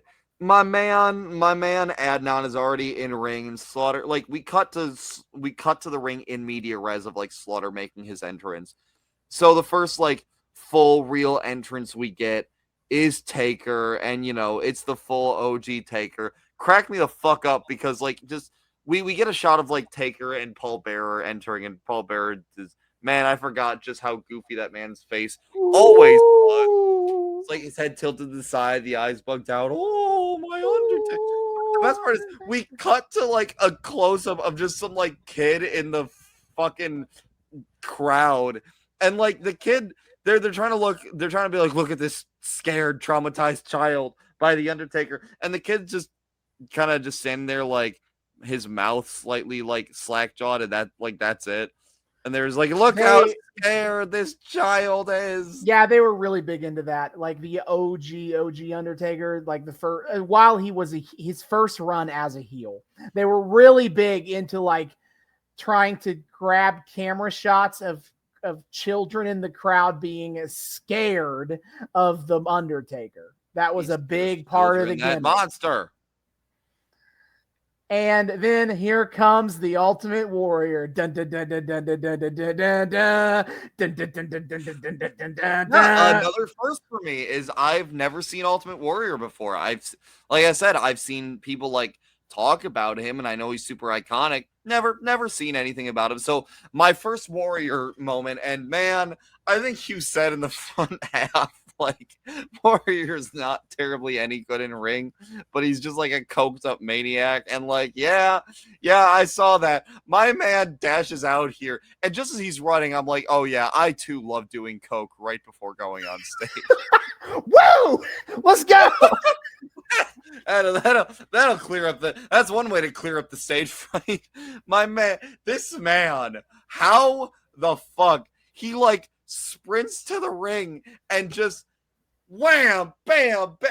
man Adnan is already in ring, and Slaughter, like, we cut to the ring in media res of like Slaughter making his entrance. So the first like full real entrance we get is Taker, and it's the full OG Taker. Crack me the fuck up, because like just we get a shot of like Taker and Paul Bearer entering, and Paul Bearer is, man, I forgot just how goofy that man's face always was. It's like his head tilted to the side, the eyes bugged out. Oh, my Undertaker. best part is we cut to like a close-up of just some like kid in the fucking crowd, and like the kid, they're trying to be like, look at this scared, traumatized child by the Undertaker, and the kid's just kind of just standing there like his mouth slightly like slack-jawed, and that's it. And there's like, look how scared this child is. Yeah, they were really big into that. Like the OG Undertaker, like the first, while he was his first run as a heel, they were really big into like trying to grab camera shots of children in the crowd being scared of the Undertaker. That was a big part of the gimmick. Monster. And then here comes the Ultimate Warrior. Dun, dun, dun, dun, dun, dun, dun, dun, dun, dun, dun. Dun, dun, dun, dun, dun, dun, dun, dun, dun. Another first for me is I've never seen Ultimate Warrior before. Like I said, I've seen people like talk about him, and I know he's super iconic. Never seen anything about him. So my first Warrior moment, and man, I think you said in the front half, like, Warrior's not terribly any good in ring, but he's just like a coked up maniac. And like, yeah, I saw that. My man dashes out here, and just as he's running, I'm like, oh yeah, I too love doing coke right before going on stage. Woo! Let's go! That'll clear up that's one way to clear up the stage fright. My man, this man, how the fuck he like sprints to the ring and just wham, bam, bam,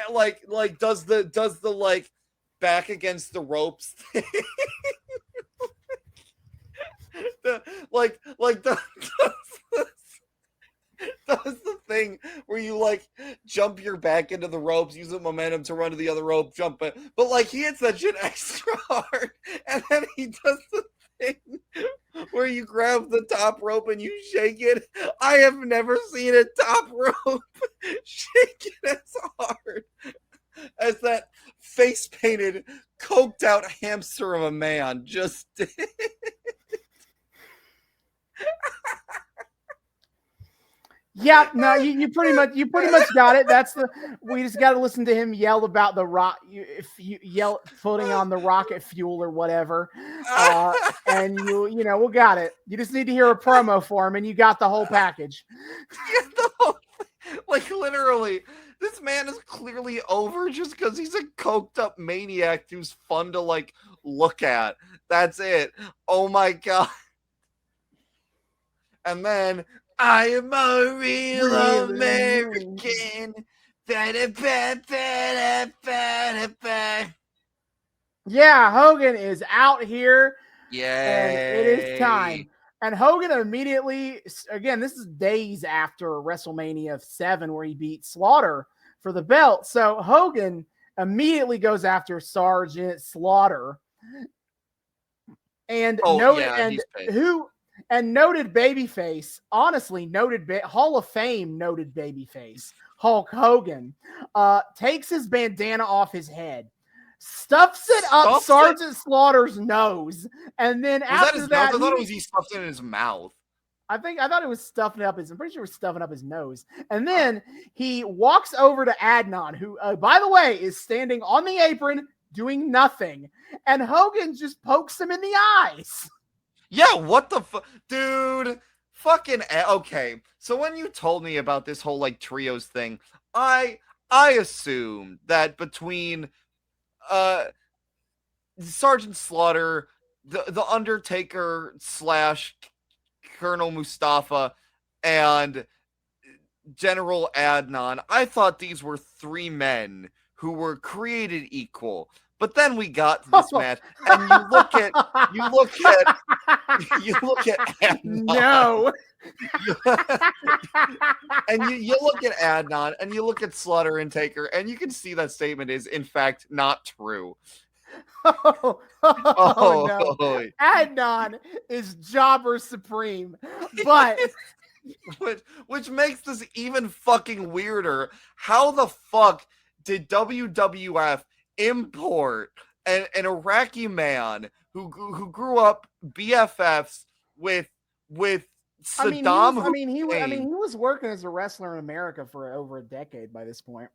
like does the like back against the ropes thing. Does the thing where you like jump your back into the ropes, use the momentum to run to the other rope, jump it, but like he hits that shit extra hard, and then he does the thing where you grab the top rope and you shake it. I have never seen a top rope shaken as hard as that face painted, coked out hamster of a man just did. Yeah, no, you pretty much got it. We just got to listen to him yell about the rock. If you yell putting on the rocket fuel or whatever, and we got it. You just need to hear a promo for him, and you got the whole package. Like literally, this man is clearly over just because he's a coked up maniac who's fun to like look at. That's it. Oh my god. And then, I am a real American. Yeah, Hogan is out here. Yeah. And it is time. And Hogan immediately, again, this is days after WrestleMania 7 where he beat Slaughter for the belt. So Hogan immediately goes after Sergeant Slaughter. And noted babyface, honestly, Hall of Fame noted babyface, Hulk Hogan, takes his bandana off his head, stuffs it up Sergeant Slaughter's nose, and then after that, I thought it was he stuffed it in his mouth. I thought it was stuffing up I'm pretty sure it was stuffing up his nose. And then he walks over to Adnan, who, by the way, is standing on the apron doing nothing. And Hogan just pokes him in the eyes. Yeah, what the fuck? Dude, fucking... Okay, so when you told me about this whole, like, trios thing, I assumed that between Sergeant Slaughter, the Undertaker / Colonel Mustafa, and General Adnan, I thought these were three men who were created equal. But then we got to this match, and you look at Adnan. No. And you look at Adnan, and you look at Slaughter and Taker, and you can see that statement is in fact not true. No. Adnan is jobber supreme, but which makes this even fucking weirder. How the fuck did WWF import an Iraqi man who grew up BFFs with Saddam? He was working as a wrestler in America for over a decade by this point.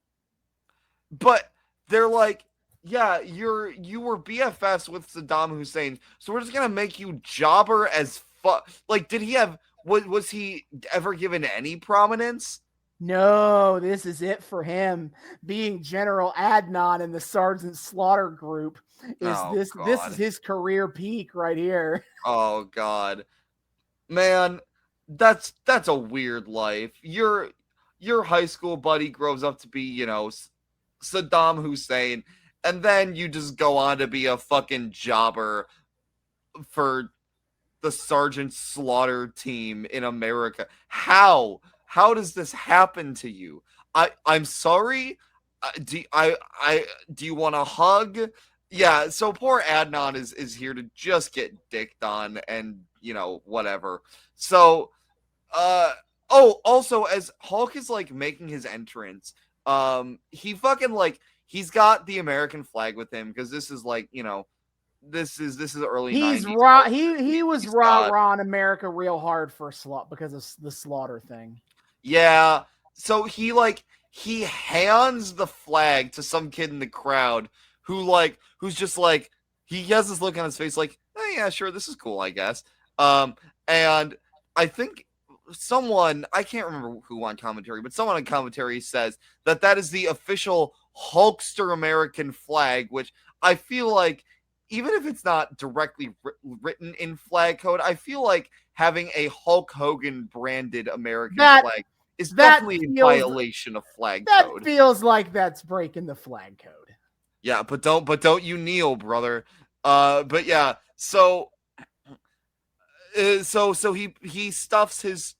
But they're like, yeah, you were BFFs with Saddam Hussein, so we're just gonna make you jobber as fuck. Like, did he have? Was he ever given any prominence? No, this is it for him. Being General Adnan in the Sergeant Slaughter group is Oh this is God. his career peak right here. Oh God. Man, that's a weird life. Your high school buddy grows up to be, Saddam Hussein, and then you just go on to be a fucking jobber for the Sergeant Slaughter team in America. How does this happen to you? I'm sorry. Do you want a hug? Yeah, so poor Adnan is here to just get dicked on and whatever. So also as Hulk is like making his entrance, he fucking like he's got the American flag with him because this is like, this is early He's 90s. raw. He was He's raw got raw in America real hard for because of the Slaughter thing. Yeah. So he hands the flag to some kid in the crowd who's just like he has this look on his face like, oh yeah, sure, this is cool, I guess. And I think I can't remember who on commentary, but someone on commentary says that is the official Hulkster American flag, which I feel like even if it's not directly written in flag code, I feel like having a Hulk Hogan branded American flag is definitely a violation of flag code. That feels like that's breaking the flag code. Yeah, but don't you kneel, brother. But yeah, so he stuffs his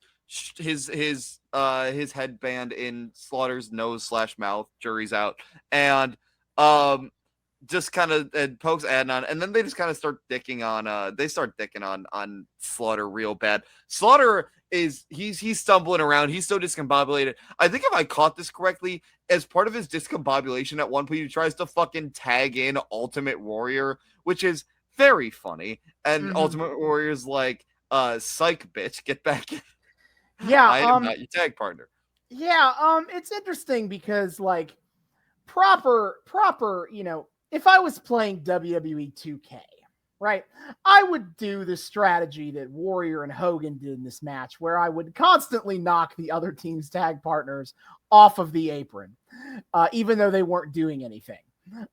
headband in Slaughter's nose/mouth, jury's out, and just kind of pokes Adnan, and then they just kind of start dicking on Slaughter real bad. Slaughter he's stumbling around, he's so discombobulated. I think if I caught this correctly, as part of his discombobulation at one point, he tries to fucking tag in Ultimate Warrior, which is very funny. And Ultimate Warrior's like, psych bitch, get back in. Yeah, I am not your tag partner. Yeah, it's interesting because like proper, if I was playing WWE 2K, right, I would do the strategy that Warrior and Hogan did in this match, where I would constantly knock the other team's tag partners off of the apron, even though they weren't doing anything.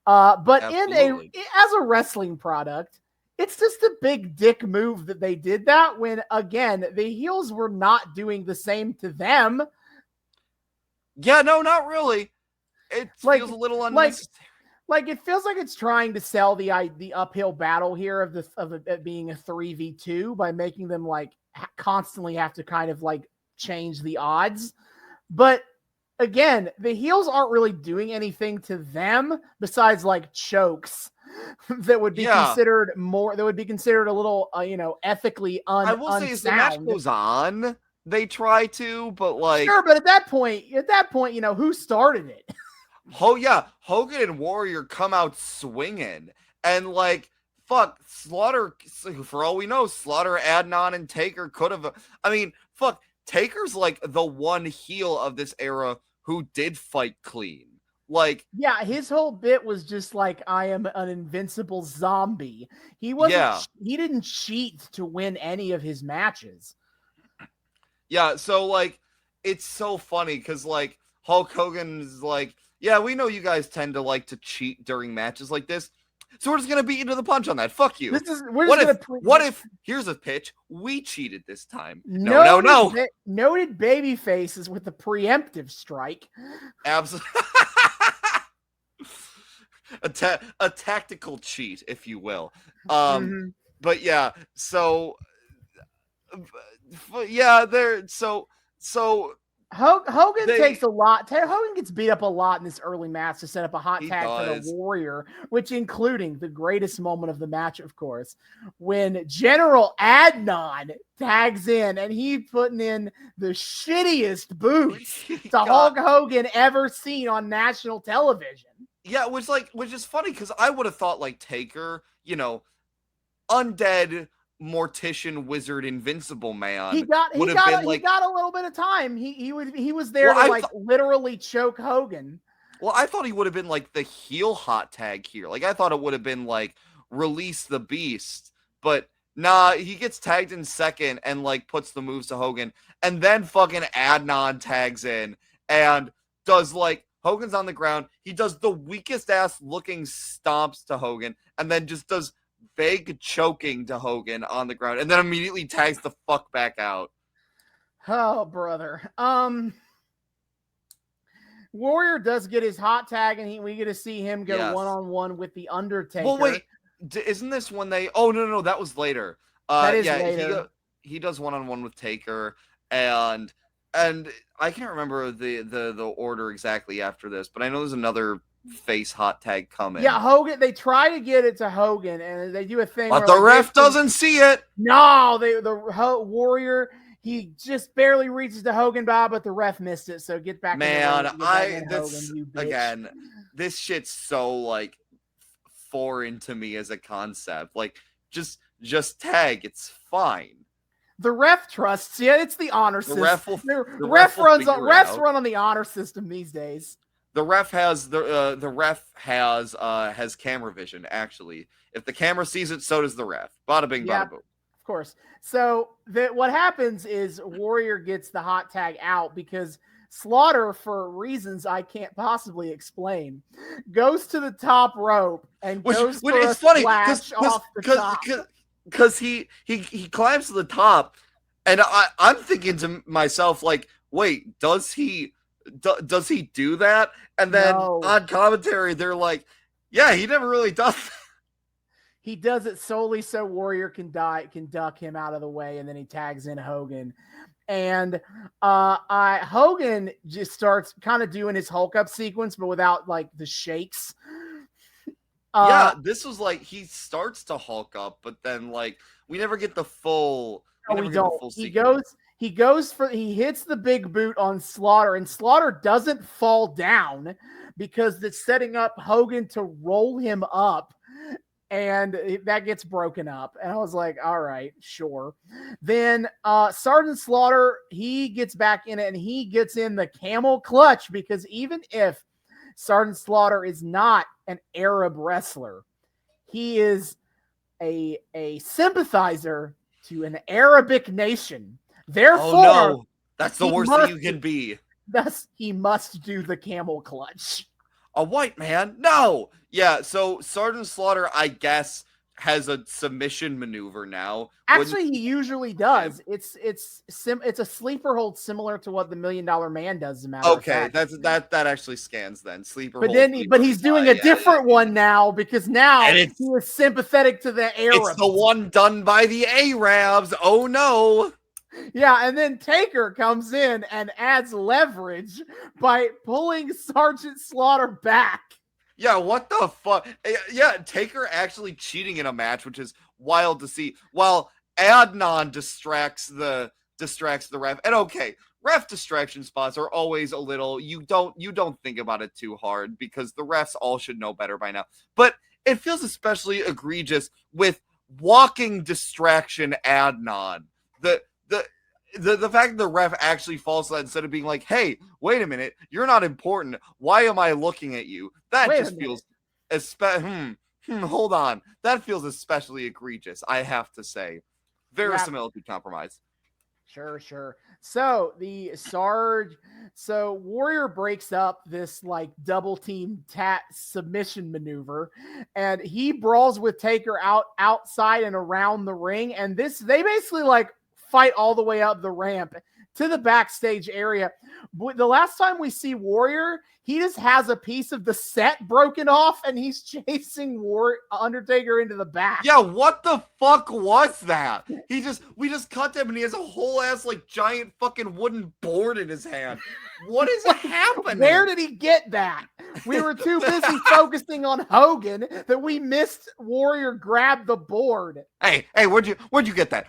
But as a wrestling product, it's just a big dick move that they did that when, again, the heels were not doing the same to them. Yeah, no, not really. It feels a little unnecessary. Like it feels like it's trying to sell the uphill battle here of it being a 3v2 by making them like constantly have to kind of like change the odds. But again, the heels aren't really doing anything to them besides like chokes that would be considered a little ethically unsound. I will say as the match goes on, they try to, but like sure, but at that point, who started it? Oh yeah, Hogan and Warrior come out swinging, and like fuck, Slaughter. For all we know, Slaughter, Adnan, and Taker could have. I mean, fuck, Taker's like the one heel of this era who did fight clean. Like, yeah, his whole bit was just like, I am an invincible zombie. He wasn't. Yeah. He didn't cheat to win any of his matches. Yeah, so like, it's so funny because like Hulk Hogan is like, yeah, we know you guys tend to like to cheat during matches like this, so we're just gonna beat you to the punch on that. Fuck you. What if here's a pitch? We cheated this time. No. Noted baby faces with the preemptive strike. Absolutely. A tactical cheat, if you will. But yeah, so yeah, Hogan takes a lot. Hogan gets beat up a lot in this early match to set up a hot tag for the Warrior, which including the greatest moment of the match, of course, when General Adnan tags in and he putting in the shittiest boots to Hulk Hogan ever seen on national television. Yeah, which is funny because I would have thought like Taker, undead mortician wizard invincible man he got a little bit of time. He was there to literally choke Hogan. Well, I thought he would have been like the heel hot tag here. Like I thought it would have been like release the beast, but nah, he gets tagged in second and like puts the moves to Hogan, and then fucking Adnan tags in and does like Hogan's on the ground. He does the weakest ass looking stomps to Hogan, and then just does vague choking to Hogan on the ground, and then immediately tags the fuck back out. Oh, brother. Warrior does get his hot tag, and we get to see him go one-on-one with the Undertaker. Well, wait, isn't this when they? Oh no, that was later. That is later. He does one-on-one with Taker, and I can't remember the order exactly after this, but I know there's another face hot tag coming. Yeah, Hogan. They try to get it to Hogan, and they do a thing. But the ref doesn't see it. No, Warrior. He just barely reaches to Hogan, but the ref missed it. So get back. Man, again, this shit's so like foreign to me as a concept. Like, just tag. It's fine. The ref trusts you. It's the honor system. Refs run on the honor system these days. The ref has has camera vision. Actually, if the camera sees it, so does the ref. Bada bing, bada boom. Of course. So what happens is Warrior gets the hot tag out because Slaughter, for reasons I can't possibly explain, goes to the top rope and goes for a splash off the top. Because he climbs to the top, and I'm thinking to myself, like, wait, does he do that? And then on commentary, they're like, yeah, he never really does that. He does it solely so Warrior can duck him out of the way, and then he tags in Hogan. And Hogan just starts kind of doing his Hulk up sequence, but without like the shakes. This was like he starts to Hulk up, but then like we never get the full. No, we don't. He hits the big boot on Slaughter, and Slaughter doesn't fall down because it's setting up Hogan to roll him up. And that gets broken up. And I was like, all right, sure. Then Sergeant Slaughter, he gets back in it, and he gets in the camel clutch, because even if Sergeant Slaughter is not an Arab wrestler, he is a sympathizer to an Arabic nation. Therefore, that's the worst thing you can be. Thus, he must do the camel clutch. A white man? No. Yeah, so Sergeant Slaughter, I guess, has a submission maneuver now. Actually, he usually does. It's a sleeper hold similar to what the $1 Million Man does. As a matter of fact. that actually scans then. But he's doing a different one now, because now he is sympathetic to the Arabs. It's the one done by the Arabs. Oh no. Yeah, and then Taker comes in and adds leverage by pulling Sergeant Slaughter back. Yeah, what the fuck? Yeah, Taker actually cheating in a match, which is wild to see. While Adnan distracts the ref. And okay, ref distraction spots are always a little. You don't think about it too hard, because the refs all should know better by now. But it feels especially egregious with walking distraction Adnan. The fact that the ref actually falls to that instead of being like, hey, wait a minute, you're not important. Why am I looking at you? That just feels hold on. That feels especially egregious, I have to say. Verisimilitude compromise. Sure. So Warrior breaks up this like double team submission maneuver, and he brawls with Taker outside and around the ring. And they basically like fight all the way up the ramp to the backstage area. The last time we see Warrior, he just has a piece of the set broken off, and he's chasing Undertaker into the back. Yeah, what the fuck was that? We just cut him, and he has a whole ass like giant fucking wooden board in his hand. What is happening? Where did he get that? We were too busy focusing on Hogan that we missed Warrior grab the board. Hey, where'd you get that?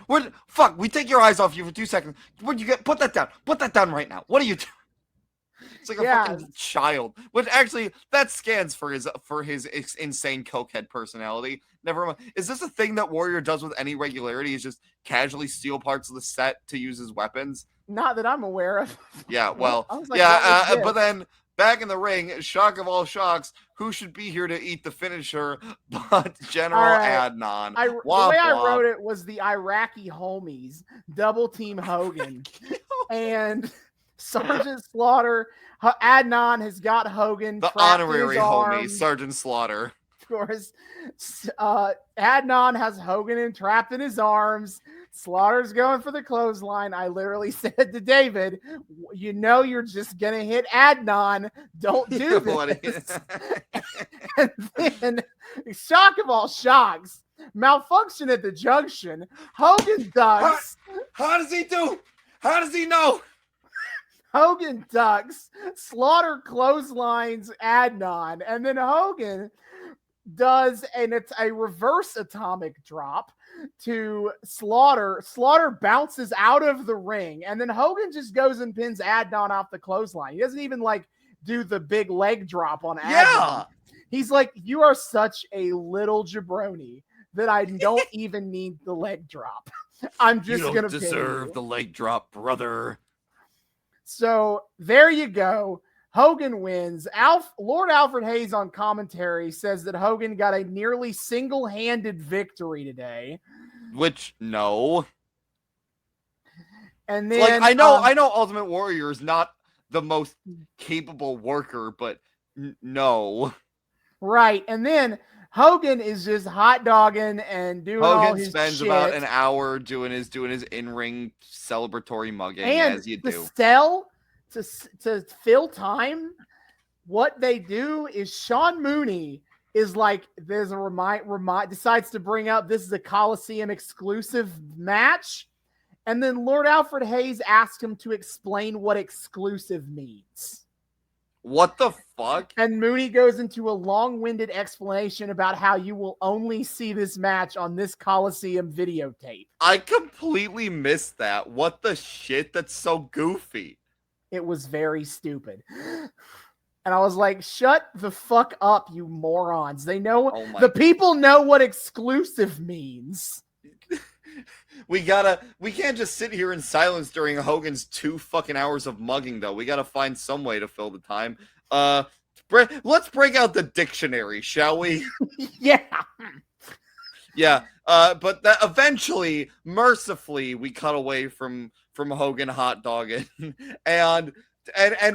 Fuck, we take your eyes off you for 2 seconds. Where'd you get? Put that down right now. What are you doing? It's like a fucking child. Which actually, that scans for his insane cokehead personality. Never mind. Is this a thing that Warrior does with any regularity? Is just casually steal parts of the set to use as weapons? Not that I'm aware of. Yeah, well, like, yeah, but then back in the ring, shock of all shocks, who should be here to eat the finisher but General Adnan? The way I wrote it was the Iraqi homies double team Hogan. And Sergeant Slaughter, Adnan has got Hogan. The honorary homie, Sergeant Slaughter. Of course, Adnan has Hogan trapped in his arms. Slaughter's going for the clothesline. I literally said to David, you're just going to hit Adnan. Don't do this. And then, shock of all shocks, malfunction at the junction. Hogan ducks. How does he do? How does he know? Hogan ducks. Slaughter clotheslines Adnan. And then Hogan does, and it's a reverse atomic drop to Slaughter. Slaughter bounces out of the ring, and then Hogan just goes and pins Adnan off the clothesline. He doesn't even do the big leg drop on Adnan. Yeah. He's like, you are such a little jabroni that I don't even need the leg drop. I'm just going to deserve the leg drop, brother. So there you go. Hogan wins. Lord Alfred Hayes on commentary says that Hogan got a nearly single-handed victory today. Which, no. And then I know Ultimate Warrior is not the most capable worker, but no. Right. And then Hogan is just hot dogging and doing all his spends shit. About an hour doing his in-ring celebratory mugging, and as you do. To fill time, what they do is Sean Mooney is like, there's a decides to bring up this is a Coliseum exclusive match, and then Lord Alfred Hayes asks him to explain what exclusive means. What the fuck? And Mooney goes into a long-winded explanation about how you will only see this match on this Coliseum videotape. I completely missed that. What the shit? That's so goofy. It was very stupid. And I was like, shut the fuck up, you morons. They know, the people know what exclusive means. We can't just sit here in silence during Hogan's 2 fucking hours of mugging, though. We gotta find some way to fill the time. Let's break out the dictionary, shall we? Yeah. Yeah. But that eventually, mercifully, we cut away from Hogan hot dogging, and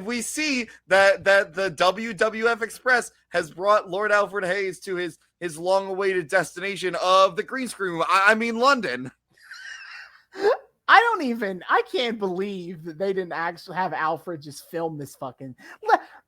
we see that the WWF Express has brought Lord Alfred Hayes to his long-awaited destination of the green screen. I mean London. I can't believe that they didn't actually have Alfred just film this fucking.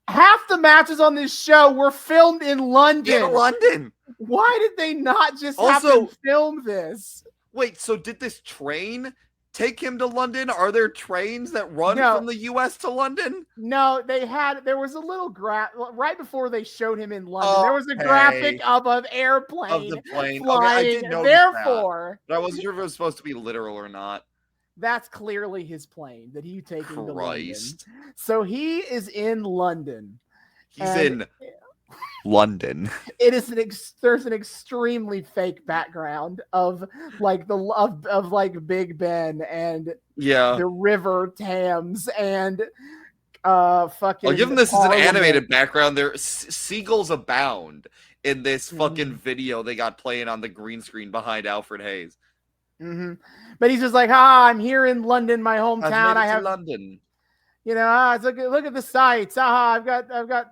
Half the matches on this show were filmed in London. In London. Why did they not just have them film this? Wait, so did this train take him to London? Are there trains that run from the U.S. to London? No, there was a little right before they showed him in London. There was a graphic of an airplane of the plane flying. Okay, I did notice Therefore, but I wasn't sure if it was supposed to be literal or not. That's clearly his plane that he's taking to London. Christ. So he is in London. He's in London. It is there's an extremely fake background of like Big Ben and the River Thames and fucking. Well, given this is an animated background, there seagulls abound in this fucking video they got playing on the green screen behind Alfred Hayes. Mm-hmm. But he's just like, I'm here in London, my hometown. I have London. You know, look at the sights. I've got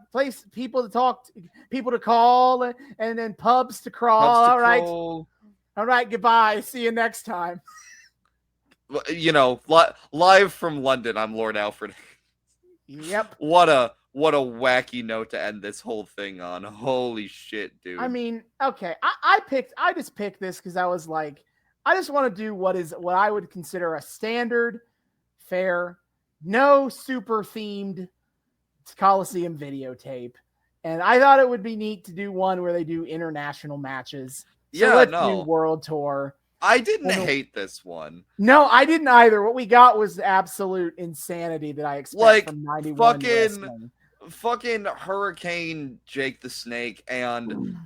people to talk, people to call, and then pubs to crawl. All right. Goodbye. See you next time. You know, live from London, I'm Lord Alfred. Yep. What a wacky note to end this whole thing on. Holy shit, dude. I mean, okay. I just picked this because I was like, I just want to do what I would consider a standard, fair, no super themed Coliseum videotape. And I thought it would be neat to do one where they do international matches. So let's do World Tour. I didn't hate this one. No, I didn't either. What we got was absolute insanity that I expect from 91 wrestling. Fucking Hurricane Jake the Snake and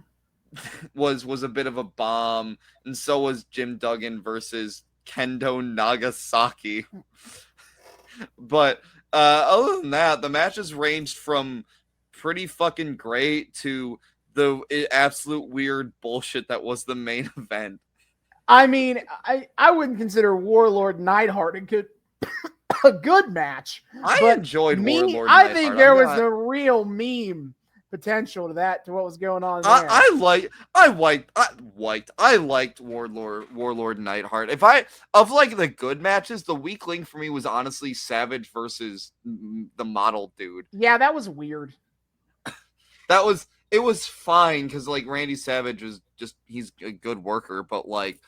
was a bit of a bomb, and so was Jim Duggan versus Kendo Nagasaki. But Other than that, the matches ranged from pretty fucking great to the absolute weird bullshit that was the main event. I mean, I wouldn't consider Warlord Neidhart a good match. I enjoyed Warlord I Neidhart. think there was a real meme potential to what was going on there. I liked Warlord Neidhart. If I of like the good matches, the weak link for me was honestly Savage versus the model dude. Yeah, that was weird. It was fine because like Randy Savage was he's a good worker, but like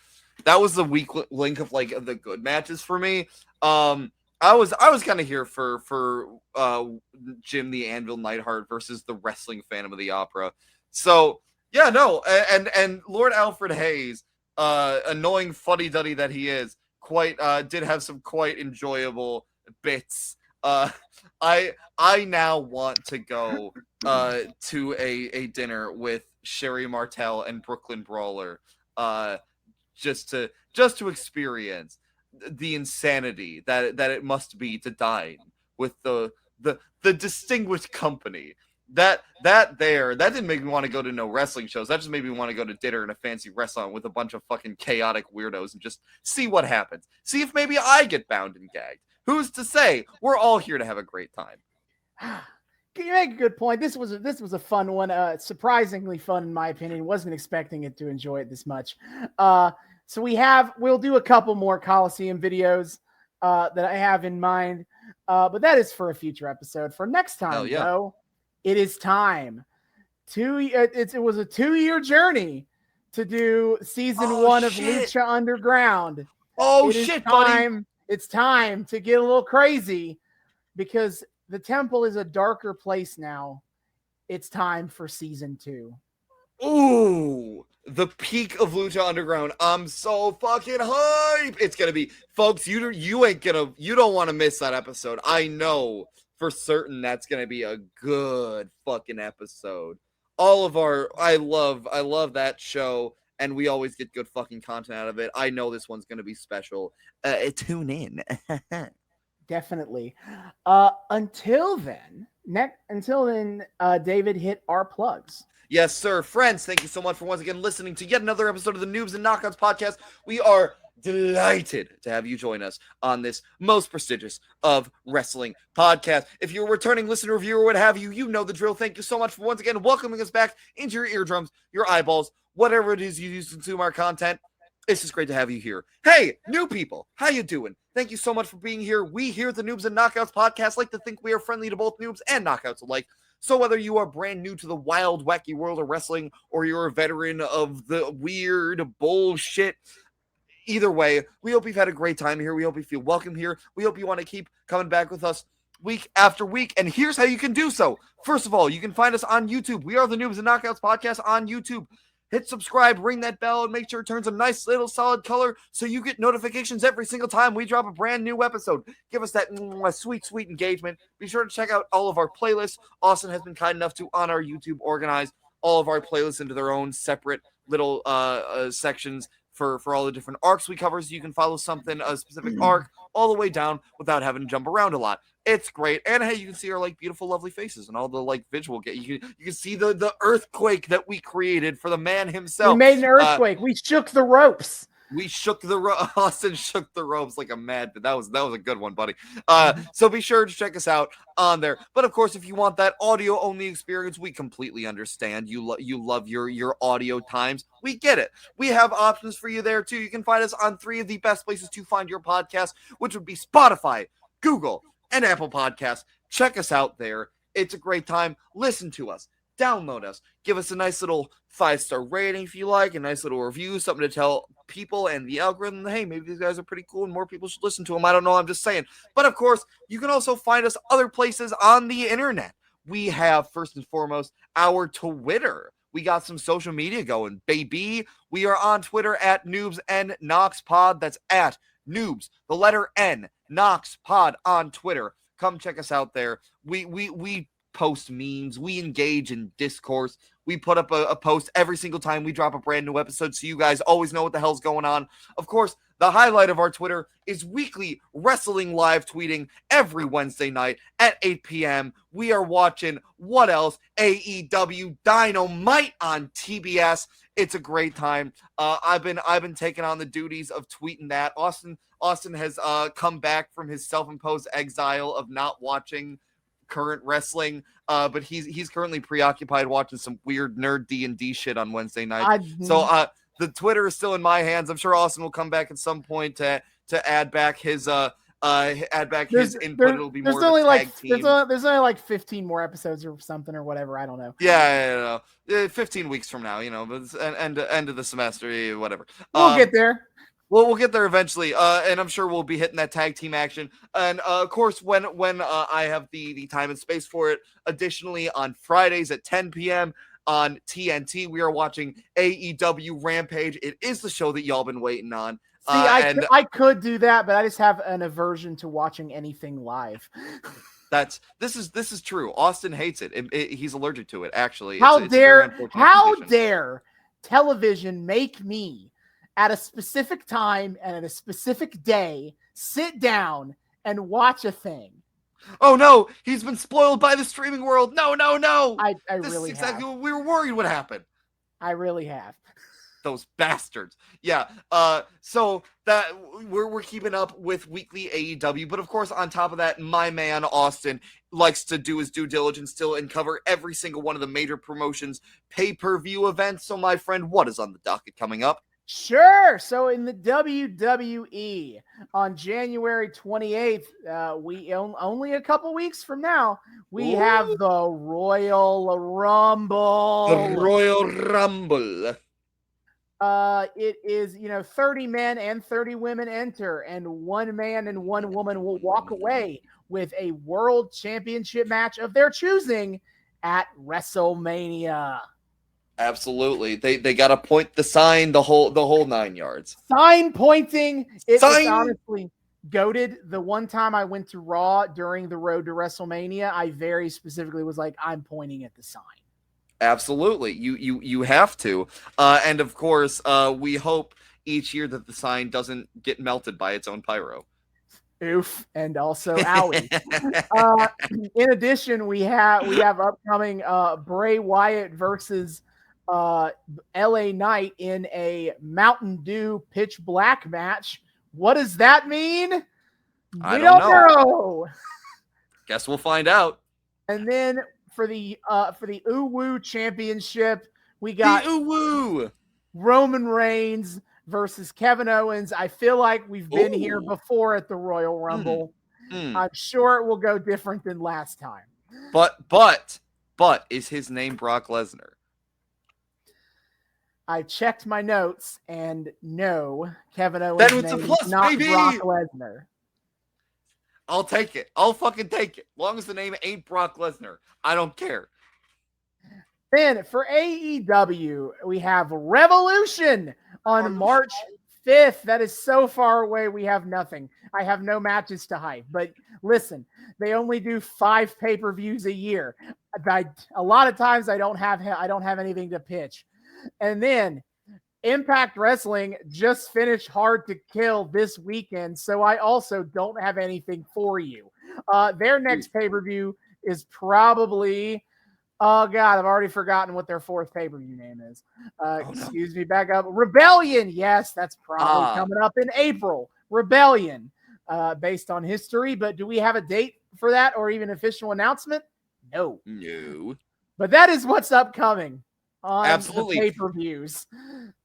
that was the weak link of like the good matches for me. I was kind of here for Jim the Anvil Neidhart versus the wrestling Phantom of the Opera. So yeah, no, and Lord Alfred Hayes, annoying fuddy duddy that he is, quite did have some quite enjoyable bits. I now want to go to a dinner with Sherry Martel and Brooklyn Brawler, just to experience the insanity that it must be to dine with the distinguished company that didn't make me want to go to no wrestling shows. That just made me want to go to dinner in a fancy restaurant with a bunch of fucking chaotic weirdos and just see what happens. See if maybe I get bound and gagged. Who's to say? We're all here to have a great time. You make a good point. This was a fun one. Surprisingly fun in my opinion. Wasn't expecting it to enjoy it this much. So we'll do a couple more Coliseum videos that I have in mind. But that is for a future episode. For next time, though, it is time. It was a 2-year journey to do season 1 of Lucha Underground. Buddy. It's time to get a little crazy because the temple is a darker place now. It's time for season 2. Ooh, the peak of Lucha Underground. I'm so fucking hype. It's gonna be, folks. You don't want to miss that episode. I know for certain that's gonna be a good fucking episode. I love that show, and we always get good fucking content out of it. I know this one's gonna be special. Tune in. Definitely. Until then, David, hit our plugs. Yes, sir. Friends, thank you so much for once again listening to yet another episode of the Noobs and Knockouts Podcast. We are delighted to have you join us on this most prestigious of wrestling podcasts. If you're a returning listener, viewer, what have you, you know the drill. Thank you so much for once again welcoming us back into your eardrums, your eyeballs, whatever it is you use to consume our content. It's just great to have you here. Hey, new people, how you doing? Thank you so much for being here. We here at the Noobs and Knockouts Podcast like to think we are friendly to both noobs and knockouts alike. So whether you are brand new to the wild, wacky world of wrestling, or you're a veteran of the weird bullshit, either way, we hope you've had a great time here. We hope you feel welcome here. We hope you want to keep coming back with us week after week. And here's how you can do so. First of all, you can find us on YouTube. We are the Noobs and Knockouts Podcast on YouTube. Hit subscribe, ring that bell, and make sure it turns a nice little solid color so you get notifications every single time we drop a brand new episode. Give us that sweet, sweet engagement. Be sure to check out all of our playlists. Austin has been kind enough to, on our YouTube, organize all of our playlists into their own separate little sections for all the different arcs we cover, so you can follow a specific arc all the way down without having to jump around a lot. It's great. And hey, you can see our like beautiful, lovely faces and all the like visual you can see the earthquake that we created for the man himself. We made an earthquake. We shook the ropes. Austin shook the ropes like a mad. That was a good one, buddy. So be sure to check us out on there. But of course, if you want that audio only experience, we completely understand. You love your audio times. We get it. We have options for you there too. You can find us on 3 of the best places to find your podcast, which would be Spotify, Google, and Apple Podcasts. Check us out there. It's a great time. Listen to us. Download us. Give us a nice little 5-star rating if you like, a nice little review, something to tell people and the algorithm, hey, maybe these guys are pretty cool and more people should listen to them. I don't know. I'm just saying. But of course, you can also find us other places on the internet. We have, first and foremost, our Twitter. We got some social media going, baby. We are on Twitter at Noobs and Knox Pod. That's at Noobs, the letter N, Knox Pod on Twitter. Come check us out there. We post memes. We engage in discourse. We put up a post every single time we drop a brand new episode, so you guys always know what the hell's going on. Of course, The highlight of our Twitter is weekly wrestling live tweeting every Wednesday night at 8 p.m. We are watching, what else? AEW Dynamite on TBS. It's a great time. I've been taking on the duties of tweeting that. Austin has come back from his self-imposed exile of not watching current wrestling, but he's currently preoccupied watching some weird nerd D&D shit on Wednesday night. So the Twitter is still in my hands. I'm sure Austin will come back at some point to add back his his input. It'll be more of a tag team. There's only like 15 more episodes or something or whatever. I don't know. Yeah, 15 weeks from now, but it's end of the semester, whatever. We'll get there. We'll get there eventually, and I'm sure we'll be hitting that tag team action. And of course, when I have the time and space for it. Additionally, on Fridays at 10 p.m. on TNT, we are watching AEW Rampage. It is the show that y'all been waiting on. See, I could do that, but I just have an aversion to watching anything live. This is true. Austin hates it. He's allergic to it. Actually, how dare television make me at a specific time and at a specific day sit down and watch a thing? Oh no, he's been spoiled by the streaming world. No. I this really is exactly have. what we were worried would happen. I really have. Those bastards. Yeah. So that we're keeping up with weekly AEW, but of course, on top of that, my man Austin likes to do his due diligence still and cover every single one of the major promotions pay-per-view events. So, my friend, what is on the docket coming up? Sure. So in the WWE on January 28th, we only a couple weeks from now, we have the Royal Rumble. The Royal Rumble. It is, 30 men and 30 women enter, and one man and one woman will walk away with a world championship match of their choosing at WrestleMania. Absolutely. They got to point the sign, the whole 9 yards. Sign pointing. It's honestly goated. The one time I went to Raw during the road to WrestleMania, I very specifically was like, I'm pointing at the sign. Absolutely. You have to. And of course, we hope each year that the sign doesn't get melted by its own pyro. Oof, and also owie. In addition, we have upcoming Bray Wyatt versus LA Knight in a Mountain Dew pitch black match. What does that mean? I don't know. know. Guess we'll find out. And then for the Uwoo Championship, we got Roman Reigns versus Kevin Owens. I feel like we've been here before at the Royal Rumble. I'm sure it will go different than last time. But is his name Brock Lesnar? I checked my notes, and no, Kevin Owens' name is not baby. Brock Lesnar. I'll take it. I'll fucking take it. As long as the name ain't Brock Lesnar. I don't care. Then for AEW, we have Revolution on March 5th. That is so far away. We have nothing. I have no matches to hype. But listen, they only do 5 pay-per-views a year. A lot of times I don't have anything to pitch. And then Impact Wrestling just finished Hard to Kill this weekend, so I also don't have anything for you. Their next pay-per-view is probably, oh God, I've already forgotten what their 4th pay-per-view name is. Excuse me, back up. Rebellion, yes, that's probably coming up in April. Rebellion, based on history, but do we have a date for that or even official announcement? No. But that is what's upcoming. Absolutely. Pay-per-views.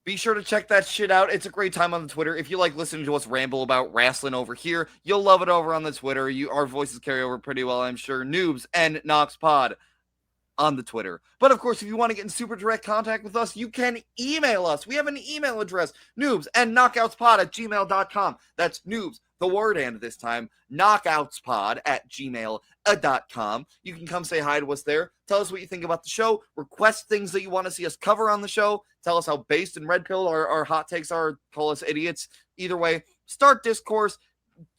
Be sure to check that shit out. It's a great time on the Twitter. If you like listening to us ramble about wrestling over here, you'll love it over on the Twitter. Our voices carry over pretty well, I'm sure. Noobs and Knockouts Pod on the Twitter. But of course, if you want to get in super direct contact with us, you can email us. We have an email address, noobsandknockoutspod@gmail.com. That's noobs, the word and this time, knockoutspod@gmail.com. You can come say hi to us there. Tell us what you think about the show. Request things that you want to see us cover on the show. Tell us how based and red pill our hot takes are. Call us idiots. Either way, start discourse.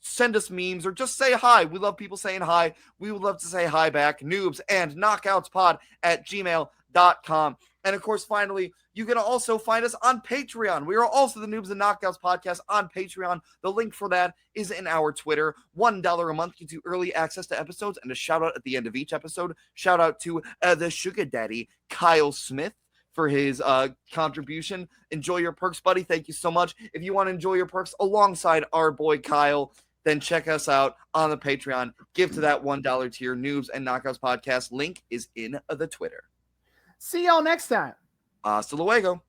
Send us memes or just say hi. We love people saying hi. We would love to say hi back. Noobs and knockoutspod@gmail.com. gmail.com. And of course, finally, you can also find us on Patreon. We are also the Noobs and Knockouts Podcast on Patreon. The link for that is in our Twitter. $1 a month gets you early access to episodes and a shout out at the end of each episode. Shout out to the sugar daddy, Kyle Smith, for his contribution. Enjoy your perks, buddy. Thank you so much. If you want to enjoy your perks alongside our boy Kyle, then check us out on the Patreon. Give to that $1 tier, Noobs and Knockouts Podcast. Link is in the Twitter. See y'all next time. Hasta luego.